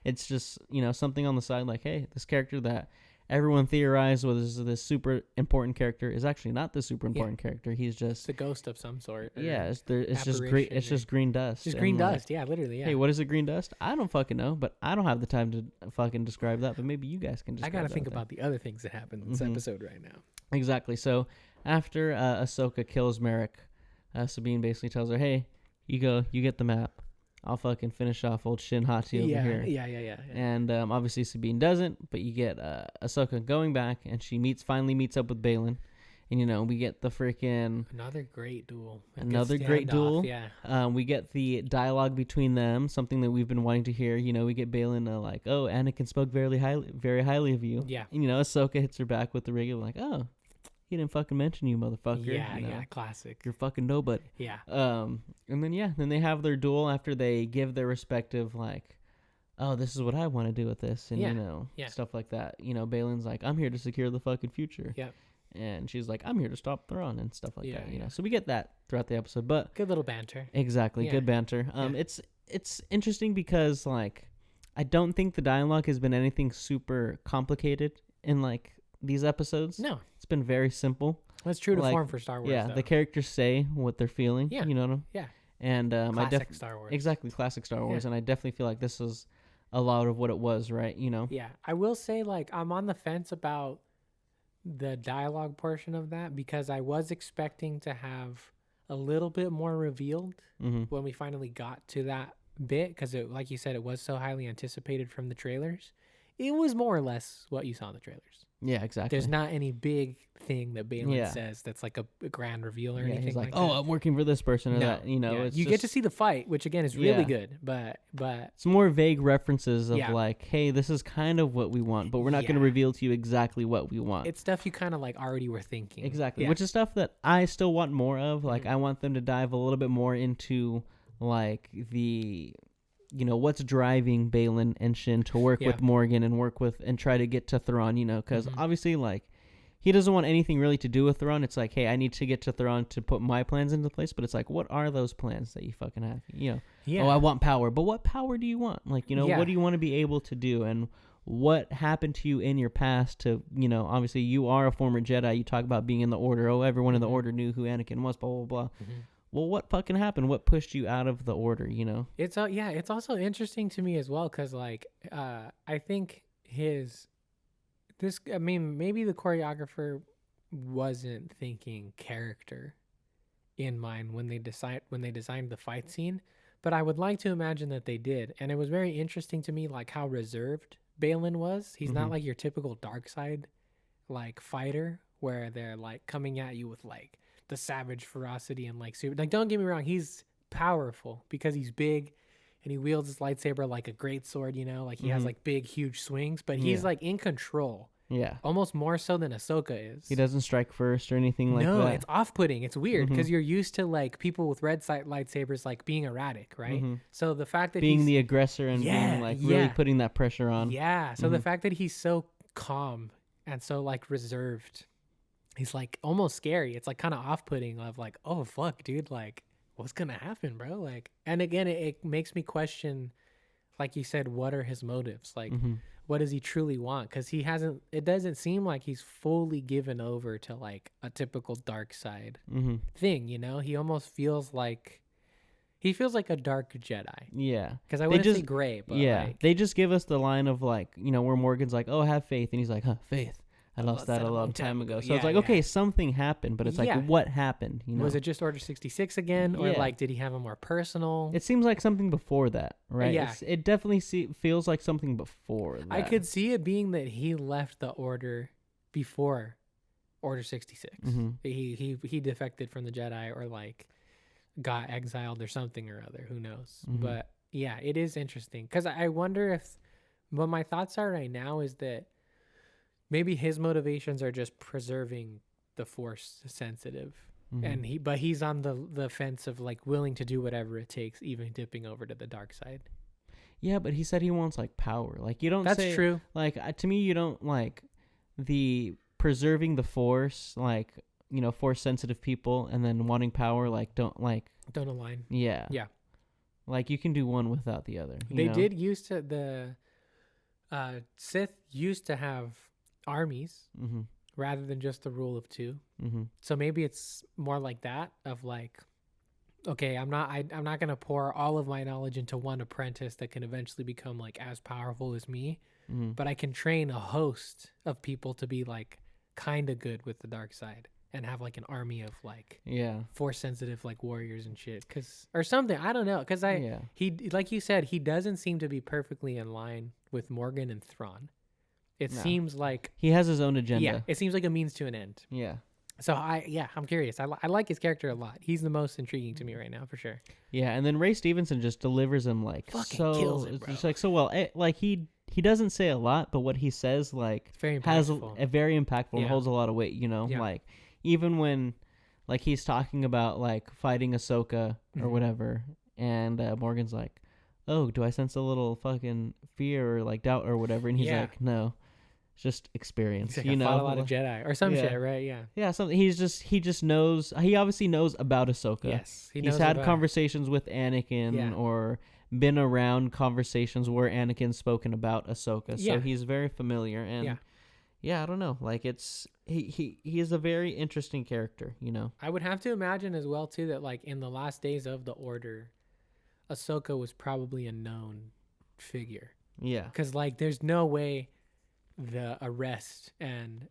it's just something on the side, like, hey, this character that everyone theorized was this super important character is actually not the super important character. He's just
the ghost of some sort.
It's just green. It's just green dust.
Just green dust. Yeah, literally. Yeah.
Hey, what is a green dust? I don't fucking know, but I don't have the time to fucking describe that. But maybe you guys can.
I gotta think about the other things that happen in this episode right now.
Exactly. So after Ahsoka kills Merrick, Sabine basically tells her, "Hey, you go. You get the map. I'll fucking finish off old Shin Hati over here."
Yeah.
And obviously Sabine doesn't, but you get Ahsoka going back, and she finally meets up with Baylan. And, we get the freaking...
Another great duel.
Yeah. We get the dialogue between them, something that we've been wanting to hear. We get Baylan like, oh, Anakin spoke very highly of you.
Yeah.
And, Ahsoka hits her back with the regular, like, oh... He didn't fucking mention you, motherfucker.
Yeah, classic.
You're fucking nobody.
Yeah.
And then they have their duel after they give their respective, like, oh, this is what I want to do with this, and stuff like that. Baylan's like, I'm here to secure the fucking future.
Yeah.
And she's like, I'm here to stop Thrawn and stuff like that. So we get that throughout the episode, but
good little banter.
Exactly, good banter. It's interesting because like I don't think the dialogue has been anything super complicated in like these episodes.
No,
it's been very simple.
That's true to form for Star Wars.
Yeah,
though.
the characters say what they're feeling.
Yeah,
you know what I mean?
Yeah,
and
classic Star Wars.
Exactly, classic Star Wars, and I definitely feel like this is a lot of what it was, right?
Yeah, I will say like I'm on the fence about the dialogue portion of that, because I was expecting to have a little bit more revealed when we finally got to that bit, because like you said, it was so highly anticipated from the trailers. It was more or less what you saw in the trailers.
Yeah, exactly.
There's not any big thing that Balin says that's like a grand reveal or anything
he's
like
oh,
that.
I'm working for this person or that. You know,
you
just,
get to see the fight, which again is really good, but
it's more vague references of like, hey, this is kind of what we want, but we're not going to reveal to you exactly what we want.
It's stuff you kind of like already were thinking.
Exactly, which is stuff that I still want more of. Like, I want them to dive a little bit more into like the, you know, what's driving Balin and Shin to work with Morgan and work with and try to get to Thrawn, you know, because obviously, like, he doesn't want anything really to do with Thrawn. It's like, hey, I need to get to Thrawn to put my plans into place. But it's like, what are those plans that you fucking have? You know, oh, I want power. But what power do you want? Like, you know, what do you want to be able to do? And what happened to you in your past to, you know, obviously you are a former Jedi. You talk about being in the Order. Oh, everyone in the Order knew who Anakin was, blah, blah, blah. Well, what fucking happened? What pushed you out of the Order, you know?
It's it's also interesting to me as well, because like I think maybe the choreographer wasn't thinking character in mind when they designed the fight scene, but I would like to imagine that they did. And it was very interesting to me, like, how reserved Balin was. He's not like your typical dark side like fighter where they're like coming at you with like the savage ferocity and like super, like, don't get me wrong, he's powerful because he's big and he wields his lightsaber like a great sword, you know, like he has like big huge swings, but he's like in control. Yeah. Almost more so than Ahsoka is.
He doesn't strike first or anything like that.
No, it's off-putting. It's weird because you're used to like people with red lightsabers like being erratic, right? So the fact that
being the aggressor and being like really putting that pressure on.
Yeah. So the fact that he's so calm and so like reserved, he's like almost scary. It's like kind of off-putting of like, oh fuck, dude, like what's gonna happen, bro? Like, and again, it makes me question, like you said, what are his motives? Like, what does he truly want? Because it doesn't seem like he's fully given over to like a typical dark side thing, you know? He almost feels like a dark Jedi. Yeah. Because I wouldn't say gray, but like,
they just give us the line of like, you know, where Morgan's like, oh, have faith. And he's like, huh, faith. I lost that a long time ago. So it's like, okay, something happened, but it's like, what happened? You know?
Was it just Order 66 again? Or like, did he have a more personal?
It seems like something before that, right? Yeah. It definitely feels like something before that.
I could see it being that he left the Order before Order 66. He defected from the Jedi or like got exiled or something or other. Who knows? But yeah, it is interesting. Because I wonder if, what my thoughts are right now is that maybe his motivations are just preserving the Force sensitive, and he's on the fence of like willing to do whatever it takes, even dipping over to the dark side.
Yeah, but he said he wants like power. Like you don't.
That's true.
Like to me, you don't like the preserving the Force, like, you know, Force sensitive people, and then wanting power. Like don't
align.
Yeah. Yeah. Like you can do one without the other.
They did used to the Sith used to have armies rather than just the rule of two. So maybe it's more like that of like, okay, I'm not gonna pour all of my knowledge into one apprentice that can eventually become like as powerful as me, but I can train a host of people to be like kind of good with the dark side and have like an army of like Force sensitive like warriors and shit, or something. I don't know, because he like you said, he doesn't seem to be perfectly in line with Morgan and Thrawn. It seems like
he has his own agenda.
Yeah, it seems like a means to an end. Yeah. So I'm curious. I like his character a lot. He's the most intriguing to me right now for sure.
Yeah, and then Ray Stevenson just delivers him like
kills it, bro.
Just like so well. Like he doesn't say a lot, but what he says like has a very impactful and holds a lot of weight. You know, like even when like he's talking about like fighting Ahsoka or whatever, and Morgan's like, oh, do I sense a little fucking fear or like doubt or whatever? And he's like, no. Just experience,
like, you know, fought a lot of Jedi or some shit, right?
Yeah. Something. He just knows. He obviously knows about Ahsoka.
Yes,
he's had conversations with Anakin or been around conversations where Anakin's spoken about Ahsoka. So he's very familiar. And I don't know. Like he is a very interesting character. You know,
I would have to imagine as well too that like in the last days of the Order, Ahsoka was probably a known figure. Yeah, because like there's no way the arrest and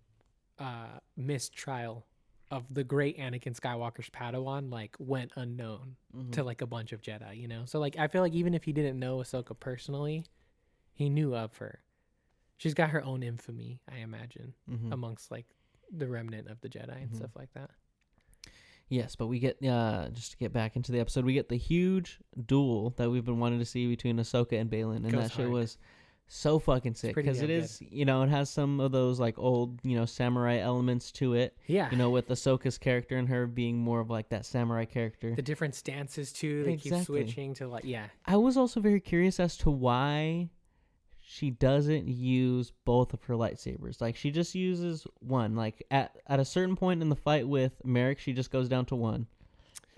mistrial of the great Anakin Skywalker's Padawan like went unknown to like a bunch of Jedi, you know? So like I feel like even if he didn't know Ahsoka personally, he knew of her. She's got her own infamy, I imagine, amongst like the remnant of the Jedi and stuff like that.
Yes, but we get, just to get back into the episode, we get the huge duel that we've been wanting to see between Ahsoka and Baylan, and that shit was so fucking sick, because it is, you know, it has some of those like old, you know, samurai elements to it.
Yeah.
You know, with Ahsoka's character and her being more of like that samurai character.
The different stances too. They keep switching to like, yeah.
I was also very curious as to why she doesn't use both of her lightsabers. Like she just uses one. Like at a certain point in the fight with Merrick, she just goes down to one.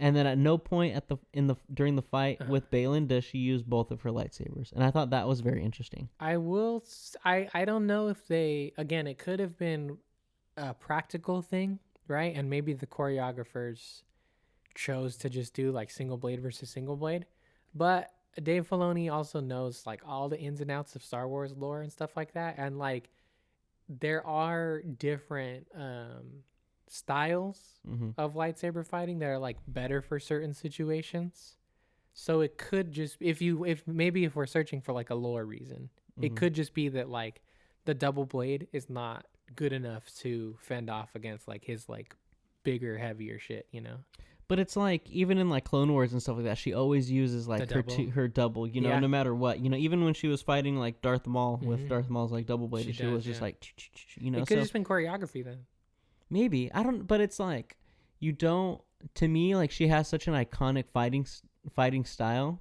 And then at no point during the fight with Baylan does she use both of her lightsabers. And I thought that was very interesting.
I don't know if again, it could have been a practical thing, right? And maybe the choreographers chose to just do like single blade versus single blade. But Dave Filoni also knows like all the ins and outs of Star Wars lore and stuff like that. And like there are different styles of lightsaber fighting that are like better for certain situations. So it could just if we're searching for like a lore reason, it could just be that like the double blade is not good enough to fend off against like his like bigger, heavier shit, you know.
But it's like even in like Clone Wars and stuff like that, she always uses like her double, you know, no matter what, you know. Even when she was fighting like Darth Maul with Darth Maul's like double bladed, she was just like, you know.
It could have just been choreography then.
Maybe but it's like you don't. To me, like she has such an iconic fighting style.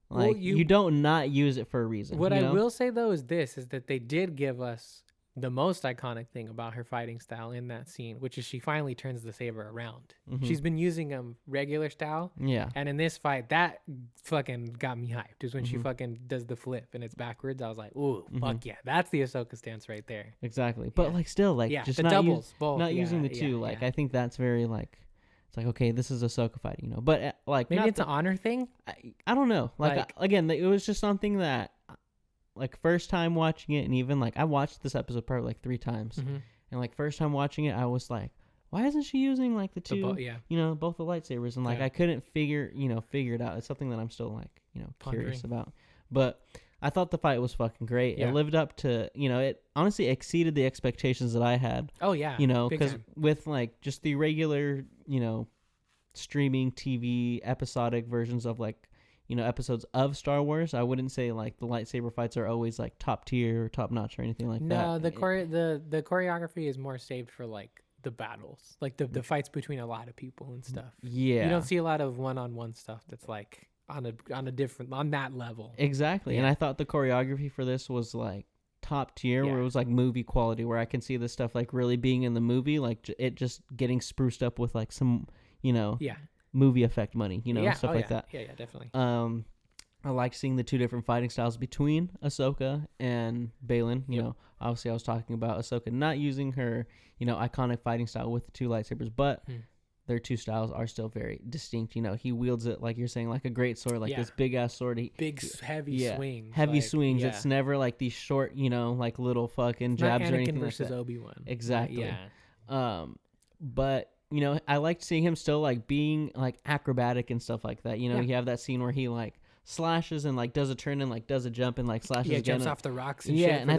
Like you don't not use it for a reason.
What I will say though is that they did give us the most iconic thing about her fighting style in that scene, which is she finally turns the saber around. She's been using regular style. Yeah. And in this fight, that fucking got me hyped. Is when she fucking does the flip and it's backwards. I was like, ooh, fuck yeah. That's the Ahsoka stance right there.
Exactly. But like still, like just
the
not
doubles, both.
Not using the two. Like I think that's very like, it's like, okay, this is Ahsoka fighting, you know. But like
maybe it's an honor thing.
I don't know. Like again, it was just something that, like first time watching it, and even like I watched this episode probably like 3 times, and like first time watching it, I was like, why isn't she using like the two, you know, both the lightsabers? And like I couldn't figure it out. It's something that I'm still like, you know, curious about. But I thought the fight was fucking great. It lived up to, you know, it honestly exceeded the expectations that I had.
Oh yeah,
you know, because with like just the regular, you know, streaming TV episodic versions of like, you know, episodes of Star Wars, I wouldn't say like the lightsaber fights are always like top tier or top notch or anything like that.
No, the choreography is more saved for like the battles, like the fights between a lot of people and stuff. Yeah, you don't see a lot of one-on-one stuff that's like on that level.
Exactly, and I thought the choreography for this was like top tier, where it was like movie quality, where I can see this stuff like really being in the movie, like it just getting spruced up with like some, you know, movie effect money, you know, stuff like that.
Yeah, definitely.
I like seeing the two different fighting styles between Ahsoka and Baylan. You know, obviously I was talking about Ahsoka not using her, you know, iconic fighting style with the two lightsabers, but their two styles are still very distinct. You know, he wields it like you're saying, like a great sword, like this big ass sword.
Heavy swings.
Heavy swings. It's never like these short, you know, like little fucking jabs
not Anakin
or anything
versus
like that.
Obi-Wan.
Exactly. But you know, I liked seeing him still like being like acrobatic and stuff like that. You know, you have that scene where he like slashes and like does a turn and like does a jump and like slashes again.
Jumps off the rocks and shit.
And I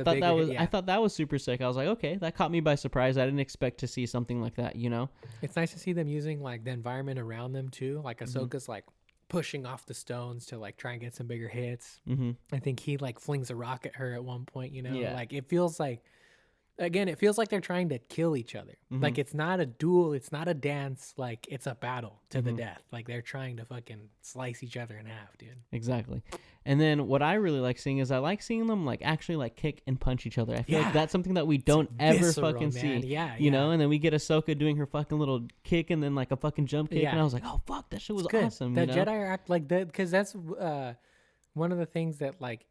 thought that was super sick. I was like, okay, that caught me by surprise. I didn't expect to see something like that, you know?
It's nice to see them using like the environment around them too. Like Ahsoka's like pushing off the stones to like try and get some bigger hits. I think he like flings a rock at her at one point, you know? Like it feels like, again, it feels like they're trying to kill each other. Like it's not a duel, it's not a dance, like it's a battle to the death. Like they're trying to fucking slice each other in half, dude.
Exactly. And then what I really like seeing is I like seeing them like actually like kick and punch each other. I feel like that's something that we don't ever fucking see. You know, and then we get Ahsoka doing her fucking little kick and then like a fucking jump kick, and I was like, oh fuck, that shit was awesome.
The Jedi are act like that, because that's one of the things that like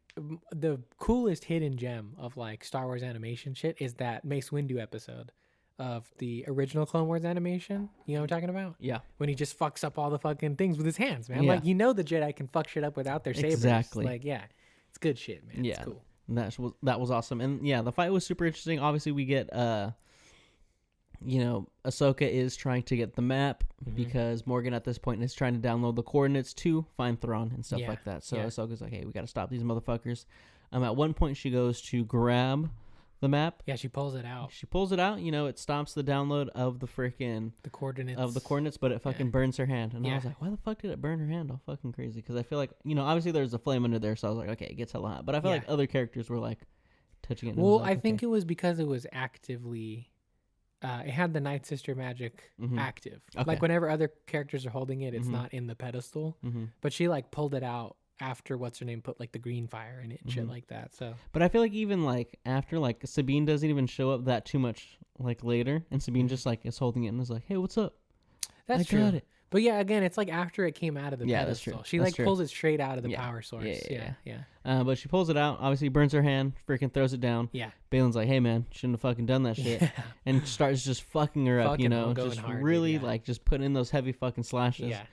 the coolest hidden gem of like Star Wars animation shit is that Mace Windu episode of the original Clone Wars animation. You know what I'm talking about? Yeah. When he just fucks up all the fucking things with his hands, man. Like, you know, the Jedi can fuck shit up without their sabers.
Exactly.
Like, it's good shit, man. It's cool.
That was awesome. And yeah, the fight was super interesting. Obviously we get Ahsoka is trying to get the map because Morgan at this point is trying to download the coordinates to find Thrawn and stuff like that. So Ahsoka's like, hey, we got to stop these motherfuckers. At one point, she goes to grab the map.
Yeah, she pulls it out.
It stops the download of the coordinates, but it fucking burns her hand. And I was like, why the fuck did it burn her hand all fucking crazy? Because I feel like, obviously there's a flame under there, so I was like, okay, it gets hella hot. But I feel like other characters were like touching it.
Well, I think it was because it was actively... it had the Night Sister magic active. Okay. Like whenever other characters are holding it, it's not in the pedestal. But she like pulled it out after what's her name put like the green fire in it and shit like that. So,
but I feel like even like after like Sabine doesn't even show up that too much like later, and Sabine just like is holding it and is like, "Hey, what's up?"
That's true. Got it. But yeah, again, it's like after it came out of the pedestal. That's true. She pulls it straight out of the power source. Yeah.
But she pulls it out, obviously burns her hand, freaking throws it down.
Yeah.
Balin's like, hey man, shouldn't have fucking done that shit. And starts just fucking her up, just hard, really like just putting in those heavy fucking slashes. Yeah.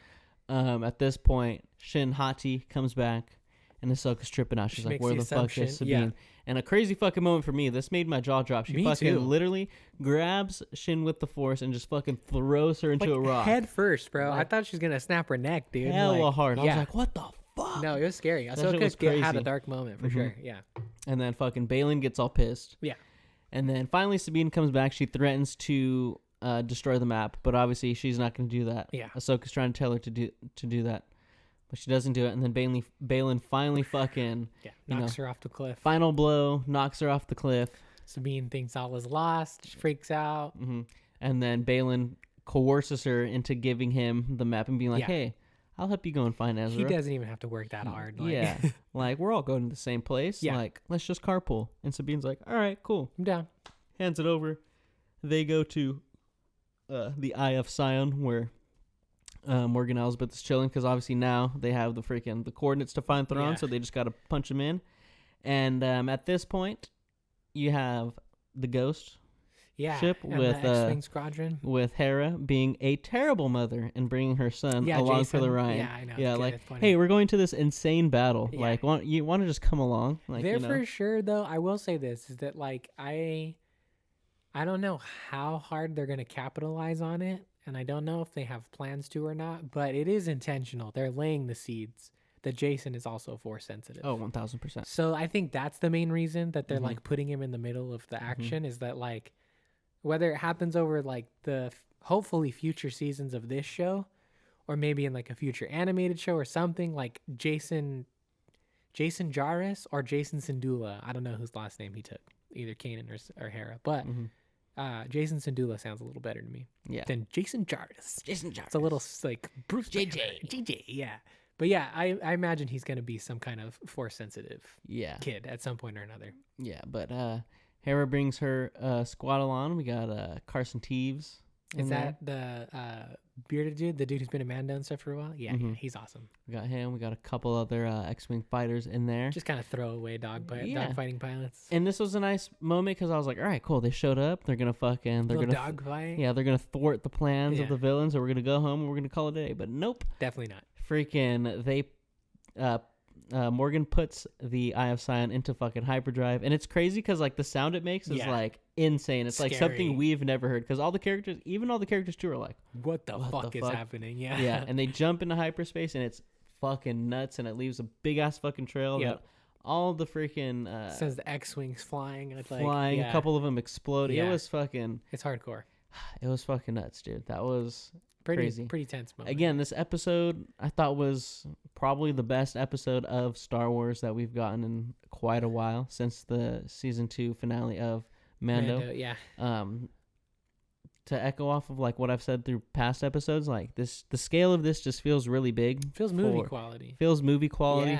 At this point, Shin Hati comes back and Ahsoka's tripping out. She's like, where the fuck is Sabine? Yeah. And a crazy fucking moment for me. This made my jaw drop. She literally grabs Shin with the Force and just fucking throws her into a rock.
Head first, bro. I thought she was going to snap her neck, dude.
Hella hard. I was like, what the fuck?
No, it was scary. Ahsoka had a dark moment for sure. Yeah.
And then fucking Balin gets all pissed.
Yeah.
And then finally Sabine comes back. She threatens to destroy the map, but obviously she's not going to do that.
Yeah.
Ahsoka's trying to tell her to do that. But she doesn't do it, and then Balin finally fucking
knocks her off the cliff.
Final blow, knocks her off the cliff.
Sabine thinks all is lost. She freaks out.
And then Balin coerces her into giving him the map and being like, hey, I'll help you go and find Ezra.
He doesn't even have to work that hard.
Yeah. Like, we're all going to the same place. Yeah. Like, let's just carpool. And Sabine's like, all right, cool.
I'm down.
Hands it over. They go to the Eye of Sion where Morgan Elsbeth is chilling because obviously now they have the coordinates to find Thrawn, so they just got to punch him in. And at this point, you have the Ghost ship with
the X-Wing Squadron
with Hera being a terrible mother and bringing her son along Jason. For the ride.
Yeah, I know.
Yeah, like, hey, we're going to this insane battle. Yeah. Like, you want to just come along? Like,
for sure, though. I will say this is that like I don't know how hard they're gonna capitalize on it. And I don't know if they have plans to or not, but it is intentional. They're laying the seeds that Jason is also Force sensitive.
Oh, 1,000%.
So I think that's the main reason that they're like putting him in the middle of the action is that like whether it happens over like the hopefully future seasons of this show or maybe in like a future animated show or something like Jason Jarrus or Jason Syndulla. I don't know whose last name he took, either Kanan or Hera, but Jason Syndulla sounds a little better to me than Jason Jarrus. It's a little like Bruce JJ. Yeah. But yeah, I imagine he's going to be some kind of Force sensitive kid at some point or another.
Yeah, but Hera brings her squad along. We got Carson Teeves.
Is that the bearded dude, the dude who's been a Mando and stuff for a while? Yeah, he's awesome.
We got him. We got a couple other X-Wing fighters in there.
Just kind of throwaway dogfighting pilots.
And this was a nice moment because I was like, all right, cool. They showed up. They're gonna
dogfight.
Yeah, they're gonna thwart the plans of the villains. So we're gonna go home and we're gonna call it a day. But nope,
definitely not.
Freaking they. Morgan puts the Eye of Sion into fucking hyperdrive, and it's crazy because like the sound it makes is like insane. It's like something we've never heard because all the characters too are like,
what the fuck is happening?
Yeah, and they jump into hyperspace and it's fucking nuts, and it leaves a big ass fucking trail. That all the freaking
says the X-wings flying,
a couple of them exploding. It was fucking.
It's hardcore.
It was fucking nuts, dude. That was.
Pretty tense moment.
Again, this episode I thought was probably the best episode of Star Wars that we've gotten in quite a while since the season 2 finale of Mando. To echo off of like what I've said through past episodes, like the scale of this just feels really big.
Feels movie quality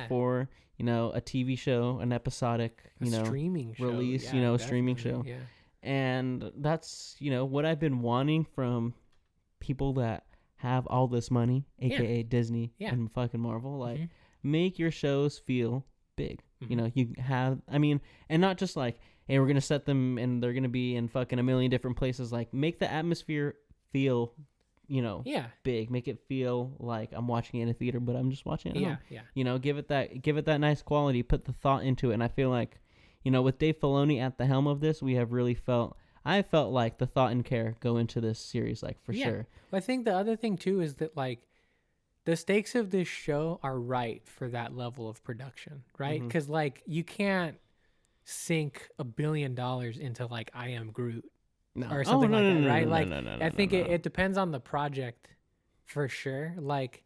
for a TV show, an episodic
streaming show.
Release, streaming show.
Yeah.
And that's what I've been wanting from people that have all this money, aka Disney and fucking Marvel. Like, make your shows feel big. You have, and not just like, hey, we're gonna set them and they're gonna be in fucking a million different places. Like, make the atmosphere feel, big. Make it feel like I'm watching it in a theater, but I'm just watching it at home. Give it that nice quality. Put the thought into it, and I feel like, with Dave Filoni at the helm of this, we have really felt I felt like the thought and care go into this series, like for sure.
Well, I think the other thing too is that like the stakes of this show are right for that level of production, right? Because like you can't sink $1 billion into like I Am Groot or something like that, right? Like I think it depends on the project for sure. Like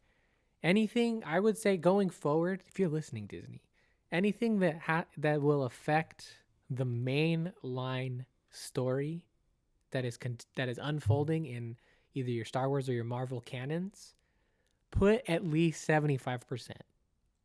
anything, I would say going forward, if you're listening, Disney, anything that will affect the main line story that is unfolding in either your Star Wars or your Marvel canons, put at least 75%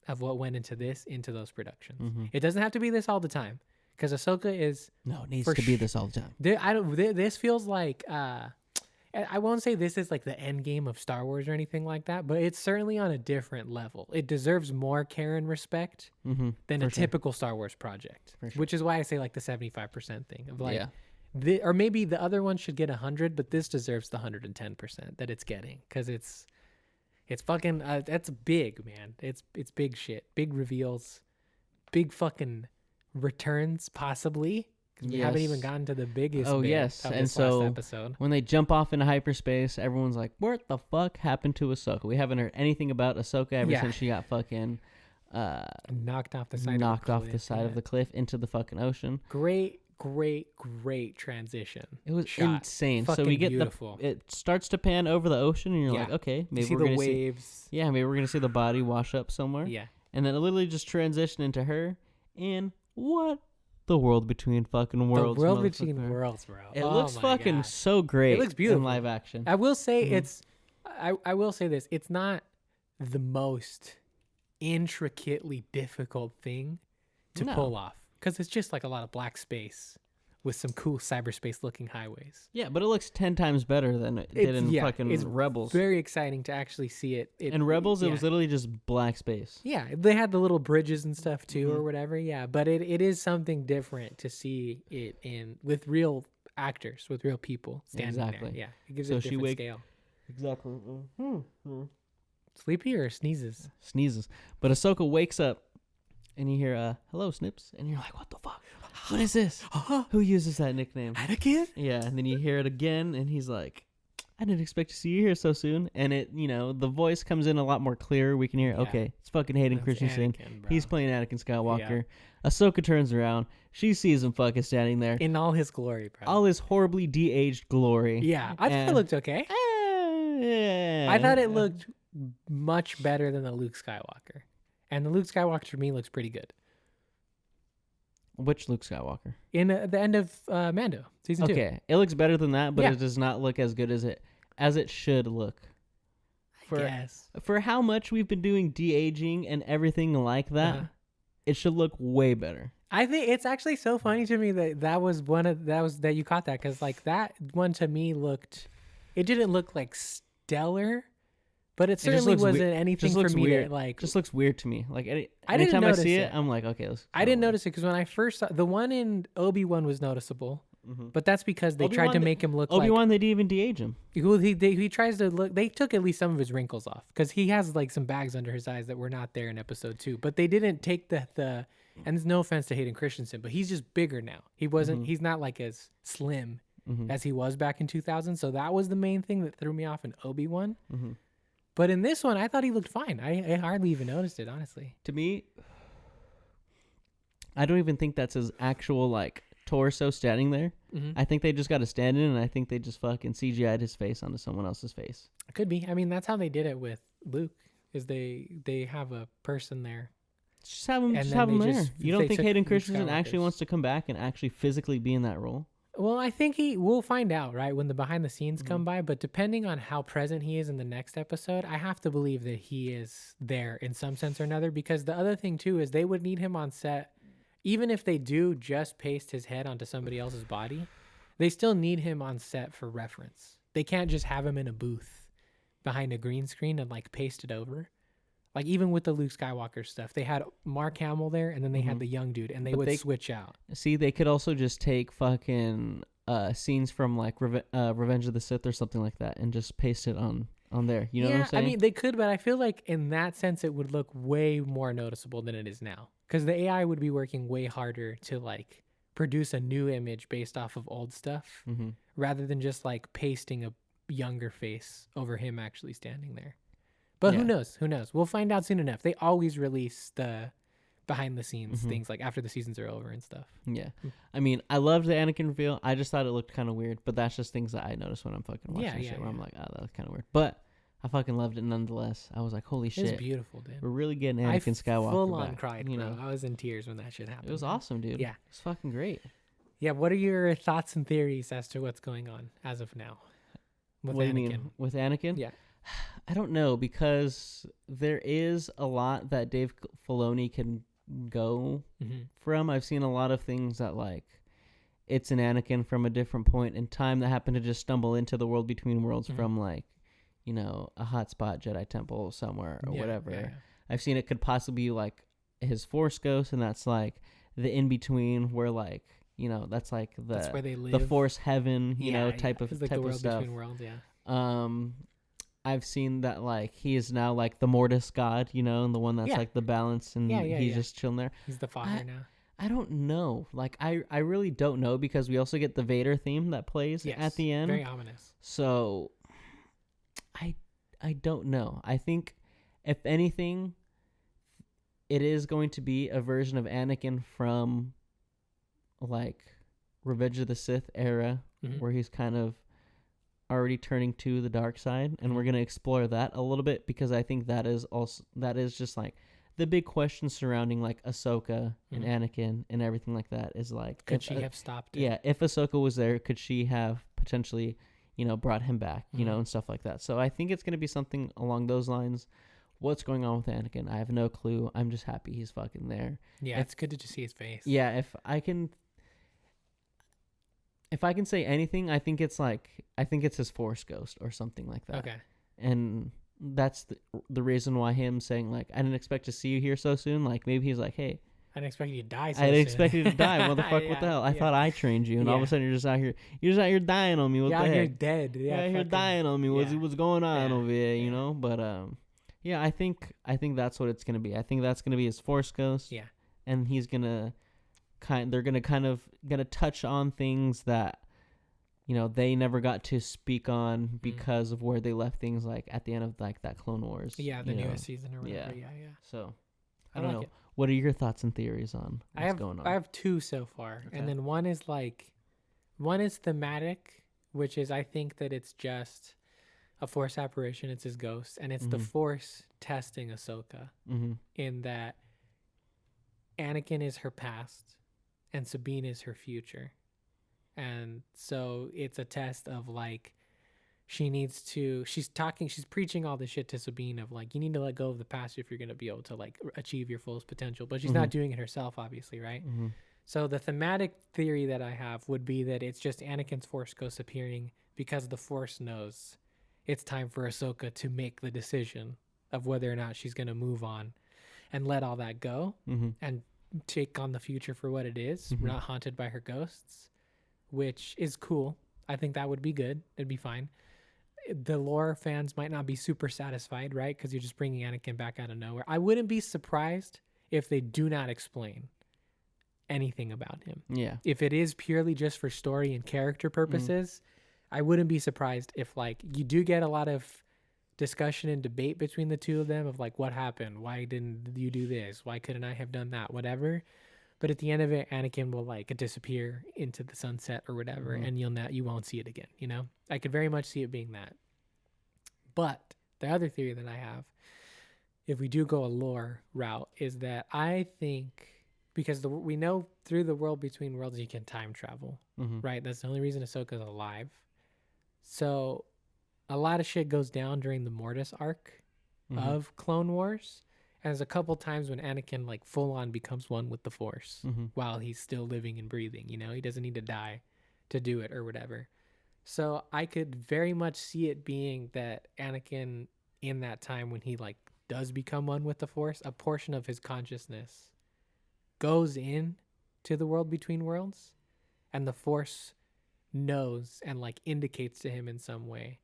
of what went into those productions. It doesn't have to be this all the time, because Ahsoka is
it needs to be this all the time.
This feels like I won't say this is like the end game of Star Wars or anything like that, but it's certainly on a different level. It deserves more care and respect than a typical Star Wars project, which is why I say like the 75% thing of like, or maybe the other one should get 100, but this deserves the 110% that it's getting, because it's fucking that's big, man. It's big shit, big reveals, big fucking returns possibly. We haven't even gotten to the biggest.
Oh yes, and so
last episode.
When they jump off into hyperspace, everyone's like, "What the fuck happened to Ahsoka?" We haven't heard anything about Ahsoka ever since she got fucking
knocked off the side
of the cliff into the fucking ocean.
Great transition.
It was insane. So we get beautiful. It starts to pan over the ocean, and you're like, okay, maybe we're gonna see the waves. Maybe we're gonna see the body wash up somewhere. Yeah, and then it literally just transition into her in what. The world between fucking worlds.
The world between worlds, bro.
It looks fucking so great.
It looks beautiful
in live action.
I will say I will say this. It's not the most intricately difficult thing to pull off, because it's just like a lot of black space with some cool cyberspace looking highways.
Yeah, but it looks 10 times better than it did in fucking Rebels.
Very exciting to actually see it.
In Rebels, it was literally just black space.
Yeah, they had the little bridges and stuff too, or whatever. Yeah, but it is something different to see it with real actors, with real people standing there. Yeah, it gives it a different scale.
Exactly.
Sleepy or sneezes?
Sneezes. But Ahsoka wakes up, and you hear, hello, Snips, and you're like, what the fuck? What is this? Who uses that nickname?
Anakin?
Yeah, and then you hear it again, and he's like, I didn't expect to see you here so soon. And it, the voice comes in a lot more clear. We can hear, okay, it's fucking Hayden Christensen. He's playing Anakin Skywalker. Yeah. Ahsoka turns around. She sees him fucking standing there.
In all his glory, bro.
All his horribly de-aged glory.
Yeah, I thought it looked okay. I thought it looked much better than the Luke Skywalker. And the Luke Skywalker, to me, looks pretty good.
Which Luke Skywalker?
In the end of Mando, season 2.
Okay, it looks better than that, but it does not look as good as it should look. For how much we've been doing de-aging and everything like that, it should look way better.
I think it's actually so funny to me that you caught that, because like that one to me it didn't look like stellar. But it certainly wasn't anything for me to like.
Just looks weird to me. Like anytime I see it, I'm like, okay.
I didn't notice it because when I first saw the one in Obi-Wan was noticeable, but that's because they tried to make him look like
Obi-Wan. They didn't even de-age him.
He tries to look. They took at least some of his wrinkles off because he has like some bags under his eyes that were not there in Episode 2. But they didn't take the. And there's no offense to Hayden Christensen, but he's just bigger now. He wasn't. He's not like as slim as he was back in 2000. So that was the main thing that threw me off in Obi-Wan. But in this one, I thought he looked fine. I hardly even noticed it, honestly.
To me, I don't even think that's his actual, like, torso standing there. I think they just got to stand in, and I think they just fucking CGI'd his face onto someone else's face.
It could be. I mean, that's how they did it with Luke, is they have a person there.
Just have him there. You don't think Hayden Christensen actually wants to come back and actually physically be in that role?
Well, I think we'll find out, right, when the behind the scenes come by, but depending on how present he is in the next episode, I have to believe that he is there in some sense or another, because the other thing too is they would need him on set. Even if they do just paste his head onto somebody else's body, they still need him on set for reference. They can't just have him in a booth behind a green screen and like paste it over. Like even with the Luke Skywalker stuff, they had Mark Hamill there, and then they had the young dude, and they would switch out.
See, they could also just take fucking scenes from like Revenge of the Sith or something like that, and just paste it on there. You know what I'm saying?
I mean, they could, but I feel like in that sense, it would look way more noticeable than it is now, because the AI would be working way harder to like produce a new image based off of old stuff, rather than just like pasting a younger face over him actually standing there. But who knows? Who knows? We'll find out soon enough. They always release the behind the scenes things like after the seasons are over and stuff.
Yeah. I mean, I loved the Anakin reveal. I just thought it looked kind of weird, but that's just things that I noticed when I'm fucking watching shit where I'm like, oh, that was kind of weird. But I fucking loved it nonetheless. I was like, holy shit.
It's beautiful, dude.
We're really getting Anakin Skywalker
full on
back,
cried, bro. I was in tears when that shit happened.
It was awesome, dude.
Yeah.
It's fucking great.
Yeah, what are your thoughts and theories as to what's going on as of now with
what
Anakin?
Do you mean? With Anakin?
Yeah.
I don't know, because there is a lot that Dave Filoni can go from. I've seen a lot of things that, like, it's an Anakin from a different point in time that happened to just stumble into the world between worlds from, like, you know, a hotspot Jedi temple somewhere or whatever. Yeah. I've seen it could possibly be, like, his Force ghost, and that's, like, the in-between where, like, you know, that's, like, that's where they live. The Force heaven, you know, type of
like
type
the world
of stuff.
Between worlds, yeah.
I've seen that, like, he is now, like, the Mortis god, you know, and the one that's, like, the balance, and he's just chilling there.
He's the father now.
I don't know. Like, I really don't know, because we also get the Vader theme that plays at the end.
Very ominous.
So, I don't know. I think, if anything, it is going to be a version of Anakin from, like, Revenge of the Sith era, where he's kind of already turning to the dark side, and we're going to explore that a little bit, because I think that is just like the big question surrounding, like, Ahsoka and Anakin and everything like that is, like,
could she have stopped it?
Yeah, if Ahsoka was there, could she have potentially, you know, brought him back, you know, and stuff like that. So I think it's going to be something along those lines. What's going on with Anakin? I have no clue. I'm just happy he's fucking there.
Yeah, it's good to just see his face.
Yeah, if I can say anything, I think it's his Force ghost or something like that.
Okay.
And that's the reason why him saying, like, I didn't expect to see you here so soon. Like, maybe he's like, hey,
I didn't expect you to die.
I didn't expect you to die. Motherfucker, what the hell? I thought I trained you, and all of a sudden you're just out here dying on me. What the heck?
You're dead. Yeah,
you're dying on me. What's going on over here? You know, but yeah, I think that's what it's gonna be. I think that's gonna be his Force ghost.
Yeah,
and he's they're gonna touch on things that, you know, they never got to speak on because of where they left things, like, at the end of, like, that Clone Wars.
Yeah, the newest season or whatever. Yeah.
So, I don't know. What are your thoughts and theories on what's going on?
I have two so far. Okay. And then one is thematic, which is, I think that it's just a Force apparition. It's his ghost. And it's the Force testing Ahsoka in that Anakin is her past and Sabine is her future. And so it's a test of, like, she's preaching all this shit to Sabine of, like, you need to let go of the past if you're going to be able to, like, achieve your fullest potential. But she's not doing it herself, obviously, right? So the thematic theory that I have would be that it's just Anakin's Force ghost appearing because the Force knows it's time for Ahsoka to make the decision of whether or not she's going to move on and let all that go and take on the future for what it is, not haunted by her ghosts, which is cool. I think that would be good. It'd be fine. The lore fans might not be super satisfied, right? Because you're just bringing Anakin back out of nowhere. I wouldn't be surprised if they do not explain anything about him.
Yeah.
If it is purely just for story and character purposes, I wouldn't be surprised if, like, you do get a lot of discussion and debate between the two of them of, like, what happened? Why didn't you do this? Why couldn't I have done that? Whatever. But at the end of it, Anakin will, like, disappear into the sunset or whatever, and you won't see it again, you know? I could very much see it being that. But the other theory that I have, if we do go a lore route, is that I think, because we know through the world between worlds you can time travel, right? That's the only reason Ahsoka's alive. So a lot of shit goes down during the Mortis arc of Clone Wars. And there's a couple times when Anakin, like, full on becomes one with the Force while he's still living and breathing. You know, he doesn't need to die to do it or whatever. So I could very much see it being that Anakin, in that time when he, like, does become one with the Force, a portion of his consciousness goes in to the world between worlds, and the Force knows and, like, indicates to him in some way,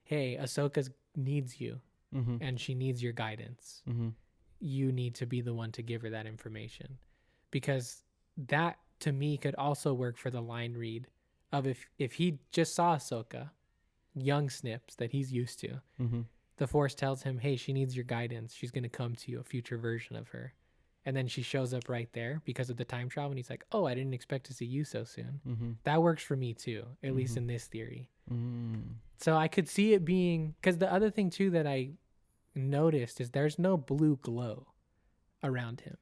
hey, Ahsoka needs you and she needs your guidance. You need to be the one to give her that information, because that to me could also work for the line read of if he just saw Ahsoka, young Snips that he's used to, the Force tells him, hey, she needs your guidance. She's going to come to you, a future version of her. And then she shows up right there because of the time travel. And he's like, oh, I didn't expect to see you so soon. That works for me too, at least in this theory. So I could see it being, because the other thing too that I noticed is there's no blue glow around him.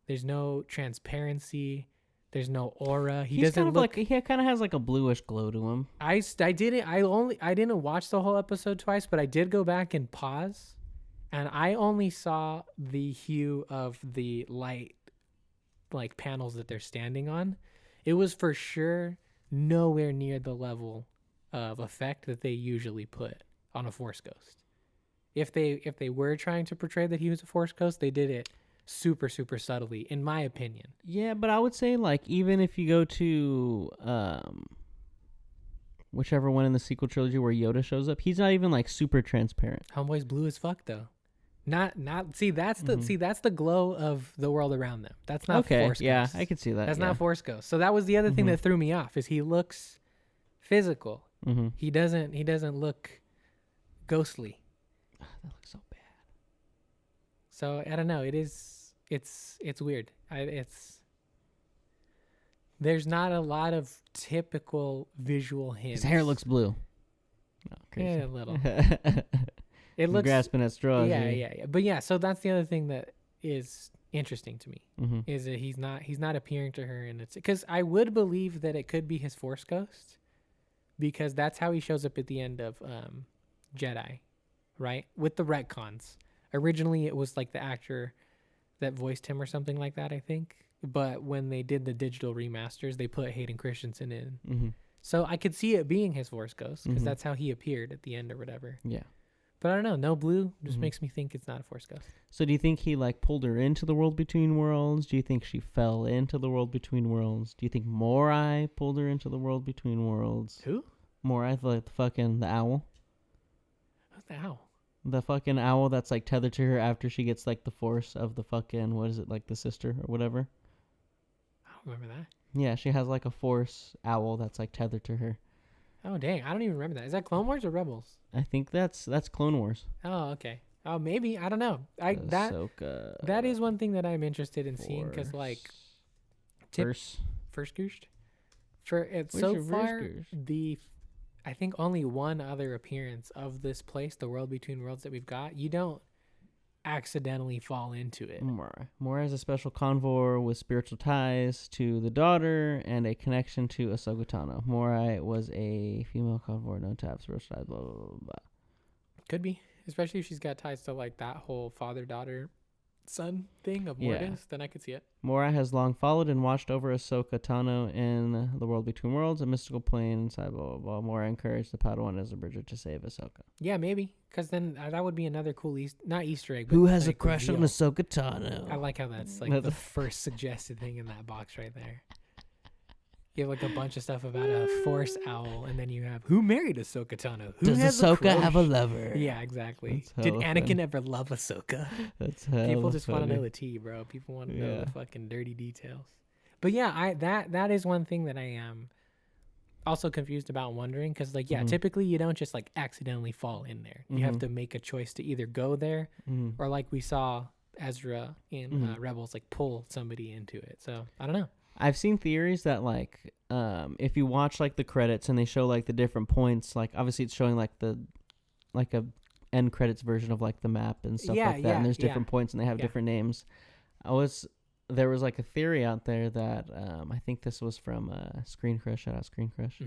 There's no transparency. There's no aura. He doesn't
kind of
look
like, he kind of has like a bluish glow to him.
I didn't watch the whole episode twice, but I did go back and pause, and I only saw the hue of the light, like panels that they're standing on. It was for sure nowhere near the level of effect that they usually put on a Force ghost. If they were trying to portray that he was a Force ghost, they did it super, super subtly, in my opinion.
Yeah, but I would say, like, even if you go to whichever one in the sequel trilogy where Yoda shows up, he's not even like super transparent.
Homeboy's blue as fuck though. Not see that's the glow of the world around them. That's not Force
yeah,
Ghost.
I could see that.
That's not Force Ghost. So that was the other thing that threw me off, is he looks physical. He doesn't look ghostly.
That looks so bad.
So I don't know. It's weird. There's not a lot of typical visual hints.
His hair looks blue. Oh, crazy.
Yeah, a little. It looks
grasping at straws.
Yeah. But yeah, so that's the other thing that is interesting to me, is that he's not appearing to her, and it's because I would believe that it could be his Force ghost, because that's how he shows up at the end of Jedi, right? With the retcons. Originally, it was like the actor that voiced him or something like that, I think. But when they did the digital remasters, they put Hayden Christensen in. So I could see it being his Force ghost, because that's how he appeared at the end or whatever.
Yeah.
But I don't know. No blue just makes me think it's not a Force ghost.
So do you think he like pulled her into the world between worlds? Do you think she fell into the world between worlds? Do you think Morai pulled her into the world between worlds?
Who?
Morai, like the owl.
Who's the owl?
The fucking owl that's like tethered to her after she gets like the Force of the fucking, what is it, like the sister or whatever?
I don't remember that.
Yeah, she has like a Force owl that's like tethered to her.
Oh dang, I don't even remember that. Is that Clone Wars or Rebels?
I think that's Clone Wars.
Oh, okay. Oh, maybe, I don't know.
Ahsoka,
that is one thing that I'm interested in seeing, because like
First
Gooshed? For it so far, I think only one other appearance of this place, the world between worlds that we've got, you don't accidentally fall into it.
Morai is a special convoy with spiritual ties to the daughter and a connection to Ahsoka Tano. Morai was a female convoy known to have spiritual ties, blah, blah, blah, blah.
Could be. Especially if she's got ties to like that whole father-daughter son thing of Mortis, then I could see it.
Morai has long followed and watched over Ahsoka Tano in the world between worlds, a mystical plane inside, blah, blah, blah. Morai encouraged the Padawan as a bridger to save Ahsoka.
Yeah, maybe. Because then that would be another cool not Easter egg, but
who has
like
a crush on Ahsoka Tano?
I like how that's like the first suggested thing in that box right there. You have like a bunch of stuff about a Force owl, and then you have who married Ahsoka Tano? Who
Does Ahsoka have a lover?
Yeah, exactly. Did Anakin ever love Ahsoka? People just want to know the tea, bro. People want to know the fucking dirty details. But yeah, that is one thing that I am also confused about, wondering, because like typically you don't just like accidentally fall in there. You have to make a choice to either go there or, like we saw Ezra in Rebels, like pull somebody into it. So I don't know.
I've seen theories that like if you watch like the credits and they show like the different points, like obviously it's showing like a end credits version of like the map and stuff like that, and there's different points and they have different names. There was like a theory out there that I think this was from Screen Crush, shout out Screen Crush,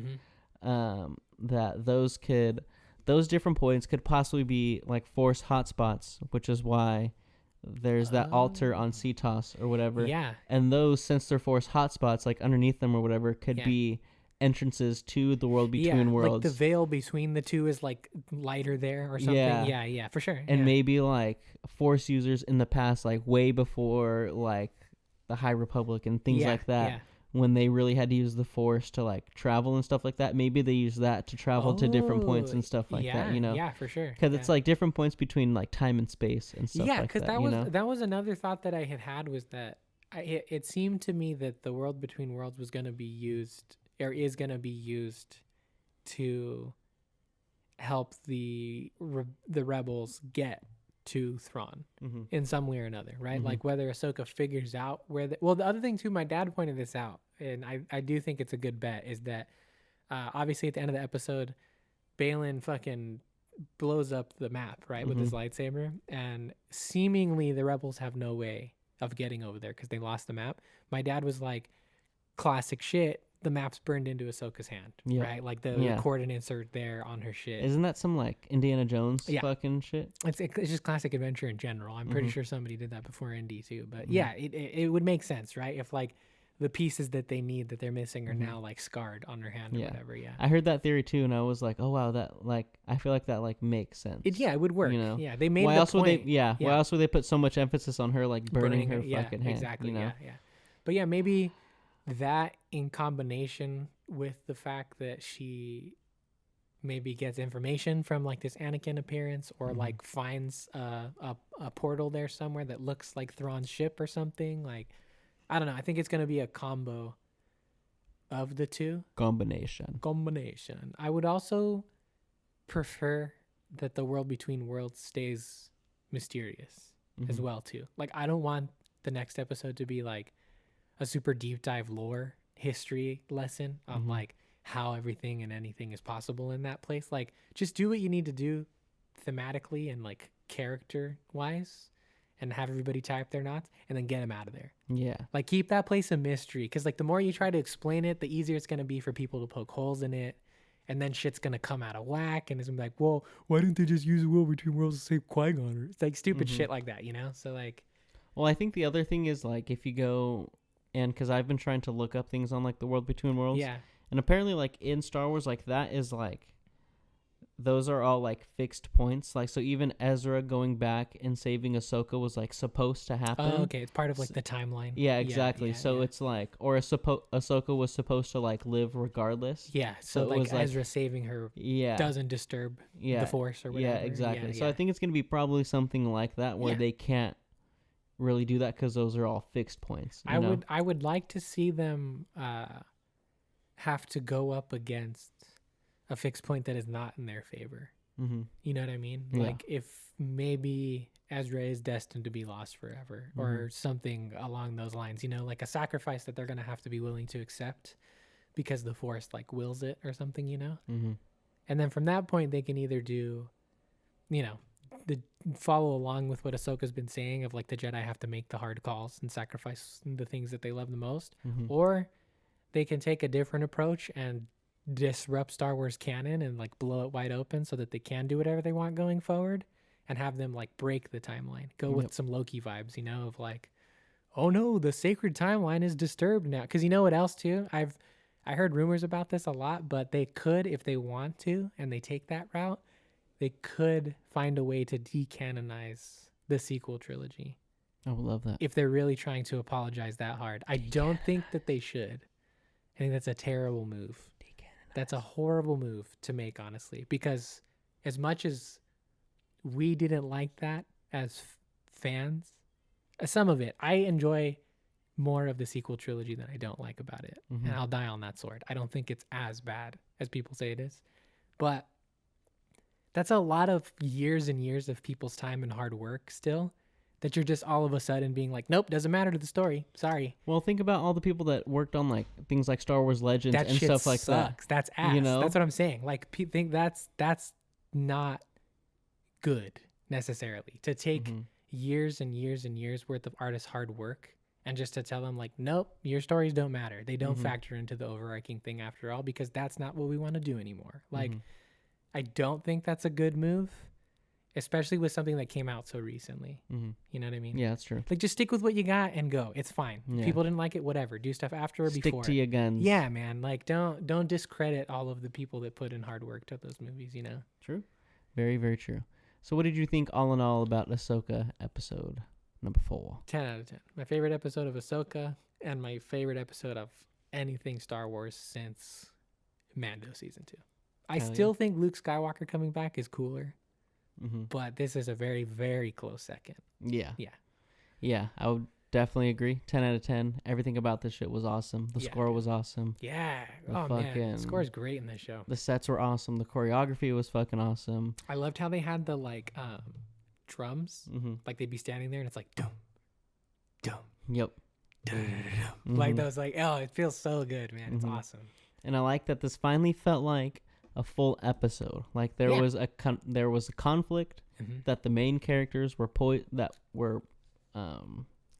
that those different points could possibly be like Force hotspots, which is why there's that altar on Cetos or whatever. Yeah. And those, since they're Force hotspots, like underneath them or whatever, could be entrances to the world between worlds.
Like the veil between the two is like lighter there or something. Yeah, for sure.
And maybe like Force users in the past, like way before like the High Republic and things like that, when they really had to use the Force to like travel and stuff like that, maybe they use that to travel to different points and stuff like that, you know?
Yeah, for sure.
Because it's like different points between like time and space and stuff like that.
Yeah, because that was another thought that I had was that it seemed to me that the world between worlds was going to be used, or is going to be used, to help the rebels get to Thrawn in some way or another, right? Like whether Ahsoka figures out where the other thing too, my dad pointed this out, and I do think it's a good bet, is that obviously at the end of the episode, Balin fucking blows up the map, right, with his lightsaber, and seemingly the rebels have no way of getting over there because they lost the map. My dad was like, classic shit, the map's burned into Ahsoka's hand, right? Like the coordinates are there on her shit.
Isn't that some like Indiana Jones fucking shit?
It's just classic adventure in general. I'm pretty sure somebody did that before Indy too, but yeah, it would make sense, right? If like the pieces that they need that they're missing are now like scarred on her hand or whatever. Yeah,
I heard that theory too, and I was like, oh wow, that like I feel like that like makes sense.
It would work. You know? Yeah, they made
why
the
else
point.
Would they, why else would they put so much emphasis on her like burning her fucking hand?
Exactly.
You know?
Yeah. But yeah, maybe that in combination with the fact that she maybe gets information from like this Anakin appearance, or like finds a portal there somewhere that looks like Thrawn's ship or something. Like, I don't know. I think it's gonna be a combo of the two. Combination. I would also prefer that the world between worlds stays mysterious as well too. Like, I don't want the next episode to be like a super deep dive lore history lesson on like how everything and anything is possible in that place. Like, just do what you need to do thematically and like character wise, and have everybody tie up their knots and then get them out of there. Yeah. Like, keep that place a mystery, because like the more you try to explain it, the easier it's going to be for people to poke holes in it, and then shit's going to come out of whack, and it's going to be like, well, why didn't they just use the world between worlds to save Qui-Gon? It's like stupid shit like that, you know? So like,
well, I think the other thing is like, if you go, and because I've been trying to look up things on like the world between worlds, and apparently like in Star Wars, like that is like, those are all like fixed points. Like, so even Ezra going back and saving Ahsoka was like supposed to happen.
Oh, okay. It's part of like the timeline.
Yeah, exactly. So it's like, or Ahsoka was supposed to like live regardless.
Yeah. So like Ezra saving her doesn't disturb the Force or whatever.
Yeah, exactly. So I think it's going to be probably something like that, where they can't really do that because those are all fixed points.
I would like to see them have to go up against a fixed point that is not in their favor. You know what I mean? Yeah. Like, if maybe Ezra is destined to be lost forever, or something along those lines, you know, like a sacrifice that they're going to have to be willing to accept because the Force like wills it or something, you know? And then from that point, they can either do, you know, follow along with what Ahsoka's been saying of like the Jedi have to make the hard calls and sacrifice the things that they love the most, or they can take a different approach and disrupt Star Wars canon and like blow it wide open so that they can do whatever they want going forward, and have them like break the timeline, go with some Loki vibes, you know, of like, oh no, the sacred timeline is disturbed now. Because you know what else too, I heard rumors about this a lot, but they could, if they want to and they take that route, they could find a way to decanonize the sequel trilogy.
I would love that,
if they're really trying to apologize that hard. I don't think that they should. I think that's a terrible move. That's a horrible move to make, honestly, because as much as we didn't like that as fans, some of it, I enjoy more of the sequel trilogy than I don't like about it. And I'll die on that sword. I don't think it's as bad as people say it is. But that's a lot of years and years of people's time and hard work still, that you're just all of a sudden being like, nope, doesn't matter to the story. Sorry.
Well, think about all the people that worked on like things like Star Wars Legends and stuff like that.
That's ass. You know? That's what I'm saying. Like, think that's not good necessarily, to take years and years and years worth of artists' hard work and just to tell them like, nope, your stories don't matter. They don't factor into the overarching thing after all, because that's not what we want to do anymore. Like, I don't think that's a good move, especially with something that came out so recently. You know what I mean?
Yeah, that's true.
Like, just stick with what you got and go. It's fine. Yeah. People didn't like it, whatever. Do stuff after or before.
Stick to your guns.
Yeah, man. Like, don't discredit all of the people that put in hard work to those movies, you know?
True. Very, very true. So what did you think all in all about Ahsoka episode number 4?
10 out of 10. My favorite episode of Ahsoka, and my favorite episode of anything Star Wars since Mando season 2. I still think Luke Skywalker coming back is cooler. But this is a very, very close second.
Yeah. I would definitely agree. 10 out of 10. Everything about this shit was awesome. The score was awesome.
Yeah.
Man,
the score is great in this show.
The sets were awesome. The choreography was fucking awesome.
I loved how they had the like drums. Like they'd be standing there and it's like dum, dum.
Yep.
Like those, like, oh, it feels so good, man. It's awesome.
And I like that this finally felt like a full episode. Like there was a conflict that the main characters were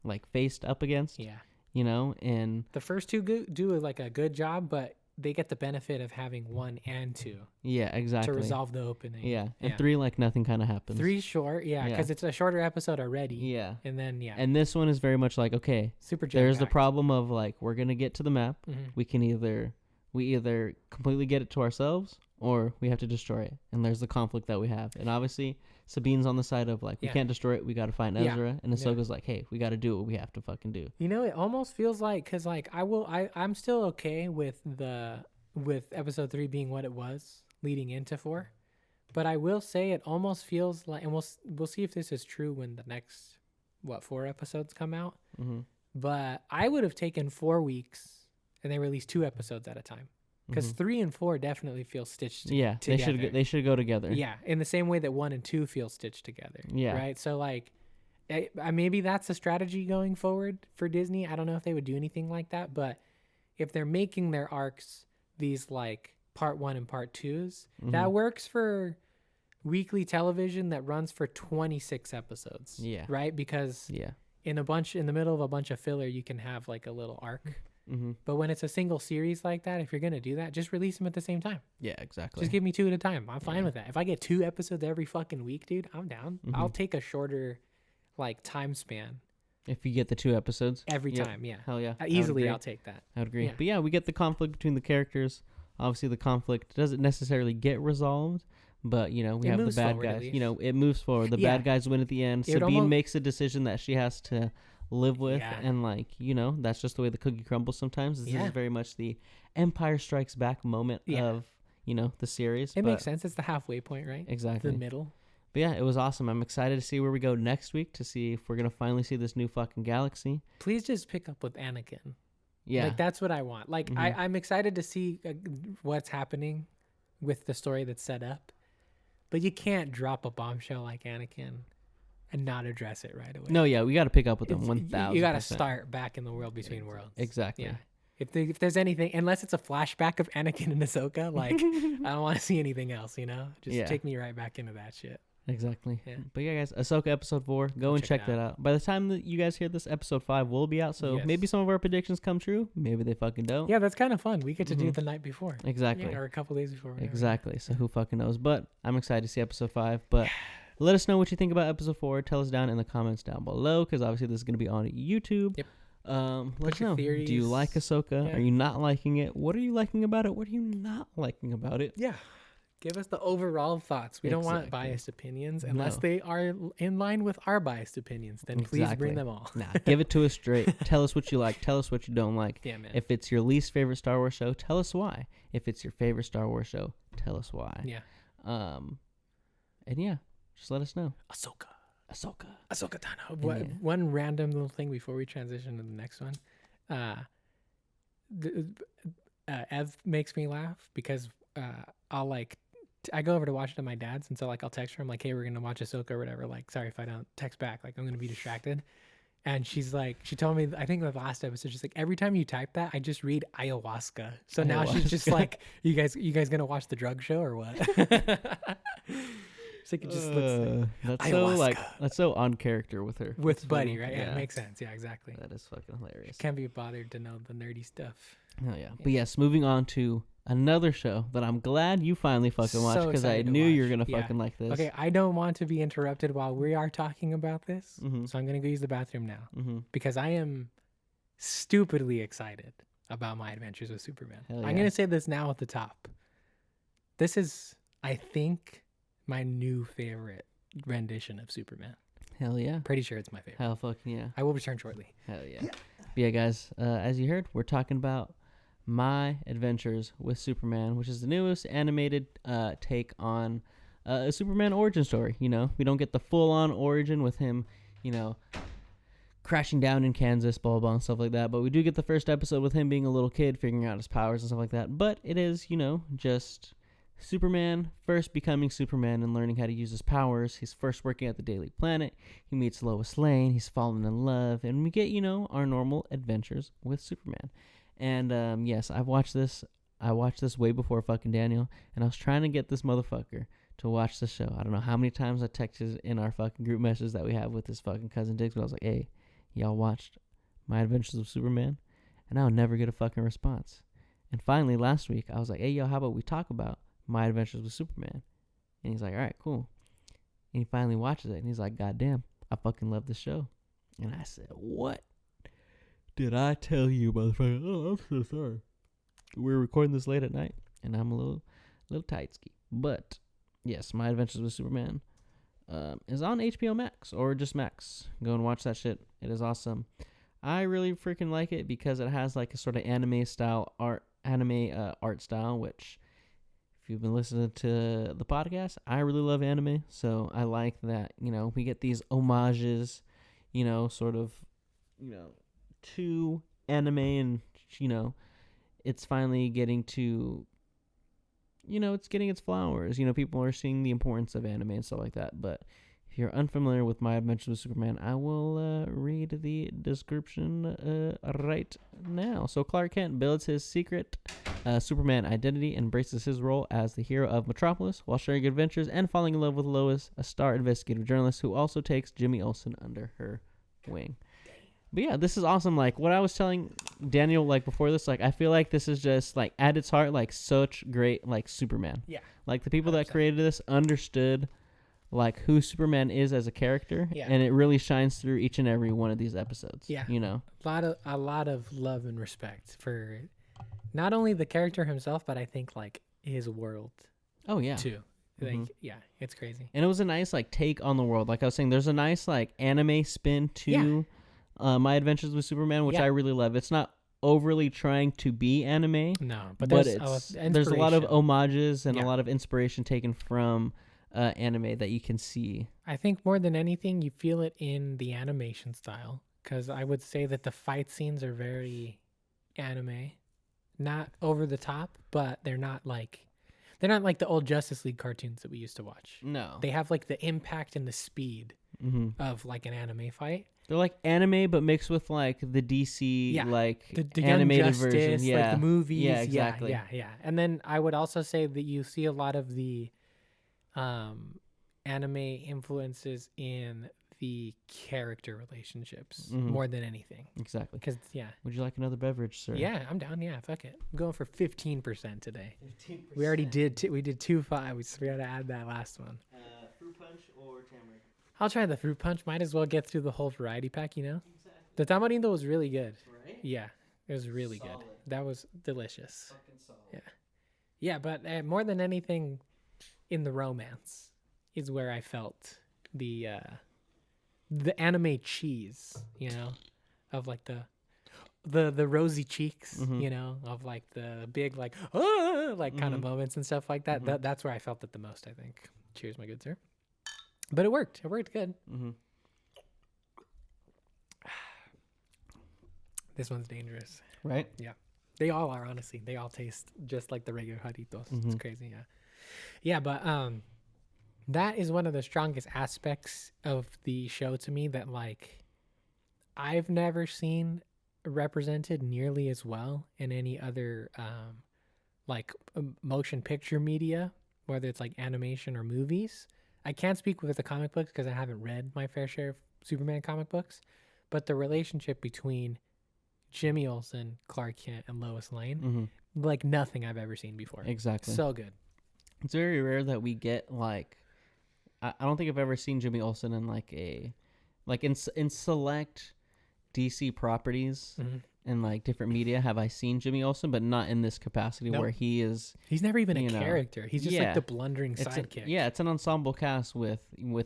like faced up against.
Yeah.
You know, and
the first two do like a good job, but they get the benefit of having 1 and 2.
Yeah, exactly.
To resolve the opening.
Yeah. And 3, like nothing kind of happens.
3 short, because it's a shorter episode already.
Yeah.
And then
And this one is very much like, okay,
super
there's the problem of like we're gonna get to the map. We can either completely get it to ourselves or we have to destroy it. And there's the conflict that we have. And obviously Sabine's on the side of like we can't destroy it, we gotta find Ezra. And Ahsoka's like, hey, we gotta do what we have to fucking do.
You know, it almost feels like, because like I'm still okay with episode 3 being what it was leading into 4, but I will say it almost feels like, and we'll see if this is true when the next 4 episodes come out. But I would have taken 4 weeks and they release 2 episodes at a time, because 3 and 4 definitely feel stitched together.
They should go together.
Yeah, in the same way that 1 and 2 feel stitched together. Yeah, right. So like, maybe that's a strategy going forward for Disney. I don't know if they would do anything like that, but if they're making their arcs these like part 1 and part 2s, that works for weekly television that runs for 26 episodes. Yeah, right. Because in the middle of a bunch of filler, you can have like a little arc. But when it's a single series like that, if you're gonna do that, just release them at the same time. Yeah, exactly. Just give me 2 at a time. I'm fine with that. If I get 2 episodes every fucking week, dude, I'm down. I'll take a shorter like time span
if you get the 2 episodes
every time. Yeah,
hell yeah,
easily. I'll take that.
I would agree. But yeah, we get the conflict between the characters. Obviously, the conflict doesn't necessarily get resolved, but you know we have the bad guys. You know, it moves forward. The bad guys win at the end. Sabine makes a decision that she has to live with, and like, you know, that's just the way the cookie crumbles sometimes. This is very much the Empire Strikes Back moment of, you know, the series.
It makes sense. It's the halfway point, right?
Exactly.
The middle.
But yeah, it was awesome. I'm excited to see where we go next week, to see if we're gonna finally see this new fucking galaxy.
Please just pick up with Anakin. Yeah, like that's what I want. Like I'm excited to see what's happening with the story that's set up, but you can't drop a bombshell like Anakin and not address it right away.
No, yeah, we got to pick up with them 1,000%.
You got to start back in the world between worlds.
Exactly.
Yeah. If there's anything, unless it's a flashback of Anakin and Ahsoka, like I don't want to see anything else. You know, just take me right back into that shit.
Exactly. Yeah. But yeah, guys, Ahsoka episode 4. Go and check that out. By the time that you guys hear this, episode 5 will be out. So maybe some of our predictions come true. Maybe they fucking don't.
Yeah, that's kind of fun. We get to do it the night before.
Exactly.
Yeah, or a couple days before. Whatever.
Exactly. So who fucking knows? But I'm excited to see episode 5. But let us know what you think about episode 4. Tell us down in the comments down below, because obviously this is going to be on YouTube. Yep. Let us know.
Theories.
Do you like Ahsoka? Yeah. Are you not liking it? What are you liking about it? What are you not liking about it?
Yeah. Give us the overall thoughts. We don't want biased opinions unless they are in line with our biased opinions. Then please bring them all.
Nah, give it to us straight. Tell us what you like. Tell us what you don't like.
Yeah, man.
If it's your least favorite Star Wars show, tell us why. If it's your favorite Star Wars show, tell us why.
Yeah.
And yeah, just let us know.
Ahsoka Tano.
Yeah.
One random little thing before we transition to the next one. Ev makes me laugh because I'll like I go over to watch it at my dad's, and so like I'll text her. I'm like, hey, we're gonna watch Ahsoka or whatever. Like, sorry if I don't text back. Like, I'm gonna be distracted. And she's like, she told me, I think the last episode, she's like, every time you type that, I just read ayahuasca. So now she's just like, you guys gonna watch the drug show or what? It's like it just looks like
that's so on character with her.
With Buddy, right? Yeah, it makes sense. Yeah, exactly.
That is fucking hilarious.
Can't be bothered to know the nerdy stuff.
Oh yeah. But yes, moving on to another show that I'm glad you finally fucking watched, because I knew you were gonna fucking like this.
Okay, I don't want to be interrupted while we are talking about this, so I'm gonna go use the bathroom now because I am stupidly excited about my adventures with Superman. I'm gonna say this now at the top. This is, I think, my new favorite rendition of Superman.
Hell yeah.
Pretty sure it's my favorite.
Hell fucking yeah.
I will return shortly.
Hell yeah. But yeah, guys, as you heard, we're talking about My Adventures with Superman, which is the newest animated take on a Superman origin story. You know, we don't get the full-on origin with him, you know, crashing down in Kansas, blah, blah, blah, and stuff like that. But we do get the first episode with him being a little kid, figuring out his powers and stuff like that. But it is, just Superman first becoming Superman and learning how to use his powers. He's first working at the Daily Planet. He meets Lois Lane. He's fallen in love. And we get, our normal adventures with Superman. And, yes, I watched this way before fucking Daniel. And I was trying to get this motherfucker to watch the show. I don't know how many times I texted in our fucking group message that we have with his fucking cousin Diggs. But I was like, hey, y'all watched My Adventures of Superman? And I would never get a fucking response. And finally, last week, I was like, hey, yo, how about we talk about My Adventures with Superman? And he's like, all right, cool. And he finally watches it. And he's like, God damn, I fucking love the show. And I said, what did I tell you, motherfucker? Oh, I'm so sorry. We're recording this late at night. And I'm a little tight ski. But, yes, My Adventures with Superman is on HBO Max or just Max. Go and watch that shit. It is awesome. I really freaking like it because it has like a sort of anime art style, which if you've been listening to the podcast, I really love anime. So I like that, we get these homages, to anime and, it's finally getting to, it's getting its flowers. People are seeing the importance of anime and stuff like that. But if you're unfamiliar with My Adventures with Superman, I will read the description right now. So Clark Kent builds his secret Superman identity and embraces his role as the hero of Metropolis while sharing adventures and falling in love with Lois, a star investigative journalist who also takes Jimmy Olsen under her wing. But yeah, this is awesome. Like what I was telling Daniel, like before this, like I feel like this is just like at its heart, like such great, like Superman.
Yeah.
Like the people
100%.
that created this understood like who Superman is as a character, and it really shines through each and every one of these episodes.
Yeah. A lot of love and respect for not only the character himself, but I think like his world.
Oh yeah.
Too. Like, yeah, it's crazy.
And it was a nice like take on the world. Like I was saying, there's a nice like anime spin to My Adventures with Superman, which I really love. It's not overly trying to be anime.
No, but
there's a lot of homages and a lot of inspiration taken from anime that you can see.
I think more than anything, you feel it in the animation style, because I would say that the fight scenes are very anime, not over the top, but they're not like the old Justice League cartoons that we used to watch.
No,
they have like the impact and the speed of like an anime fight.
They're like anime, but mixed with like the DC like
the
animated
Justice,
version,
like the movies.
Yeah, exactly.
Yeah. And then I would also say that you see a lot of the anime influences in the character relationships more than anything.
Exactly.
Because
would you like another beverage, sir?
Yeah, I'm down. Yeah, fuck it. I'm going for 15% today. 15%. We already did. We did 2.5. We got to add that last one.
Fruit punch or tamarind?
I'll try the fruit punch. Might as well get through the whole variety pack, Exactly. The tamarindo was really good. Right? Yeah, it was really good. That was delicious. Fucking solid. Yeah, but more than anything, in the romance is where I felt the anime cheese, of like the rosy cheeks, of like the big like kind of moments and stuff like that. That's where I felt it the most, I think. Cheers, my good sir. But it worked. It worked good. This one's dangerous.
Right?
Yeah. They all are, honestly. They all taste just like the regular Jarritos. It's crazy, Yeah, but that is one of the strongest aspects of the show to me that, like, I've never seen represented nearly as well in any other, motion picture media, whether it's, like, animation or movies. I can't speak with the comic books because I haven't read my fair share of Superman comic books, but the relationship between Jimmy Olsen, Clark Kent, and Lois Lane, like nothing I've ever seen before.
Exactly.
So good.
It's very rare that we get like, I don't think I've ever seen Jimmy Olsen in like in select DC properties and like different media have I seen Jimmy Olsen, but not in this capacity where he's never even a
character. He's just like the blundering sidekick.
It's an ensemble cast with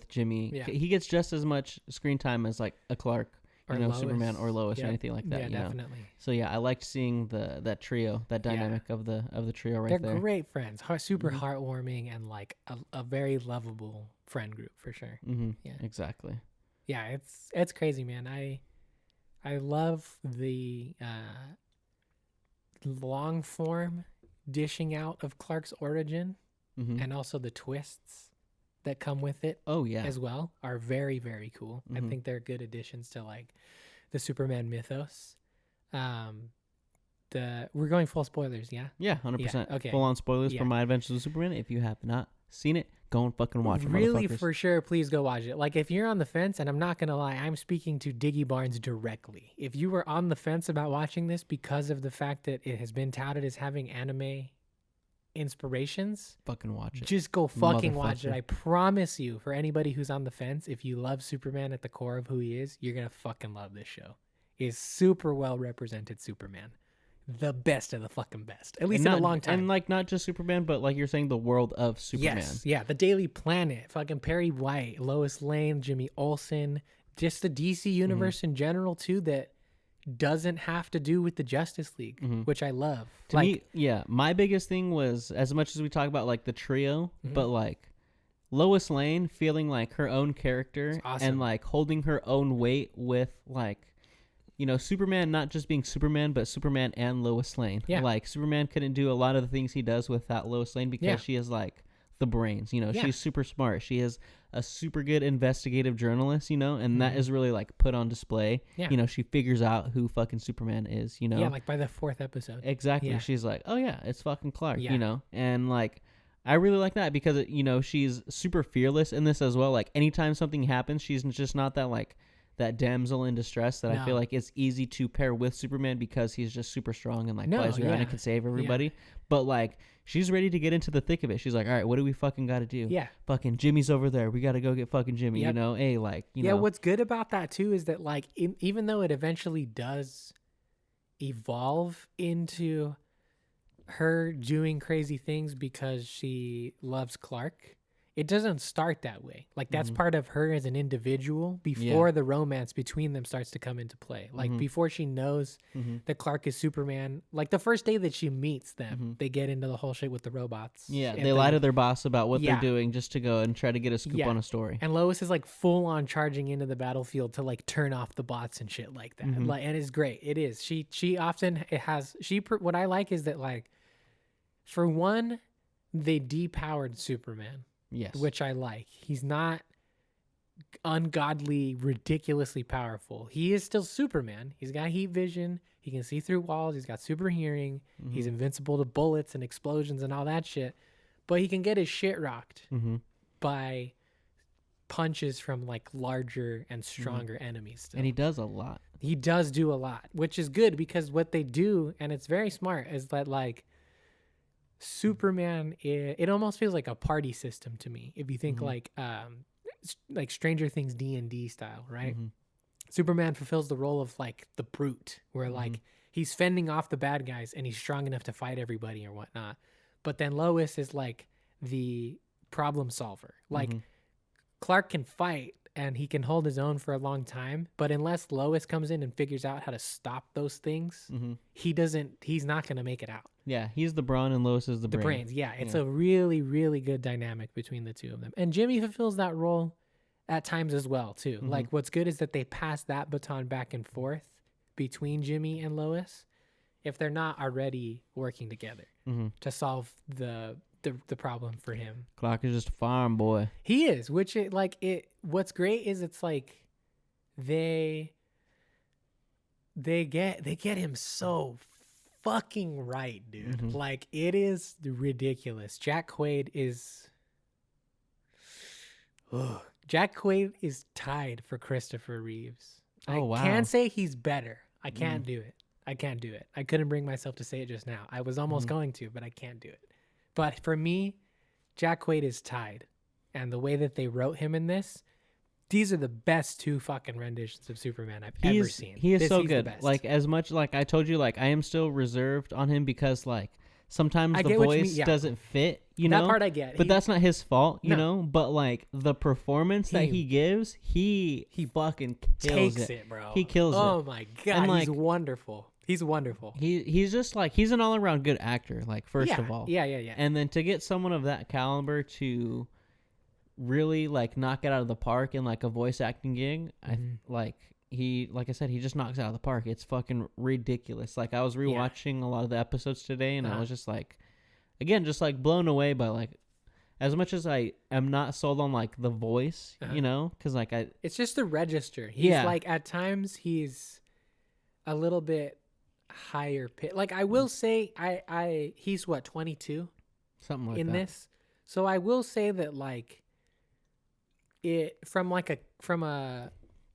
Jimmy. Yeah. He gets just as much screen time as like a Clark, Superman or Lois or anything like that.
Yeah, definitely.
So yeah, I liked seeing that trio, that dynamic of the trio right there.
They're great friends, super heartwarming, and like a very lovable friend group for sure.
Yeah, exactly.
Yeah, it's crazy, man. I love the long form dishing out of Clark's origin, and also the twists that come with it.
Oh yeah,
as well are very, very cool. I think they're good additions to like the Superman mythos. We're going full spoilers, yeah?
Yeah, 100%.
Okay.
Full on spoilers for My Adventures with Superman. If you have not seen it, go and fucking watch it,
really,
motherfuckers.
for sure, please go watch it. Like, if you're on the fence, and I'm not going to lie, I'm speaking to Diggy Barnes directly. If you were on the fence about watching this because of the fact that it has been touted as having anime inspirations,
fucking watch it.
Just go fucking watch it. I promise you, for anybody who's on the fence, if you love Superman at the core of who he is, you're going to fucking love this show. It's super well represented Superman. The best of the fucking best, at least in a long time.
And like not just Superman, but like you're saying, the world of Superman.
Yes, yeah, the Daily Planet, fucking Perry White, Lois Lane, Jimmy Olsen, just the DC universe in general too. That doesn't have to do with the Justice League, which I love.
To me, yeah, my biggest thing was, as much as we talk about like the trio, but like Lois Lane feeling like her own character and like holding her own weight with like, you know, Superman not just being Superman, but Superman and Lois Lane. Yeah. Like, Superman couldn't do a lot of the things he does without Lois Lane because she is, like, the brains. You know, she's super smart. She is a super good investigative journalist, you know, and that is really, like, put on display. Yeah. You know, she figures out who fucking Superman is, you know.
Yeah, like, by the 4th episode.
Exactly. Yeah. She's like, oh, yeah, it's fucking Clark, you know. And, like, I really like that because, you know, she's super fearless in this as well. Like, anytime something happens, she's just not that, like, that damsel in distress that I feel like it's easy to pair with Superman because he's just super strong and like flies around and can save everybody. Yeah. But like she's ready to get into the thick of it. She's like, all right, what do we fucking got to do? Yeah. Fucking Jimmy's over there. We got to go get fucking Jimmy, you know? Hey, like, you know.
Yeah, what's good about that too is that like even though it eventually does evolve into her doing crazy things because she loves Clark, it doesn't start that way. Like, that's part of her as an individual before the romance between them starts to come into play. Like, before she knows that Clark is Superman, like, the first day that she meets them, they get into the whole shit with the robots.
Yeah, they lie to their boss about what they're doing just to go and try to get a scoop on a story.
And Lois is, like, full on charging into the battlefield to, like, turn off the bots and shit like that. Like, and it's great. It is. She often has... What I like is that, like, for one, they depowered Superman.
Yes.
Which I like. He's not ungodly, ridiculously powerful. He is still Superman. He's got heat vision. He can see through walls. He's got super hearing. He's invincible to bullets and explosions and all that shit. But he can get his shit rocked by punches from like larger and stronger enemies still.
And he does a lot.
He does do a lot, which is good because what they do, and it's very smart, is that like Superman, it almost feels like a party system to me. If you think like Stranger Things D&D style, right? Superman fulfills the role of like the brute, where like he's fending off the bad guys and he's strong enough to fight everybody or whatnot. But then Lois is like the problem solver. Like Clark can fight and he can hold his own for a long time, but unless Lois comes in and figures out how to stop those things, he's not going to make it out.
Yeah, he's the brawn and Lois is the brains.
Yeah, it's a really, really good dynamic between the two of them. And Jimmy fulfills that role at times as well, too. Like, what's good is that they pass that baton back and forth between Jimmy and Lois if they're not already working together to solve the problem for him.
Clark is just a farm boy.
He is, what's great is it's like they get him so fucking right, dude. Like, it is ridiculous. Jack Quaid is tied for Christopher Reeves. I can't say he's better. I can't do it. I couldn't bring myself to say it just now. I was almost going to, but I can't do it. But for me, Jack Quaid is tied. And the way that they wrote him in this, these are the best two fucking renditions of Superman I've ever seen.
He is so good. Like, as much, like, I told you, like, I am still reserved on him because, like, sometimes the voice doesn't fit, you know?
That part I get.
But that's not his fault, you know? But, like, the performance that he gives, he fucking kills
takes it, bro.
He kills it.
Oh, my God. And, like, he's wonderful. He's wonderful.
He's just, like, he's an all-around good actor, like, first of all.
Yeah.
And then to get someone of that caliber to really like knock it out of the park in like a voice acting gig, he, like I said, he just knocks it out of the park. It's fucking ridiculous. Like, I was rewatching a lot of the episodes today, and I was just like, again, just like blown away by like, as much as I am not sold on like the voice, you know, because like
it's just the register. He's like, at times he's a little bit higher pitch. Like, I will say, he's what, 22,
something like
in
that.
this. So I will say that like it from a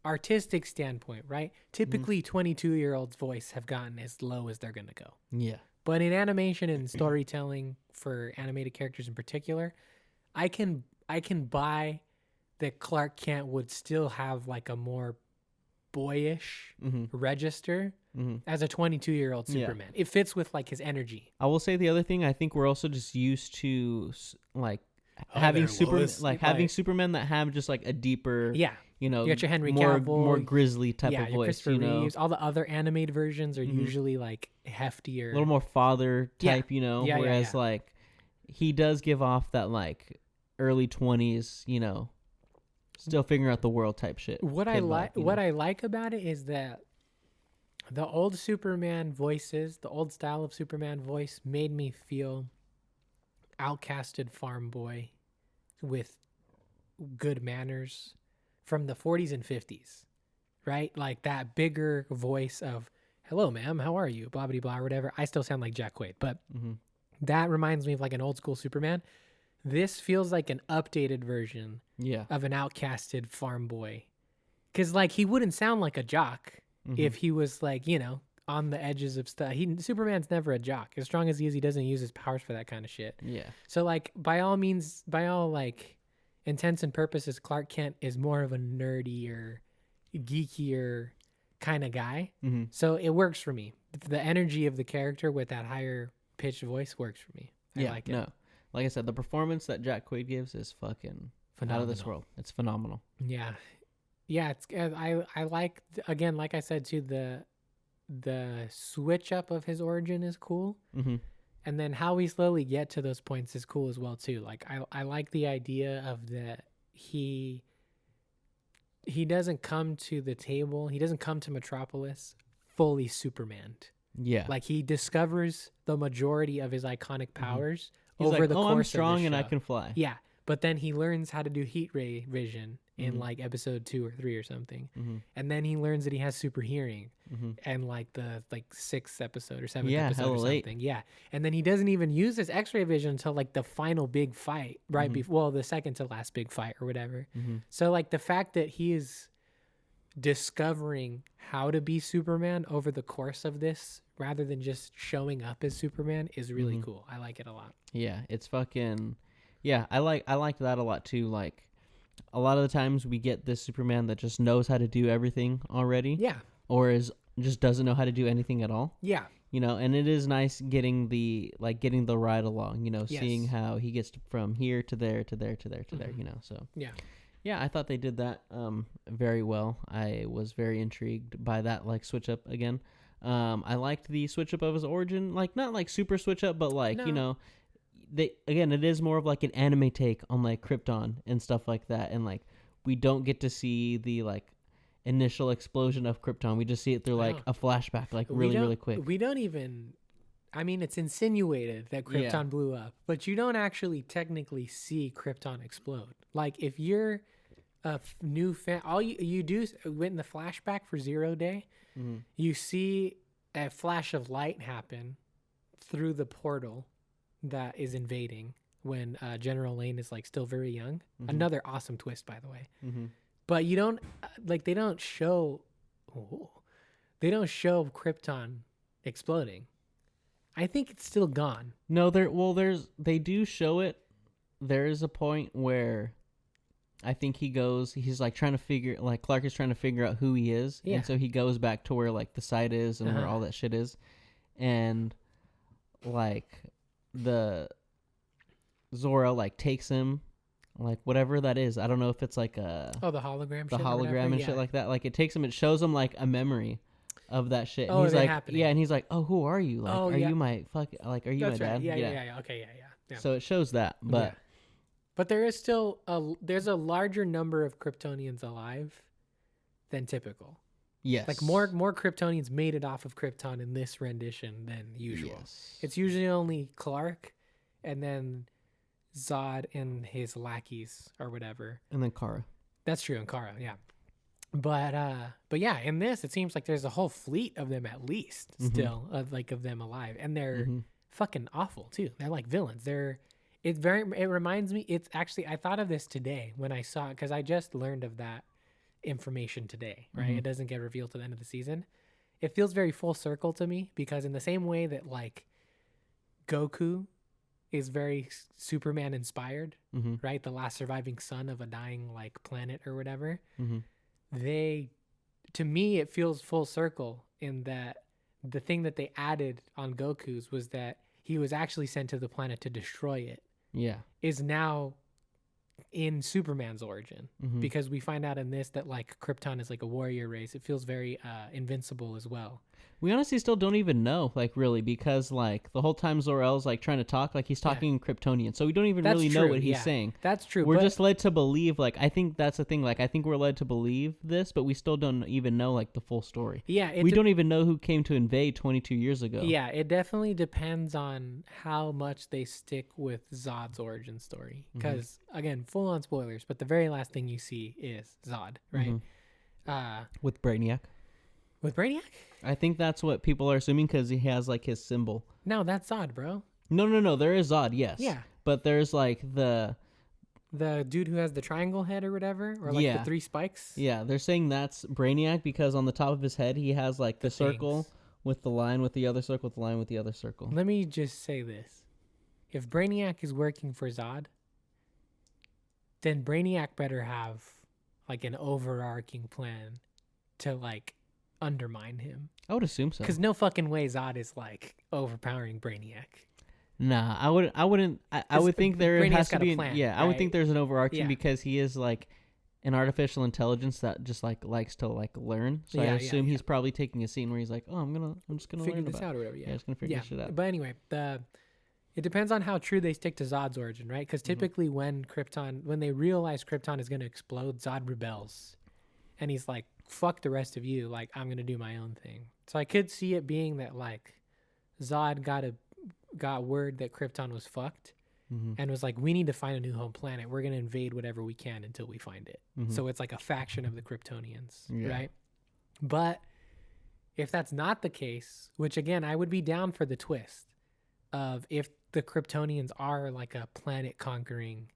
artistic standpoint, right? Typically 22-year-olds' voice have gotten as low as they're gonna go.
Yeah.
But in animation and storytelling for animated characters in particular, I can buy that Clark Kent would still have like a more boyish register as a 22-year-old Superman. It fits with like his energy.
I will say the other thing, I think we're also just used to like having Superman that have just like a deeper, you know,
you got your Henry
more
Cavill,
more grizzly type of voice.
Christopher Reeves. All the other animated versions are usually like heftier,
a little more father type, you know. Whereas like he does give off that like early 20s, you know, still figuring out the world type shit.
What I like about it is that the old Superman voices, the old style of Superman voice, made me feel outcasted farm boy with good manners from the 40s and 50s, right? Like that bigger voice of, hello, ma'am, how are you? Blah, blah, blah, or whatever. I still sound like Jack Quaid, but that reminds me of like an old school Superman. This feels like an updated version of an outcasted farm boy. Because like he wouldn't sound like a jock if he was like, you know, on the edges of stuff. Superman's never a jock. As strong as he is, he doesn't use his powers for that kind of shit. Yeah. So like by all means, by all like intents and purposes, Clark Kent is more of a nerdier, geekier kind of guy. So it works for me. The energy of the character with that higher pitched voice works for me. I like it. No.
Like I said, the performance that Jack Quaid gives is fucking phenomenal. Out of this world. It's phenomenal.
Yeah. Yeah, it's I like, again, like I said too, the switch up of his origin is cool. And then how we slowly get to those points is cool as well too. Like I like the idea of that he doesn't come to the table, he doesn't come to Metropolis fully Superman. Yeah. Like he discovers the majority of his iconic powers over the course of the show. I'm strong and I can fly. Yeah. But then he learns how to do heat ray vision in like episode 2 or 3 or something. And then he learns that he has super hearing and like the 6th episode or 7th episode or something. Yeah. And then he doesn't even use his x-ray vision until like the final big fight, right? Before, well, the second to last big fight or whatever. So like the fact that he is discovering how to be Superman over the course of this rather than just showing up as Superman is really cool. I like it a lot.
Yeah, it's fucking... Yeah, I like that a lot too. Like, a lot of the times we get this Superman that just knows how to do everything already. Yeah. Or just doesn't know how to do anything at all. Yeah. You know, and it is nice getting the ride along, you know, seeing how he gets from here to there to there to there to there, you know. So yeah. Yeah, I thought they did that very well. I was very intrigued by that like switch up again. I liked the switch up of his origin, like not like super switch up, but like, you know, it is more of like an anime take on like Krypton and stuff like that, and like we don't get to see the like initial explosion of Krypton. We just see it through like a flashback, like really quick.
We don't even, I mean, it's insinuated that Krypton blew up, but you don't actually technically see Krypton explode. Like if you're a new fan, all you do went in the flashback for 0 Day, you see a flash of light happen through the portal that is invading when General Lane is like still very young. Another awesome twist, by the way. But you don't like they don't show Krypton exploding. I think it's still gone.
No, they do show it. There is a point where I think he's like trying to figure, like Clark is trying to figure out who he is, and so he goes back to where like the site is and where all that shit is, and like the Zora like takes him, like whatever that is. I don't know if it's like the hologram and shit like that. Like it takes him, it shows him like a memory of that shit. And he's like, happening. And he's like, oh, who are you? Like, are you my are you my dad?
Yeah. Okay, yeah.
So it shows that, but
but there is still there's a larger number of Kryptonians alive than typical.
Yes.
Like more Kryptonians made it off of Krypton in this rendition than usual.
Yes.
It's usually only Clark and then Zod and his lackeys or whatever.
And then Kara.
That's true, and Kara, yeah. But yeah, in this it seems like there's a whole fleet of them at least still of them alive, and they're fucking awful too. They're like villains. It reminds me. It's actually I thought of this today when I saw it because I just learned of that information today. Right, it doesn't get revealed to the end of the season. It feels very full circle to me because in the same way that like Goku is very Superman inspired, right? The last surviving son of a dying like planet or whatever. To me, it feels full circle in that the thing that they added on Goku's was that he was actually sent to the planet to destroy it.
Yeah.
Is now in Superman's origin because we find out in this that like Krypton is like a warrior race. It feels very invincible as well.
We honestly still don't even know, like, really, because, like, the whole time Zor-El's, like, trying to talk, like, he's talking in Kryptonian. So we don't even really know what he's saying.
That's true.
We're just led to believe, like, I think that's the thing. Like, I think we're led to believe this, but we still don't even know, like, the full story.
Yeah.
We don't even know who came to invade 22 years ago.
Yeah, it definitely depends on how much they stick with Zod's origin story. Because, again, full-on spoilers, but the very last thing you see is Zod, right?
With Brainiac.
With Brainiac?
I think that's what people are assuming because he has, like, his symbol.
No, that's Zod, bro.
No. There is Zod, yes.
Yeah.
But there's, like, the
dude who has the triangle head or whatever? Or, like, the 3 spikes?
Yeah, they're saying that's Brainiac because on the top of his head, he has, like, the circle with the line with the other circle with the line with the other circle.
Let me just say this. If Brainiac is working for Zod, then Brainiac better have, like, an overarching plan to, like, undermine him.
I would assume so.
Because no fucking way Zod is like overpowering Brainiac.
Nah, I wouldn't. I would think there
Brainiac's
has to be.
plan,
right? I would think there's an overarching because he is like an artificial intelligence that just like likes to like learn. So I assume he's probably taking a scene where he's like, oh, I'm just gonna
figure
learn
this out or whatever. Yeah,
just gonna figure this shit out.
But anyway, it depends on how true they stick to Zod's origin, right? Because typically when they realize Krypton is gonna explode, Zod rebels, and he's like, fuck the rest of you, like I'm gonna do my own thing. So I could see it being that like Zod got word that Krypton was fucked and was like, we need to find a new home planet, we're gonna invade whatever we can until we find it. So it's like a faction of the Kryptonians, right? But if that's not the case, which again I would be down for the twist of if the Kryptonians are like a planet conquering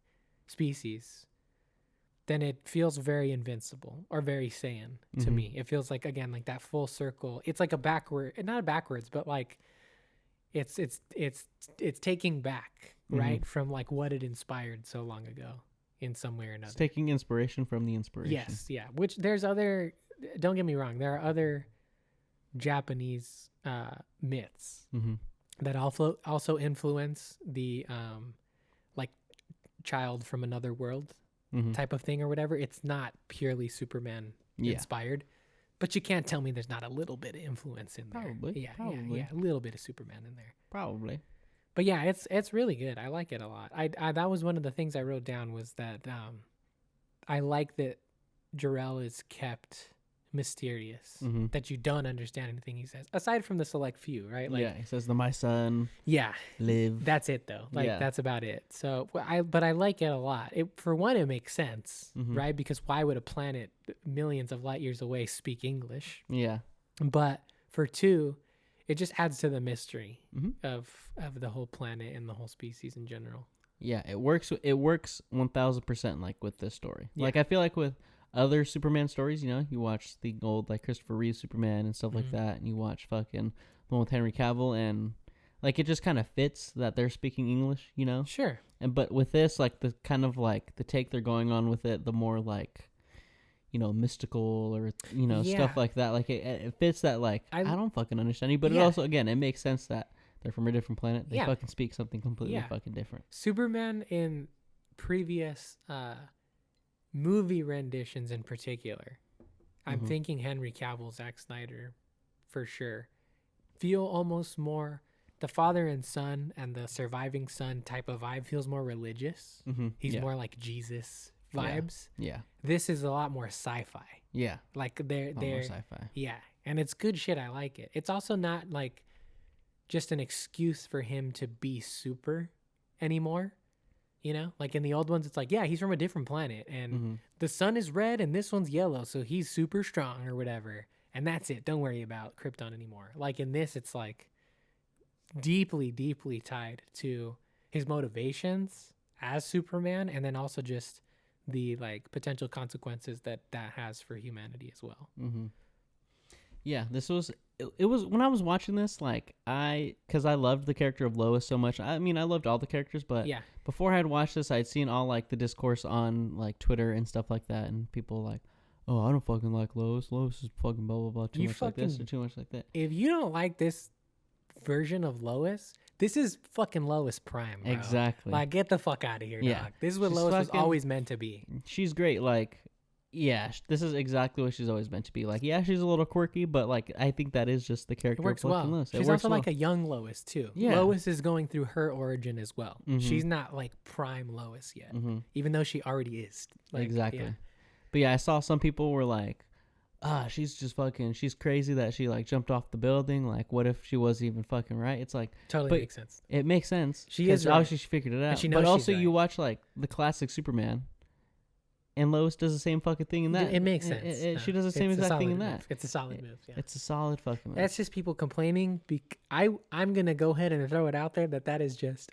species, then it feels very invincible or very Saiyan to me. It feels like, again, like that full circle. It's like not a backwards, but like it's taking back, right? From like what it inspired so long ago in some way or another.
It's taking inspiration from the inspiration.
Yes. Yeah. Which don't get me wrong. There are other Japanese myths that also influence the like child from another world type of thing or whatever. It's not purely Superman inspired, but you can't tell me there's not a little bit of influence in there.
Probably.
Yeah, a little bit of Superman in there.
Probably.
But yeah, it's really good. I like it a lot. I that was one of the things I wrote down was that I like that Jor-El is kept mysterious, that you don't understand anything he says aside from the select few, right? Like,
he says my son live.
That's it though. Like that's about it. So I like it a lot. For one, it makes sense, right? Because why would a planet millions of light years away speak English? Yeah. But for two, it just adds to the mystery of the whole planet and the whole species in general.
Yeah, it works 1000% like with this story. Like I feel like with other Superman stories, you watch the old like Christopher Reeve Superman and stuff like that, and you watch fucking the one with Henry Cavill, and like it just kind of fits that they're speaking English, Sure. But with this, like the kind of like the take they're going on with it, the more like mystical or stuff like that. Like it fits that like I don't fucking understand you, but it also again it makes sense that they're from a different planet. They fucking speak something completely fucking different.
Superman in previous movie renditions in particular, I'm thinking Henry Cavill, Zack Snyder, for sure, feel almost more the father and son and the surviving son type of vibe feels more religious. He's more like Jesus vibes.
Yeah.
This is a lot more sci-fi.
Yeah.
Like they're
More sci-fi.
yeah, and it's good shit. I like it. It's also not like just an excuse for him to be super anymore. You know, like in the old ones, it's like, yeah, he's from a different planet and the sun is red and this one's yellow, so he's super strong or whatever. And that's it. Don't worry about Krypton anymore. Like in this, it's like deeply, deeply tied to his motivations as Superman, and then also just the like potential consequences that has for humanity as well.
Yeah, this was it was when I was watching this, like because I loved the character of Lois so much. I mean, I loved all the characters, but
Yeah.
before I had watched this, I'd seen all like the discourse on like Twitter and stuff like that, and people like, oh, I don't fucking like Lois. Lois is fucking blah blah blah. Too much like this or too much like that.
If you don't like this version of Lois, this is fucking Lois Prime, bro.
Exactly.
Like, get the fuck out of here,
Yeah.
dog. This is what
She's
Lois was
fucking-
always meant to be.
She's great. Like, yeah, this is exactly what she's always meant to be. Like, yeah, she's a little quirky, but like I think that is just the
It
character
works
of fucking
well.
Lois.
She's also like a young Lois too.
Yeah.
Lois is going through her origin as well.
Mhm.
She's not like prime Lois yet, even though she already is. Like,
exactly.
yeah.
But yeah, I saw some people were like, she's just fucking, she's crazy that she like jumped off the building. Like, what if she wasn't even fucking right? It's like,
Totally
but
makes sense.
it makes sense.
She is
'cause
right.
obviously she figured it out.
she knows
But
she's
also you
right.
watch like the classic Superman, and Lois does the same fucking thing in that.
It makes sense. No,
She does the same
it's a
exact thing
solid
in that.
move. It's a solid move. Yeah.
It's a solid fucking move.
That's just people complaining. I'm gonna go ahead and throw it out there that is just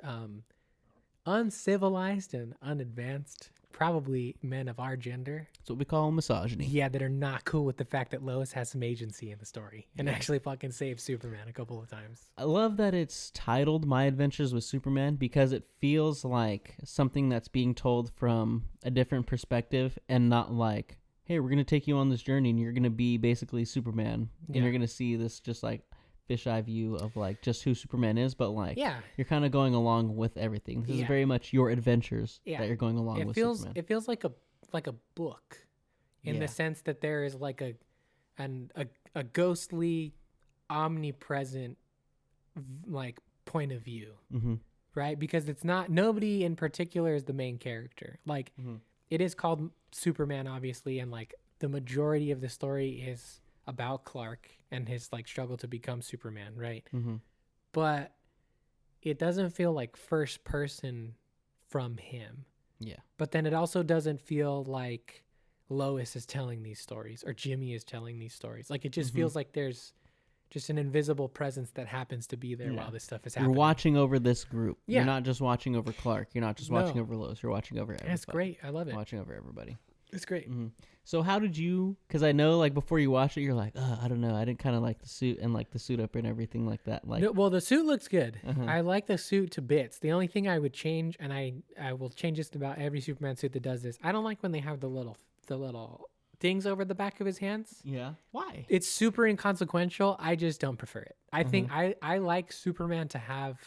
uncivilized and unadvanced. Probably men of our gender.
That's what we call misogyny.
Yeah, that are not cool with the fact that Lois has some agency in the story and actually fucking saved Superman a couple of times.
I love that it's titled My Adventures with Superman because it feels like something that's being told from a different perspective and not like, hey, we're going to take you on this journey and you're going to be basically Superman. And you're going to see this just like fisheye view of like just who Superman is, but like you're kind of going along with everything. This is very much your adventures that you're going along with Superman.
It feels like a book in the sense that there is like a ghostly, omnipresent like point of view, right? Because it's not, nobody in particular is the main character. Like it is called Superman, obviously, and like the majority of the story is about Clark and his like struggle to become Superman, right? But it doesn't feel like first person from him.
Yeah.
But then it also doesn't feel like Lois is telling these stories or Jimmy is telling these stories. Like it just feels like there's just an invisible presence that happens to be there while this stuff is happening.
You're watching over this group.
Yeah.
You're not just watching over Clark. You're not just watching over Lois. You're watching over everybody.
That's great. I love it.
Watching over everybody.
It's great.
So how did you, because I know like before you watch it, you're like, I don't know. I didn't kind of like the suit and like the suit up and everything like that. Like,
No, well, the suit looks good. I like the suit to bits. The only thing I would change, and I will change this about every Superman suit that does this, I don't like when they have the little things over the back of his hands.
Yeah. Why?
It's super inconsequential. I just don't prefer it. I think I like Superman to have,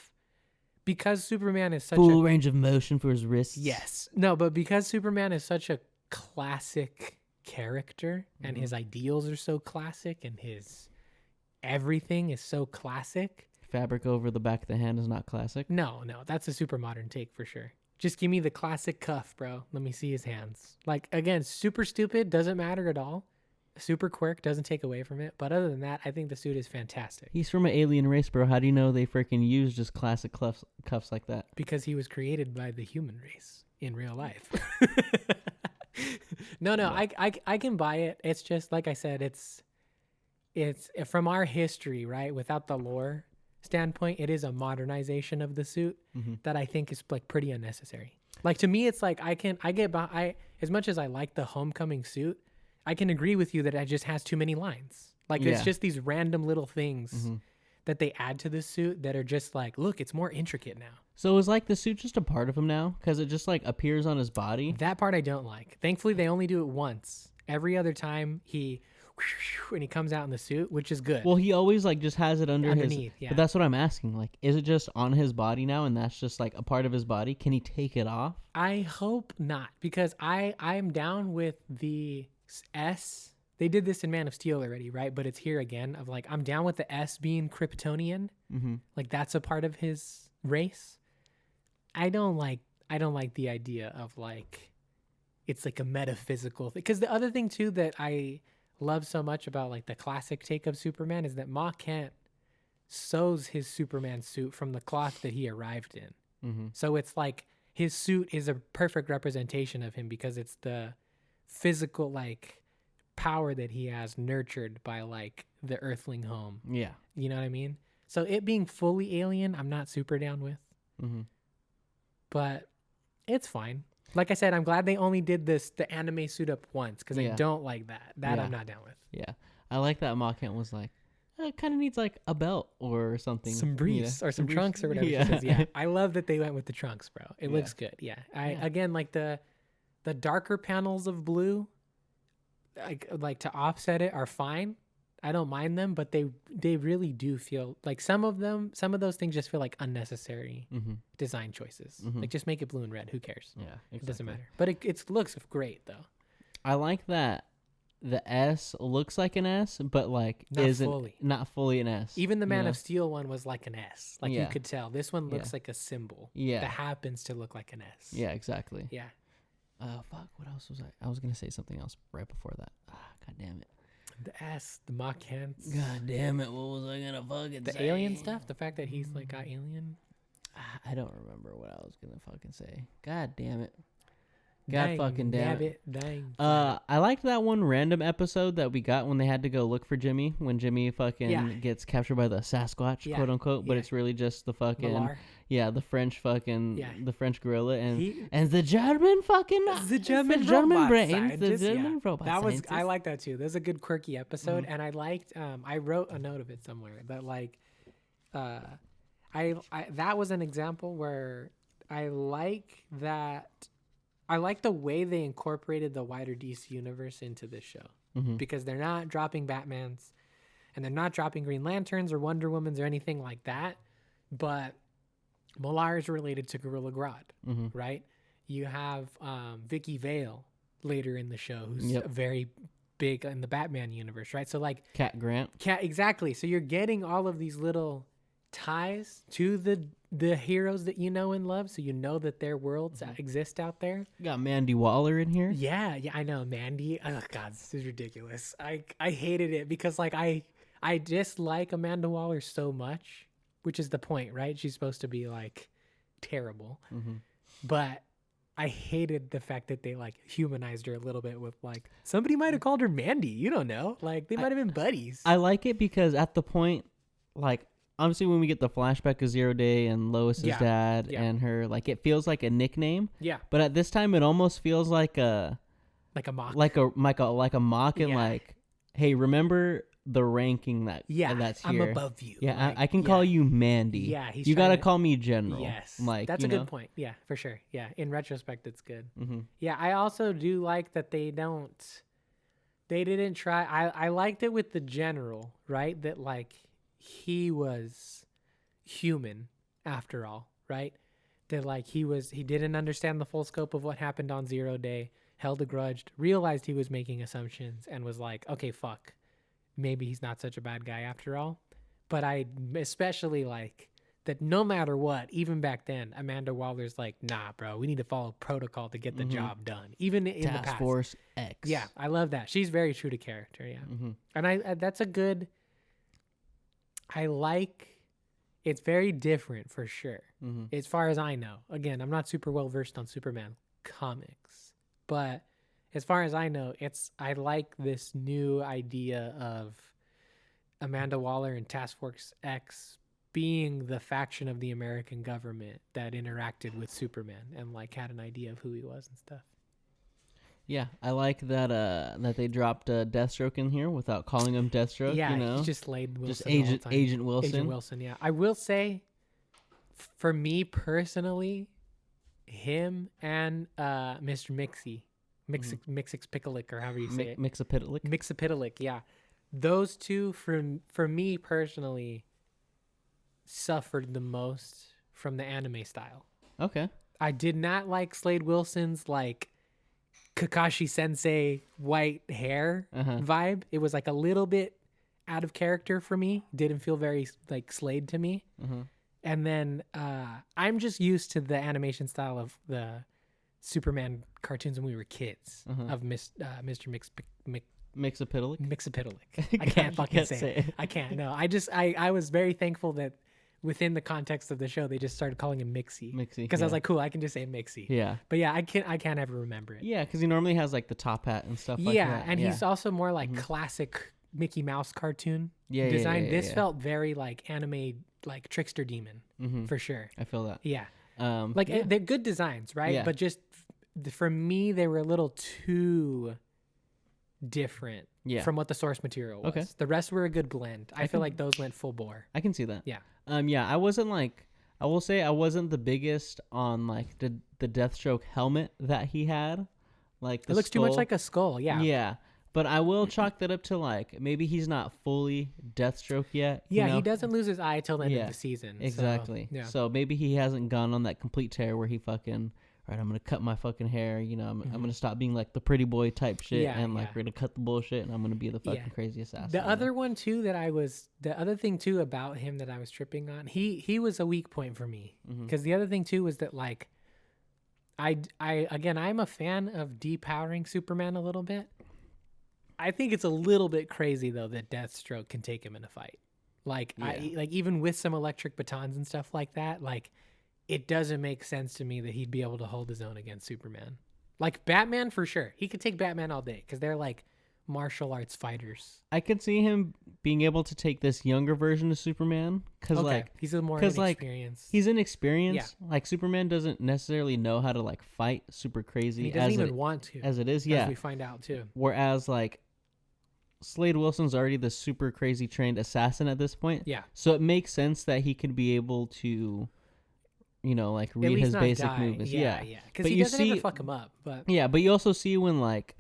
because Superman is such
full range of motion for his wrists.
Yes. No, but because Superman is such a classic character and his ideals are so classic and his everything is so classic.
Fabric over the back of the hand is not classic.
No, that's a super modern take for sure. Just give me the classic cuff, bro. Let me see his hands. Like, again, super stupid, doesn't matter at all. Super quirk, doesn't take away from it. But other than that, I think the suit is fantastic.
He's from an alien race, bro. How do you know they freaking use just classic cuffs like that?
Because he was created by the human race in real life. No, I can buy it. It's just, like I said, it's from our history, right? Without the lore standpoint, it is a modernization of the suit that I think is like pretty unnecessary. Like to me, it's like as much as I like the Homecoming suit, I can agree with you that it just has too many lines. Like it's just these random little things that they add to this suit that are just like, look, it's more intricate now.
So is like the suit just a part of him now? Because it just like appears on his body?
That part I don't like. Thankfully, they only do it once. Every other time he comes out in the suit, which is good.
Well, he always like just has it underneath.
Yeah.
But that's what I'm asking. Like, is it just on his body now, and that's just like a part of his body? Can he take it off?
I hope not, because I'm down with the S. They did this in Man of Steel already, right? But it's here again of like, I'm down with the S being Kryptonian. Like that's a part of his race. I don't like the idea of like it's like a metaphysical thing. Because the other thing too that I love so much about like the classic take of Superman is that Ma Kent sews his Superman suit from the cloth that he arrived in. So it's like his suit is a perfect representation of him because it's the physical like power that he has nurtured by like the earthling home.
Yeah.
You know what I mean? So it being fully alien, I'm not super down with. But it's fine. Like I said, I'm glad they only did the anime suit up once because I don't like that. I'm not down with.
Yeah. I like that Ma Kent was like, it kind of needs like a belt or something.
Some briefs or some trunks or whatever. Yeah. I love that they went with the trunks, bro. It looks good. Yeah. Again, like the darker panels of blue, like to offset it are fine. I don't mind them, but they really do feel like some of those things just feel like unnecessary design choices. Like just make it blue and red. Who cares?
Yeah. Exactly.
It doesn't matter. But it looks great though.
I like that the S looks like an S, but like not fully an S.
Even the Man of Steel one was like an S. Like you could tell. This one looks like a symbol. Yeah. That happens to look like an S.
Yeah, exactly.
Yeah.
Fuck, what else was I was gonna say something else right before that. God damn it.
The S, the Ma Kent.
God damn it, what was I gonna fucking say?
The alien stuff? The fact that he's like got alien?
I don't remember what I was gonna fucking say. God damn it. God fucking damn it.
Dang.
I liked that one random episode that we got when they had to go look for Jimmy, when Jimmy fucking gets captured by the Sasquatch, quote unquote, but it's really just the fucking
Malar.
the French fucking the French gorilla and the German fucking
the German
brains, the German robot.
That was I like that too. That was a good quirky episode, and I liked I wrote a note of it somewhere that like I that was an example where I like the way they incorporated the wider DC universe into this show because they're not dropping Batmans and they're not dropping Green Lanterns or Wonder Womans or anything like that. But Malar is related to Gorilla Grodd, right? You have Vicky Vale later in the show, who's very big in the Batman universe, right? So like
Cat Grant.
Exactly. So you're getting all of these little ties to the heroes that you know and love, so you know that their worlds exist out there.
You got Mandy Waller in here.
Yeah, I know Mandy. Oh God, this is ridiculous. I hated it because like I dislike Amanda Waller so much, which is the point, right? She's supposed to be like terrible, but I hated the fact that they like humanized her a little bit with like somebody might have called her Mandy. You don't know, like they might have been buddies.
I like it because at the point, like. Obviously, when we get the flashback of Zero Day and Lois's dad and her, like it feels like a nickname. Yeah. But at this time, it almost feels like a
mock,
like a mock, and like, hey, remember the ranking that's here.
I'm above you.
Yeah, like, I can call you Mandy.
Yeah,
you gotta call me General.
Yes,
like
that's a good point. Yeah, for sure. Yeah, in retrospect, it's good. Yeah, I also do like that they didn't try. I liked it with the General, right? That like. He was human after all, right? That like he didn't understand the full scope of what happened on Zero Day, held a grudge, realized he was making assumptions, and was like, okay, fuck, maybe he's not such a bad guy after all. But I especially like that no matter what, even back then, Amanda Waller's like, nah, bro, we need to follow protocol to get the job done, even in the past.
Task Force X.
Yeah, I love that. She's very true to character, yeah. And that's a good... I like it's very different for sure. As far as I know. Again, I'm not super well versed on Superman comics, but as far as I know, I like this new idea of Amanda Waller and Task Force X being the faction of the American government that interacted with Superman and like had an idea of who he was and stuff.
Yeah, I like that that they dropped Deathstroke in here without calling him Deathstroke.
Yeah,
you know?
Just Slade Wilson.
Just Agent Wilson.
Agent Wilson, yeah. I will say, for me personally, him and Mr. Mixix-Picklick, or however you say it. Mixapitalik, yeah. Those two, for me personally, suffered the most from the anime style.
Okay.
I did not like Slade Wilson's like Kakashi Sensei white hair vibe. It was like a little bit out of character for me. Didn't feel very like Slade to me. And then I'm just used to the animation style of the Superman cartoons when we were kids of Mr. Mixapitalik. I can't fucking say it. I can't. No, I was very thankful that within the context of the show, they just started calling him Mixie. Because I was like, cool, I can just say Mixie.
Yeah.
But yeah, I can't ever remember it.
Yeah, because he normally has like the top hat and stuff like that.
Yeah, and he's also more like classic Mickey Mouse cartoon design. This felt very like anime, like trickster demon for sure.
I feel that.
Yeah. They're good designs, right?
Yeah.
But just for me, they were a little too different from what the source material was. Okay. The rest were a good blend. I feel like those went full bore.
I can see that.
Yeah.
I wasn't like, I will say I wasn't the biggest on like the Deathstroke helmet that he had. Like
it looks too much like a skull. Yeah.
Yeah. But I will chalk that up to like maybe he's not fully Deathstroke yet.
Yeah,
you know?
He doesn't lose his eye till the end of the season.
Exactly. So maybe he hasn't gone on that complete tear where he fucking, all right, I'm gonna cut my fucking hair. You know, I'm gonna stop being like the pretty boy type shit, and like we're gonna cut the bullshit, and I'm gonna be the fucking crazy assassin.
The other thing too about him that I was tripping on, he was a weak point for me because the other thing too was that like, I'm a fan of depowering Superman a little bit. I think it's a little bit crazy though that Deathstroke can take him in a fight. Like even with some electric batons and stuff like that, like it doesn't make sense to me that he'd be able to hold his own against Superman. Like Batman for sure. He could take Batman all day because they're like martial arts fighters.
I could see him being able to take this younger version of Superman because like
he's a more inexperienced.
Like, he's inexperienced. Yeah. Like Superman doesn't necessarily know how to like fight super crazy.
He doesn't even want to.
As it is,
as we find out too.
Whereas like Slade Wilson's already the super crazy trained assassin at this point.
Yeah.
So it makes sense that he could be able to, you know, like read his basic movements. Yeah.
Because he doesn't ever fuck him up. But
yeah, but you also see when like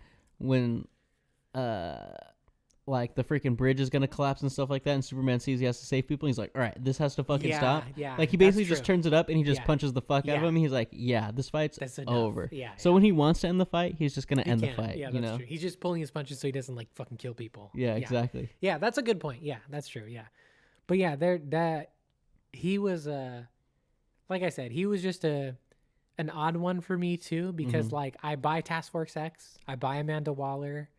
the freaking bridge is gonna collapse and stuff like that, and Superman sees he has to save people, and he's like, all right, this has to fucking stop.
Yeah.
Like he basically just turns it up and he just punches the fuck out of him. And he's like, yeah, this fight's over.
Yeah.
So when he wants to end the fight, he's just gonna end the fight.
Yeah,
that's
true. He's just pulling his punches so he doesn't like fucking kill people.
Yeah, exactly.
Yeah, that's a good point. Yeah, that's true. Yeah, but yeah, he was like I said, he was just an odd one for me too because like I buy Task Force X, I buy Amanda Waller.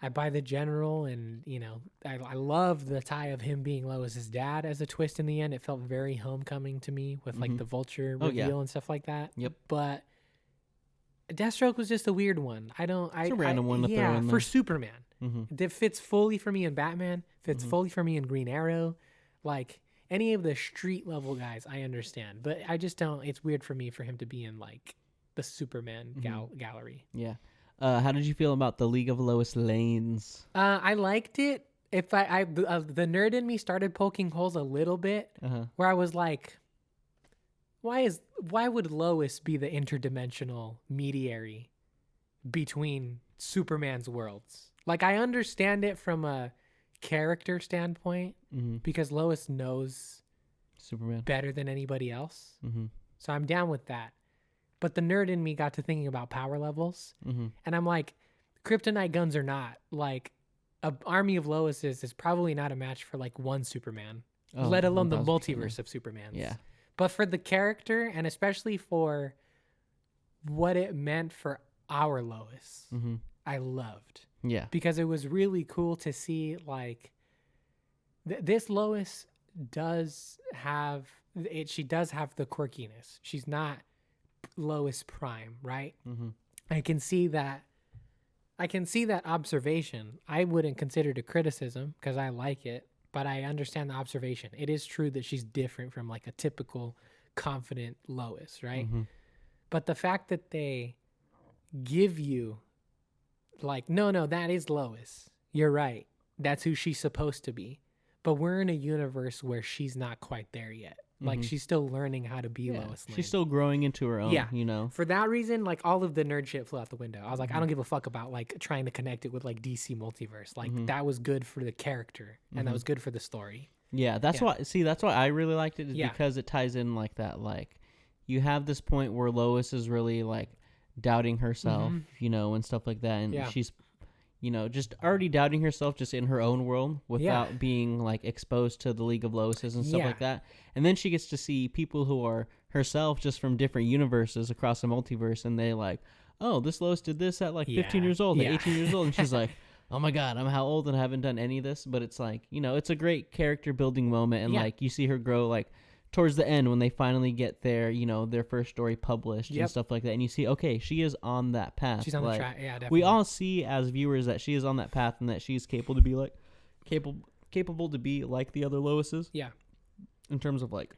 I buy the General, and, you know, I love the tie of him being Lois's dad as a twist in the end. It felt very Homecoming to me with, like, the Vulture reveal and stuff like that.
Yep.
But Deathstroke was just a weird one. It's
a random one to throw in there.
For Superman. It fits fully for me in Batman, fits fully for me in Green Arrow. Like, any of the street-level guys, I understand. But I just don't... It's weird for me for him to be in, like, the Superman gallery.
Yeah. How did you feel about the League of Lois Lanes?
I liked it. If the nerd in me started poking holes a little bit, where I was like, why would Lois be the interdimensional mediary between Superman's worlds? Like, I understand it from a character standpoint because Lois knows
Superman
better than anybody else. So I'm down with that. But the nerd in me got to thinking about power levels. And I'm like, kryptonite guns or not, like, an army of Lois's is probably not a match for, like, one Superman, let alone the multiverse of Supermans.
Yeah.
But for the character, and especially for what it meant for our Lois, I loved.
Yeah.
Because it was really cool to see, like, this Lois does have... She does have the quirkiness. She's not Lois Prime, right? I can see that observation. I wouldn't consider it a criticism because I like it, but I understand the observation. It is true that she's different from like a typical confident Lois, right? But the fact that they give you like, no, that is Lois. You're right. That's who she's supposed to be. But we're in a universe where she's not quite there yet. Like, she's still learning how to be Lois Lane.
She's still growing into her own, you know?
For that reason, like, all of the nerd shit flew out the window. I was like, I don't give a fuck about, like, trying to connect it with, like, DC Multiverse. Like, that was good for the character, and that was good for the story.
Yeah, that's why I really liked it, is because it ties in like that. Like, you have this point where Lois is really, like, doubting herself, you know, and stuff like that. And she's, just already doubting herself just in her own world without being like exposed to the League of Loises and stuff like that. And then she gets to see people who are herself just from different universes across the multiverse, and they like, oh, this Lois did this at like 15 years old, at 18 years old, and she's like, oh my God, I'm how old and I haven't done any of this. But it's like, it's a great character building moment, and like you see her grow like towards the end when they finally get their, their first story published and stuff like that. And you see, okay, she is on that path.
She's on the track. Yeah, definitely.
We all see as viewers that she is on that path and that she's capable to be like, capable to be like the other Loises.
Yeah.
In terms of like,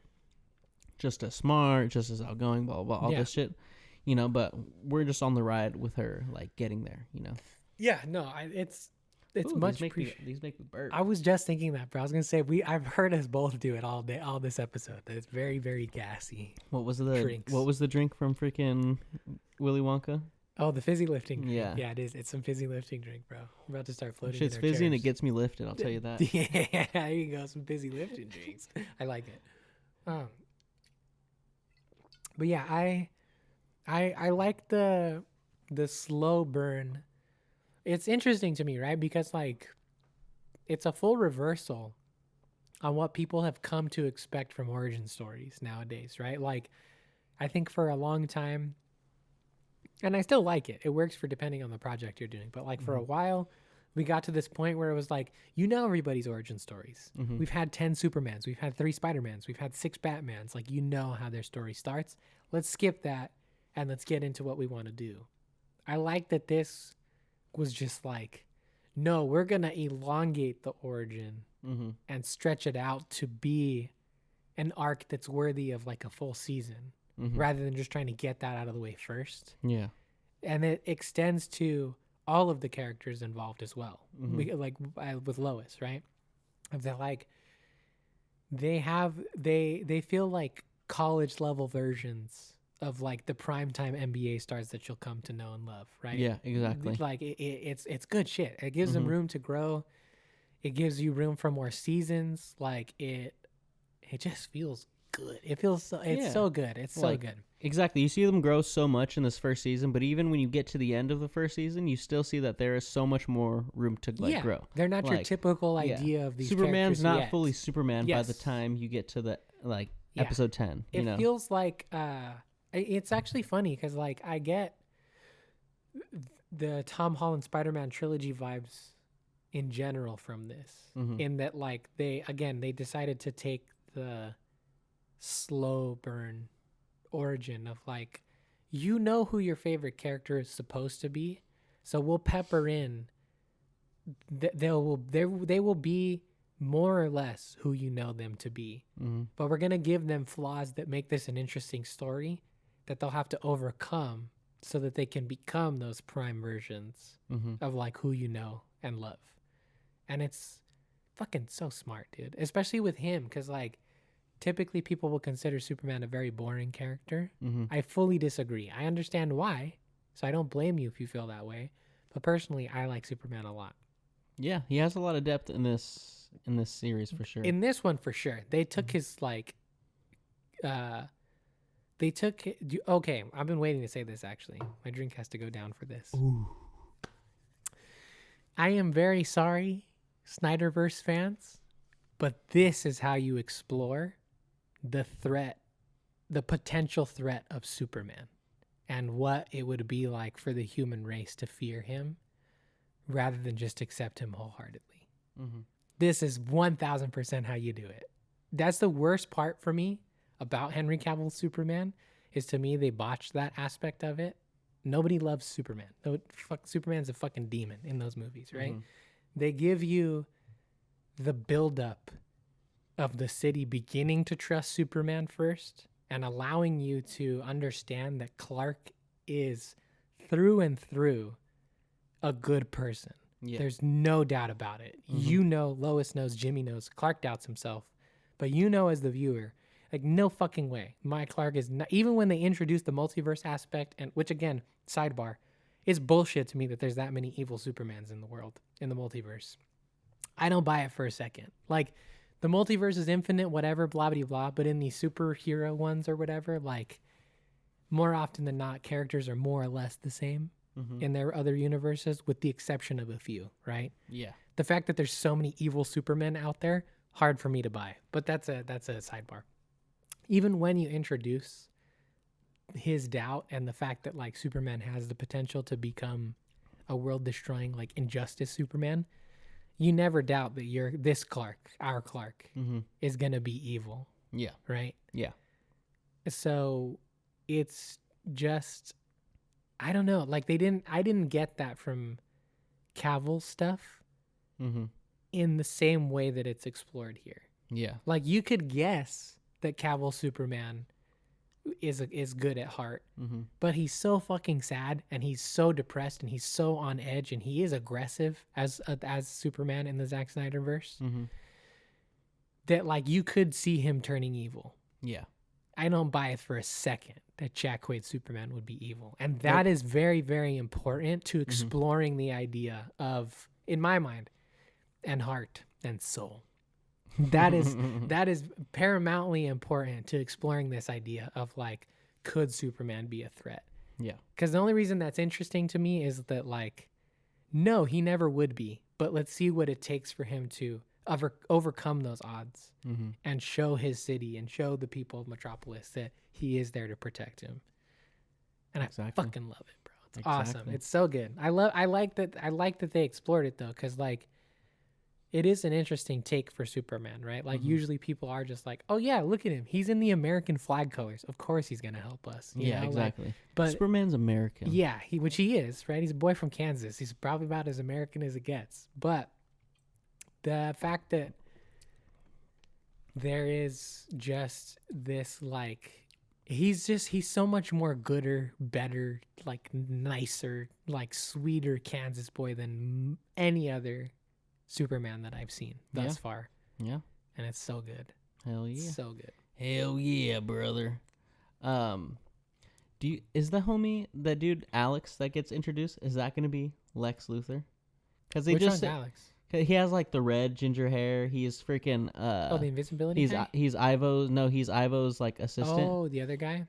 just as smart, just as outgoing, blah, blah, blah, all this shit, but we're just on the ride with her, like getting there,
Yeah, no, it's
Ooh,
much.
These make me burp.
I was just thinking that, bro. I was gonna say I've heard us both do it all day, all this episode. That it's very, very gassy.
What was the drink from freaking Willy Wonka?
Oh, the fizzy lifting drink.
Yeah,
it is. It's some fizzy lifting drink, bro. We're about to start floating.
Shit's fizzy chairs. And it gets me lifted. I'll tell you that.
Yeah, there you go. Some fizzy lifting drinks. I like it. But yeah, I like the slow burn. It's interesting to me, right? Because like it's a full reversal on what people have come to expect from origin stories nowadays, right? Like I think for a long time, and I still like it. It works for depending on the project you're doing. But like for a while, we got to this point where it was like, everybody's origin stories. We've had 10 Supermans. We've had 3 Spider-Mans. We've had 6 Batmans. Like, how their story starts. Let's skip that and let's get into what we want to do. I like that this was just like, no, we're going to elongate the origin and stretch it out to be an arc that's worthy of like a full season rather than just trying to get that out of the way first.
Yeah.
And it extends to all of the characters involved as well. Like with Lois, right? They're like, they feel like college level versions of like the primetime NBA stars that you'll come to know and love, right?
Yeah, exactly.
Like it's good shit. It gives them room to grow. It gives you room for more seasons. Like it just feels good. It feels so. It's so good. It's so good.
Exactly. You see them grow so much in this first season, but even when you get to the end of the first season, you still see that there is so much more room to grow.
They're not your typical idea of these.
Superman's not
yet.
Fully Superman by the time you get to the episode 10.
It feels like it's actually funny because like I get the Tom Holland Spider-Man trilogy vibes in general from this, in that like they decided to take the slow burn origin of like, who your favorite character is supposed to be, so we'll pepper in they will be more or less who you know them to be, but we're gonna give them flaws that make this an interesting story that they'll have to overcome so that they can become those prime versions of like who you know and love. And it's fucking so smart, dude, especially with him, because like typically people will consider Superman a very boring character. I fully disagree. I understand why, so I don't blame you if you feel that way, but personally I like Superman a lot. Yeah,
he has a lot of depth in this series for sure.
In this one for sure. They took his like okay, I've been waiting to say this actually. My drink has to go down for this.
Ooh.
I am very sorry, Snyderverse fans, but this is how you explore the potential threat of Superman and what it would be like for the human race to fear him rather than just accept him wholeheartedly. This is 1000% how you do it. That's the worst part for me about Henry Cavill's Superman, is to me they botched that aspect of it. Nobody loves Superman. Superman's a fucking demon in those movies, right? They give you the buildup of the city beginning to trust Superman first and allowing you to understand that Clark is through and through a good person. Yeah. There's no doubt about it. Lois knows, Jimmy knows, Clark doubts himself, but as the viewer, like, no fucking way. My Clark is not, even when they introduced the multiverse aspect, and which again, sidebar, it's bullshit to me that there's that many evil Supermans in the world, in the multiverse. I don't buy it for a second. Like, the multiverse is infinite, whatever, blah, blah, blah, but in these superhero ones or whatever, like, more often than not, characters are more or less the same. in their other universes, with the exception of a few, right?
Yeah.
The fact that there's so many evil Supermen out there, hard for me to buy. But that's a sidebar. Even when you introduce his doubt and the fact that like Superman has the potential to become a world-destroying like Injustice Superman, you never doubt that this Clark, our Clark, is gonna be evil.
Yeah.
Right?
Yeah.
So it's just, I don't know. Like I didn't get that from Cavill stuff in the same way that it's explored here.
Yeah.
Like you could guess that Cavill Superman is good at heart, but he's so fucking sad and he's so depressed and he's so on edge and he is aggressive as Superman in the Zack Snyder verse that like you could see him turning evil.
Yeah.
I don't buy it for a second that Jack Quaid's Superman would be evil. And that is very, very important to exploring the idea of, in my mind, and heart and soul. That is paramountly important to exploring this idea of like, could Superman be a threat?
Yeah.
Because the only reason that's interesting to me is that like, no, he never would be. But let's see what it takes for him to overcome those odds and show his city and show the people of Metropolis that he is there to protect him. And I fucking love it, bro. It's awesome. It's so good. I like that they explored it though, because like it is an interesting take for Superman, right? Like usually people are just like, oh yeah, look at him. He's in the American flag colors. Of course he's gonna help us. You know?
Exactly.
Like, but
Superman's American.
Yeah, which he is, right? He's a boy from Kansas. He's probably about as American as it gets. But the fact that there is just this like he's so much more gooder, better, like nicer, like sweeter Kansas boy than any other Superman that I've seen thus far. Yeah. And it's so good.
Hell yeah.
It's so good.
Hell yeah, brother. Is the homie, that dude Alex that gets introduced, is that going to be Lex Luthor? Cuz they
Which
just
one's Alex?
He has like the red ginger hair. He is freaking
the invisibility guy?
He's Ivo's like assistant.
Oh, the other guy?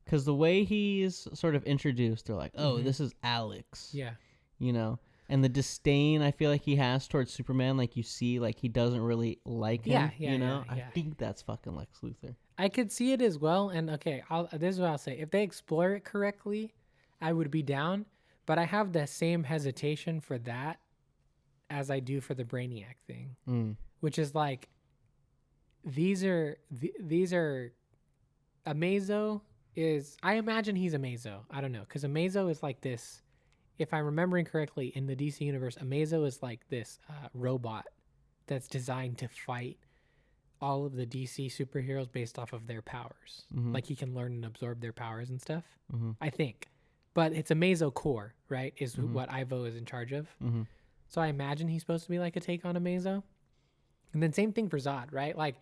Cuz the way he's sort of introduced, they're like, "Oh, this is Alex."
Yeah.
You know, and the disdain I feel like he has towards Superman, like you see like he doesn't really like him, you know? I think that's fucking Lex Luthor.
I could see it as well, and okay, this is what I'll say. If they explore it correctly, I would be down, but I have the same hesitation for that as I do for the Brainiac thing, which is like, these are Amazo is, I imagine he's Amazo. I don't know, because Amazo is like this, if I'm remembering correctly, in the DC universe, Amazo is like this robot that's designed to fight all of the DC superheroes based off of their powers. Like he can learn and absorb their powers and stuff, I think. But it's Amazo Core, right, is what Ivo is in charge of. So I imagine he's supposed to be like a take on Amazo. And then same thing for Zod, right? Like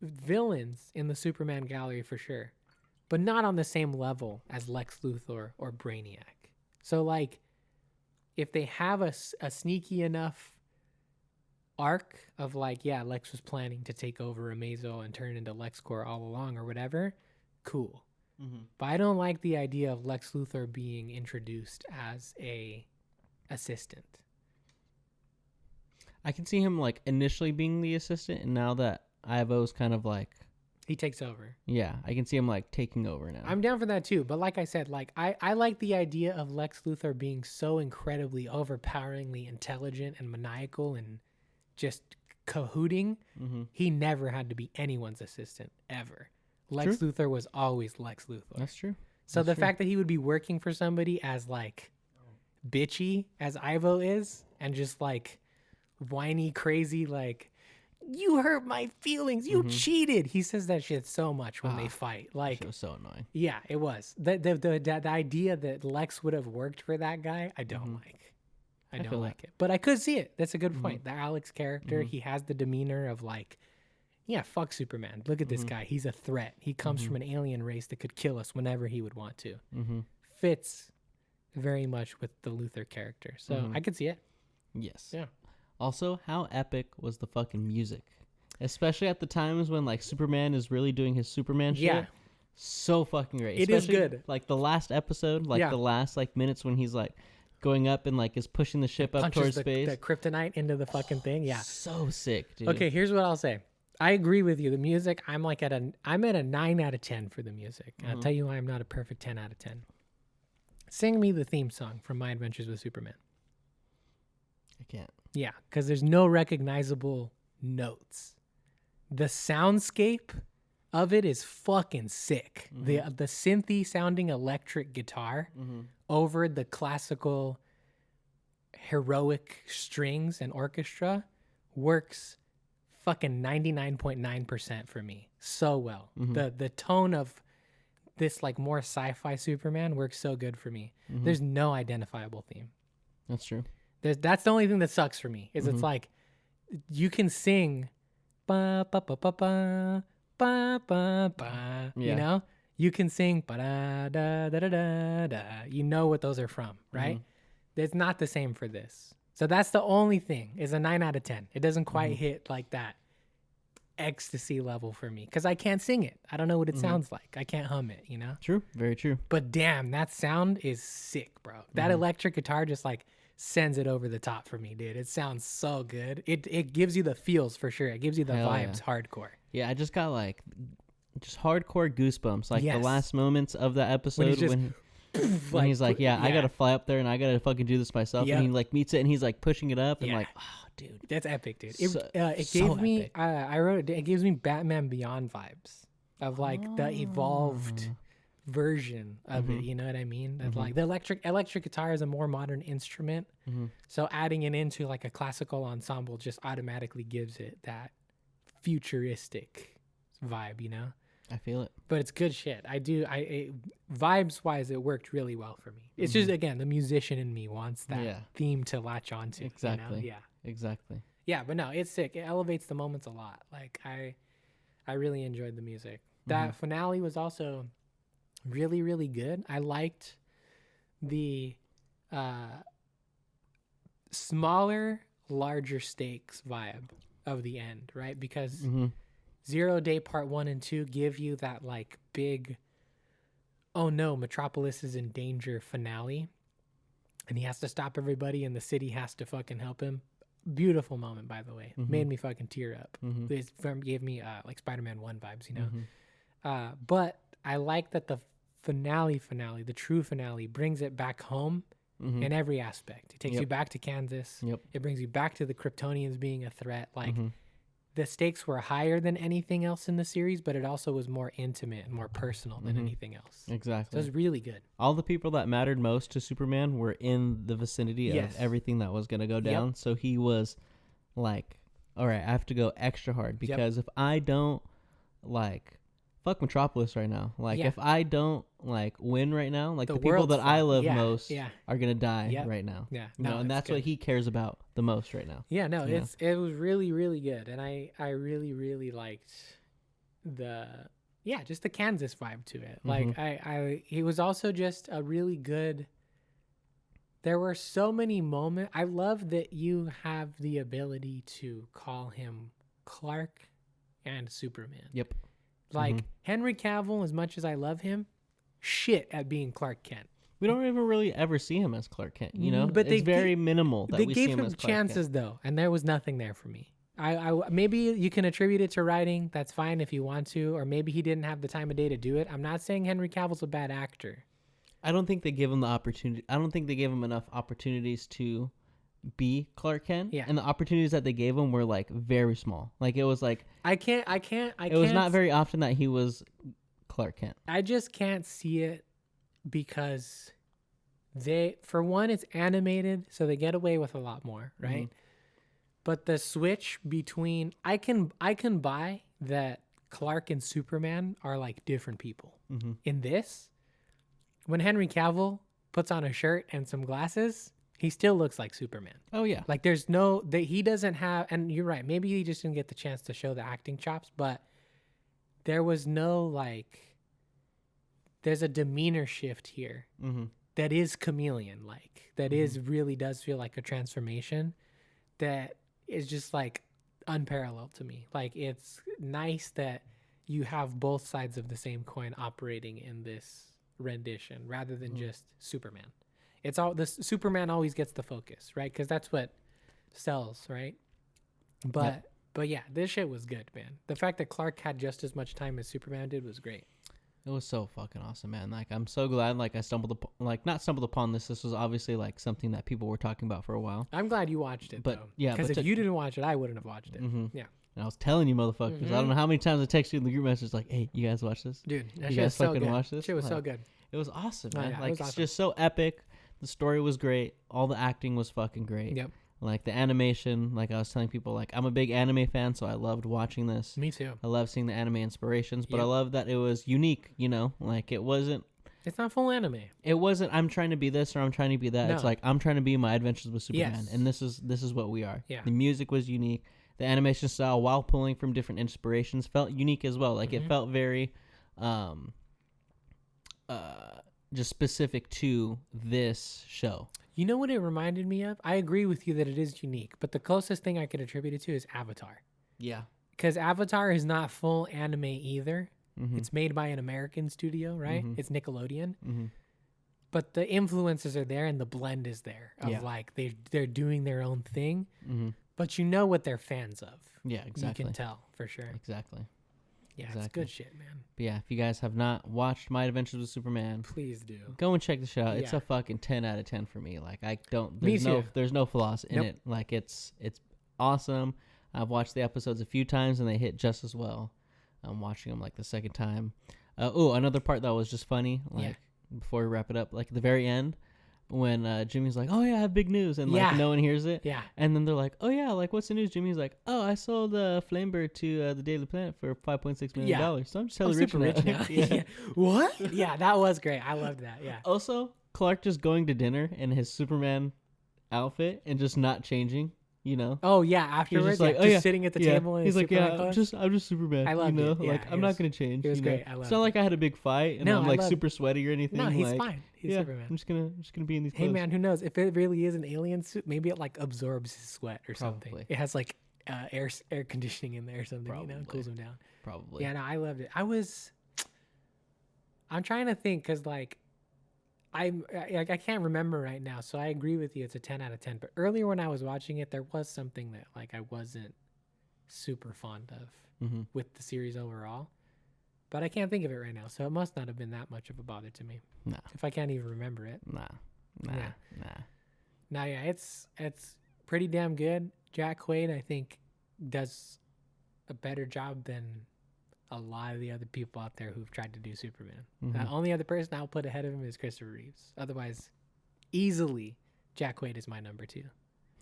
villains in the Superman gallery for sure, but not on the same level as Lex Luthor or Brainiac. So like if they have a sneaky enough arc of like, yeah, Lex was planning to take over Amazo and turn into LexCorp all along or whatever, cool. But I don't like the idea of Lex Luthor being introduced as a assistant.
I can see him like initially being the assistant, and now that Ivo's kind of like,
he takes over.
Yeah, I can see him like taking over now.
I'm down for that too, but like I said, like I like the idea of Lex Luthor being so incredibly overpoweringly intelligent and maniacal and just cahooting. He never had to be anyone's assistant ever. Lex Luthor was always Lex Luthor.
That's true.
So the fact that he would be working for somebody as like bitchy as Ivo is, and just like whiny, crazy, like, you hurt my feelings, you cheated. He says that shit so much when they fight. Like,
it was so annoying.
Yeah, it was. The idea that Lex would have worked for that guy, I don't like. I don't like it. But I could see it. That's a good point. The Alex character, he has the demeanor of like, yeah, fuck Superman. Look at this guy. He's a threat. He comes from an alien race that could kill us whenever he would want to. Fits very much with the Luthor character. So I could see it.
Yes.
Yeah.
Also, how epic was the fucking music? Especially at the times when like Superman is really doing his Superman shit. so fucking great.
It is good.
Like the last episode, like the last like minutes when he's like going up and like is pushing the ship up towards space.
The kryptonite into the fucking thing. Yeah.
So sick, dude.
Okay, here's what I'll say. I agree with you. The music, I'm at a 9 out of 10 for the music. And I'll tell you why I'm not a perfect 10 out of 10. Sing me the theme song from My Adventures with Superman.
I can't.
Yeah, because there's no recognizable notes. The soundscape of it is fucking sick. The synthy sounding electric guitar over the classical heroic strings and orchestra works fucking 99.9% for me so well. The tone of this like more sci-fi Superman works so good for me. There's no identifiable theme.
That's true.
That's the only thing that sucks for me is it's like you can sing ba ba ba ba ba ba ba ba. You know, you can sing ba da da da da da. You know what those are from, right? It's not the same for this. So that's the only thing is a 9 out of 10. It doesn't quite hit like that ecstasy level for me because I can't sing it. I don't know what it sounds like. I can't hum it, you know?
True. Very true.
But damn, that sound is sick, bro. That electric guitar just like sends it over the top for me, dude. It sounds so good. It gives you the feels for sure. It gives you the vibes hardcore.
Yeah, I just got like just hardcore goosebumps. Like the last moments of the episode when he's like, I gotta fly up there and I gotta fucking do this myself. And he like meets it and he's like pushing it up and like, oh, dude,
that's epic, dude. It gave me, I wrote it. It gives me Batman Beyond vibes of like the evolved version of it. You know what I mean? That like the electric guitar is a more modern instrument, so adding it into like a classical ensemble just automatically gives it that futuristic vibe. You know?
I feel it.
But it's good shit. Vibes wise, it worked really well for me. It's just, again, the musician in me wants that theme to latch onto.
Exactly.
You know? Yeah.
Exactly.
Yeah, but no, it's sick. It elevates the moments a lot. Like, I really enjoyed the music. That finale was also really, really good. I liked the smaller, larger stakes vibe of the end, right? Because 0 Day Part 1 and 2 give you that like big, oh no, Metropolis is in danger finale. And he has to stop everybody and the city has to fucking help him. Beautiful moment, by the way. Made me fucking tear up. This gave me like Spider-Man 1 vibes, you know? But I like that the finale, the true finale, brings it back home in every aspect. It takes you back to Kansas. It brings you back to the Kryptonians being a threat. Like, the stakes were higher than anything else in the series, but it also was more intimate and more personal than anything else.
Exactly.
So it was really good.
All the people that mattered most to Superman were in the vicinity of everything that was going to go down. So he was like, all right, I have to go extra hard because if I don't like fuck Metropolis right now, like if I don't like win right now, like the people that I love most are going to die right now. Yeah. No, and that's good. What he cares about the most right now.
Yeah, no, it was really, really good. And I really, really liked just the Kansas vibe to it. Like he was also just a really good, there were so many moments. I love that you have the ability to call him Clark and Superman.
Yep.
Like Henry Cavill, as much as I love him, shit at being Clark Kent.
We don't even really ever see him as Clark Kent, you know? But it's very minimal that we see him as Clark Kent. They gave him chances,
though, and there was nothing there for me. I maybe you can attribute it to writing. That's fine if you want to. Or maybe he didn't have the time of day to do it. I'm not saying Henry Cavill's a bad actor.
I don't think they give him the opportunity. I don't think they gave him enough opportunities to be Clark Kent. Yeah. And the opportunities that they gave him were, like, very small. Like, it was like... It was not very often that he was Clark Kent.
I just can't see it because for one, it's animated, so they get away with a lot more, right? But the switch between I can buy that Clark and Superman are like different people. In this, when Henry Cavill puts on a shirt and some glasses, he still looks like Superman.
Oh yeah.
Like he doesn't have, and you're right, maybe he just didn't get the chance to show the acting chops, but there was no like, there's a demeanor shift here that is chameleon-like, that is really does feel like a transformation that is just like unparalleled to me. Like, it's nice that you have both sides of the same coin operating in this rendition rather than just Superman. It's all this Superman always gets the focus, right? Because that's what sells, right? But yeah, this shit was good, man. The fact that Clark had just as much time as Superman did was great.
It was so fucking awesome, man. Like, I'm so glad, like, I not stumbled upon this. This was obviously, like, something that people were talking about for a while.
I'm glad you watched it,
but
though.
Yeah,
because if you didn't watch it, I wouldn't have watched it.
Mm-hmm.
Yeah.
And I was telling you, motherfuckers. I don't know how many times I texted you in the group message, like, hey, you guys watch this?
Dude, that
you
shit
guys
was so
fucking
good.
watch this?
Shit was so good.
It was awesome, man.
Yeah,
like,
it's
it's
awesome.
just so epic. The story was great. All the acting was fucking great.
Yep.
Like, the animation, like I was telling people, like, I'm a big anime fan, so I loved watching this.
Me too.
I love seeing the anime inspirations, but I
Yep.
love that it was unique, you know? Like, it wasn't,
It's not full anime.
I'm trying to be this or I'm trying to be that.
No.
It's like, I'm trying to be My Adventures with Superman.
Yes.
And this is what we are.
Yeah.
The music was unique. The animation style, while pulling from different inspirations, felt unique as well. Like, it felt very, just specific to this show.
You know what it reminded me of? I agree with you that it is unique, but the closest thing I could attribute it to is Avatar.
Yeah.
Because Avatar is not full anime either.
Mm-hmm.
It's made by an American studio, right?
Mhm.
It's Nickelodeon.
Mm-hmm.
But the influences are there and the blend is there of
Yeah.
like they're doing their own thing,
Mm-hmm.
but you know what they're fans of.
Yeah, exactly.
You can tell for sure.
Exactly.
Yeah, it's
exactly.
good shit, man.
But yeah, if you guys have not watched My Adventures with Superman,
Please do.
go and check the show out. It's
Yeah.
a fucking 10 out of 10 for me. Like, I don't,
Me too.
there's no flaws in
Nope.
it. Like, it's awesome. I've watched the episodes a few times and they hit just as well. I'm watching them like the second time. Another part that was just funny. Like, before we wrap it up, like at the very end, when Jimmy's like, "Oh yeah, I have big news," and like no one hears it.
Yeah.
And then they're like, "Oh yeah, like what's the news?" Jimmy's like, "Oh, I sold Flamebird to the Daily Planet for $5.6 million. So I'm just hella
super rich now.
yeah.
What? Yeah, that was great. I loved that. Yeah.
Also, Clark just going to dinner in his Superman outfit and just not changing. You know.
Oh yeah. Afterwards,
like,
just sitting at the table. In
He's
his
like,
Superman clothes.
I'm just Superman.
I loved
you know?
it. Yeah,
like I'm not gonna change.
It was
you know?
great. I loved
It's not like I had a big fight and
No,
I'm
I
like
loved-
super sweaty or anything.
No, he's
like,
fine. He's
yeah,
Superman.
I'm just gonna be in these.
Hey
clothes.
man, who knows? If it really is an alien suit, maybe it like absorbs his sweat or something.
Probably.
It has like air conditioning in there or something. You know,
Probably.
cools him down.
Probably.
Yeah, no, I loved it. I'm trying to think because like I can't remember right now, so I agree with you. It's a 10 out of 10. But earlier when I was watching it, there was something that like I wasn't super fond of
Mm-hmm.
with the series overall. But I can't think of it right now, so it must not have been that much of a bother to me.
Nah.
If I can't even remember it.
Nah.
Yeah.
Nah.
No, yeah, it's pretty damn good. Jack Quaid, I think, does a better job than a lot of the other people out there who've tried to do Superman.
Mhm.
The only other person I'll put ahead of him is Christopher Reeves. Otherwise, easily, Jack Quaid is my number 2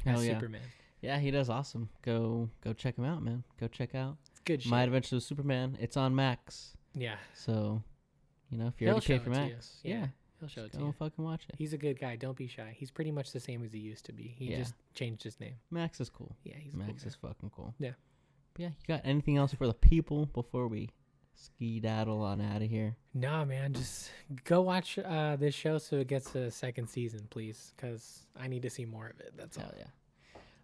Hell
as
yeah.
Superman.
Yeah, he does awesome. Go check him out, man. Go check out
Good shit.
My Adventures with Superman. It's on Max.
Yeah,
So, you know, if you
He'll
already pay
show
for
it to you.
Max,
Yeah. he'll show it to
go
you.
fucking watch it.
He's a good guy. Don't be shy. He's pretty much the same as he used to be. He
Yeah.
just changed his name.
Max is cool.
Yeah, he's a
Max
cool
is fucking cool.
Yeah.
But yeah, you got anything else for the people before we skedaddle on out of here?
Nah, man, just go watch this show so it gets a second season, please, because I need to see more of it. That's all.
Hell yeah.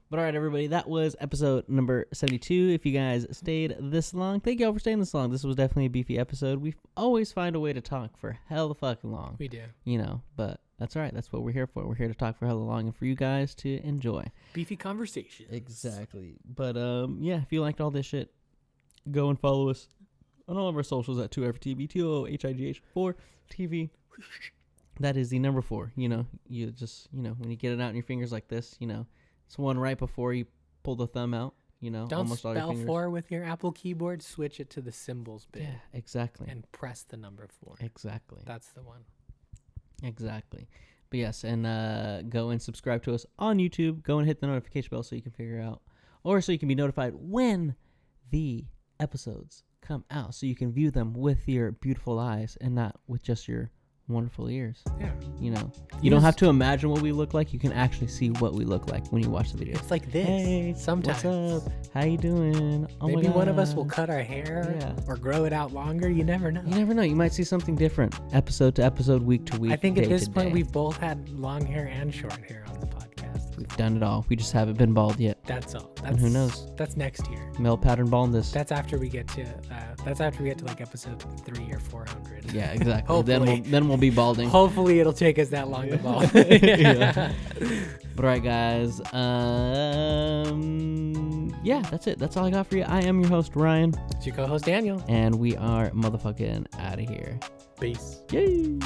But all right, everybody, that was episode number 72. If you guys stayed this long, thank you all for staying this long. This was definitely a beefy episode. We always find a way to talk for hella fucking long.
We do.
You know, but that's all right. That's what we're here for. We're here to talk for hella long and for you guys to enjoy.
Beefy conversation.
Exactly. But yeah, if you liked all this shit, go and follow us on all of our socials at 2HIGH, TOOHIGH 4TV. That is the number 4. You know, you just, you know, when you get it out in your fingers like this, you know, it's one right before you pull the thumb out, you know,
Don't
almost all your
spell
fingers.
4 with your Apple keyboard. Switch it to the symbols bit
Yeah, exactly.
and press the number 4.
Exactly.
That's the one.
Exactly. But yes, and go and subscribe to us on YouTube. Go and hit the notification bell so you can figure out, or so you can be notified when the episodes come out, so you can view them with your beautiful eyes and not with just your wonderful ears.
Yeah.
You know, you don't have to imagine what we look like. You can actually see what we look like when you watch the video.
It's like this.
Hey,
sometimes.
what's up? How you doing? Oh
Maybe
my
one of us will
God.
cut our hair
Yeah.
or grow it out longer. You never know.
You never know. You might see something different, episode to episode, week to week.
I think at
day
this
to
point
day.
we've both had long hair and short hair on the podcast.
We've done it all. We just haven't been bald yet.
That's all.
And who knows?
That's next year.
Male pattern baldness.
That's after we get to. Like episode 3 or 400.
Yeah, exactly. then we'll be balding.
Hopefully, it'll take us that long to bald.
Yeah. But all right, guys. Yeah, that's it. That's all I got for you. I am your host, Ryan.
It's your co-host, Daniel.
And we are motherfucking out of here.
Peace.
Yay.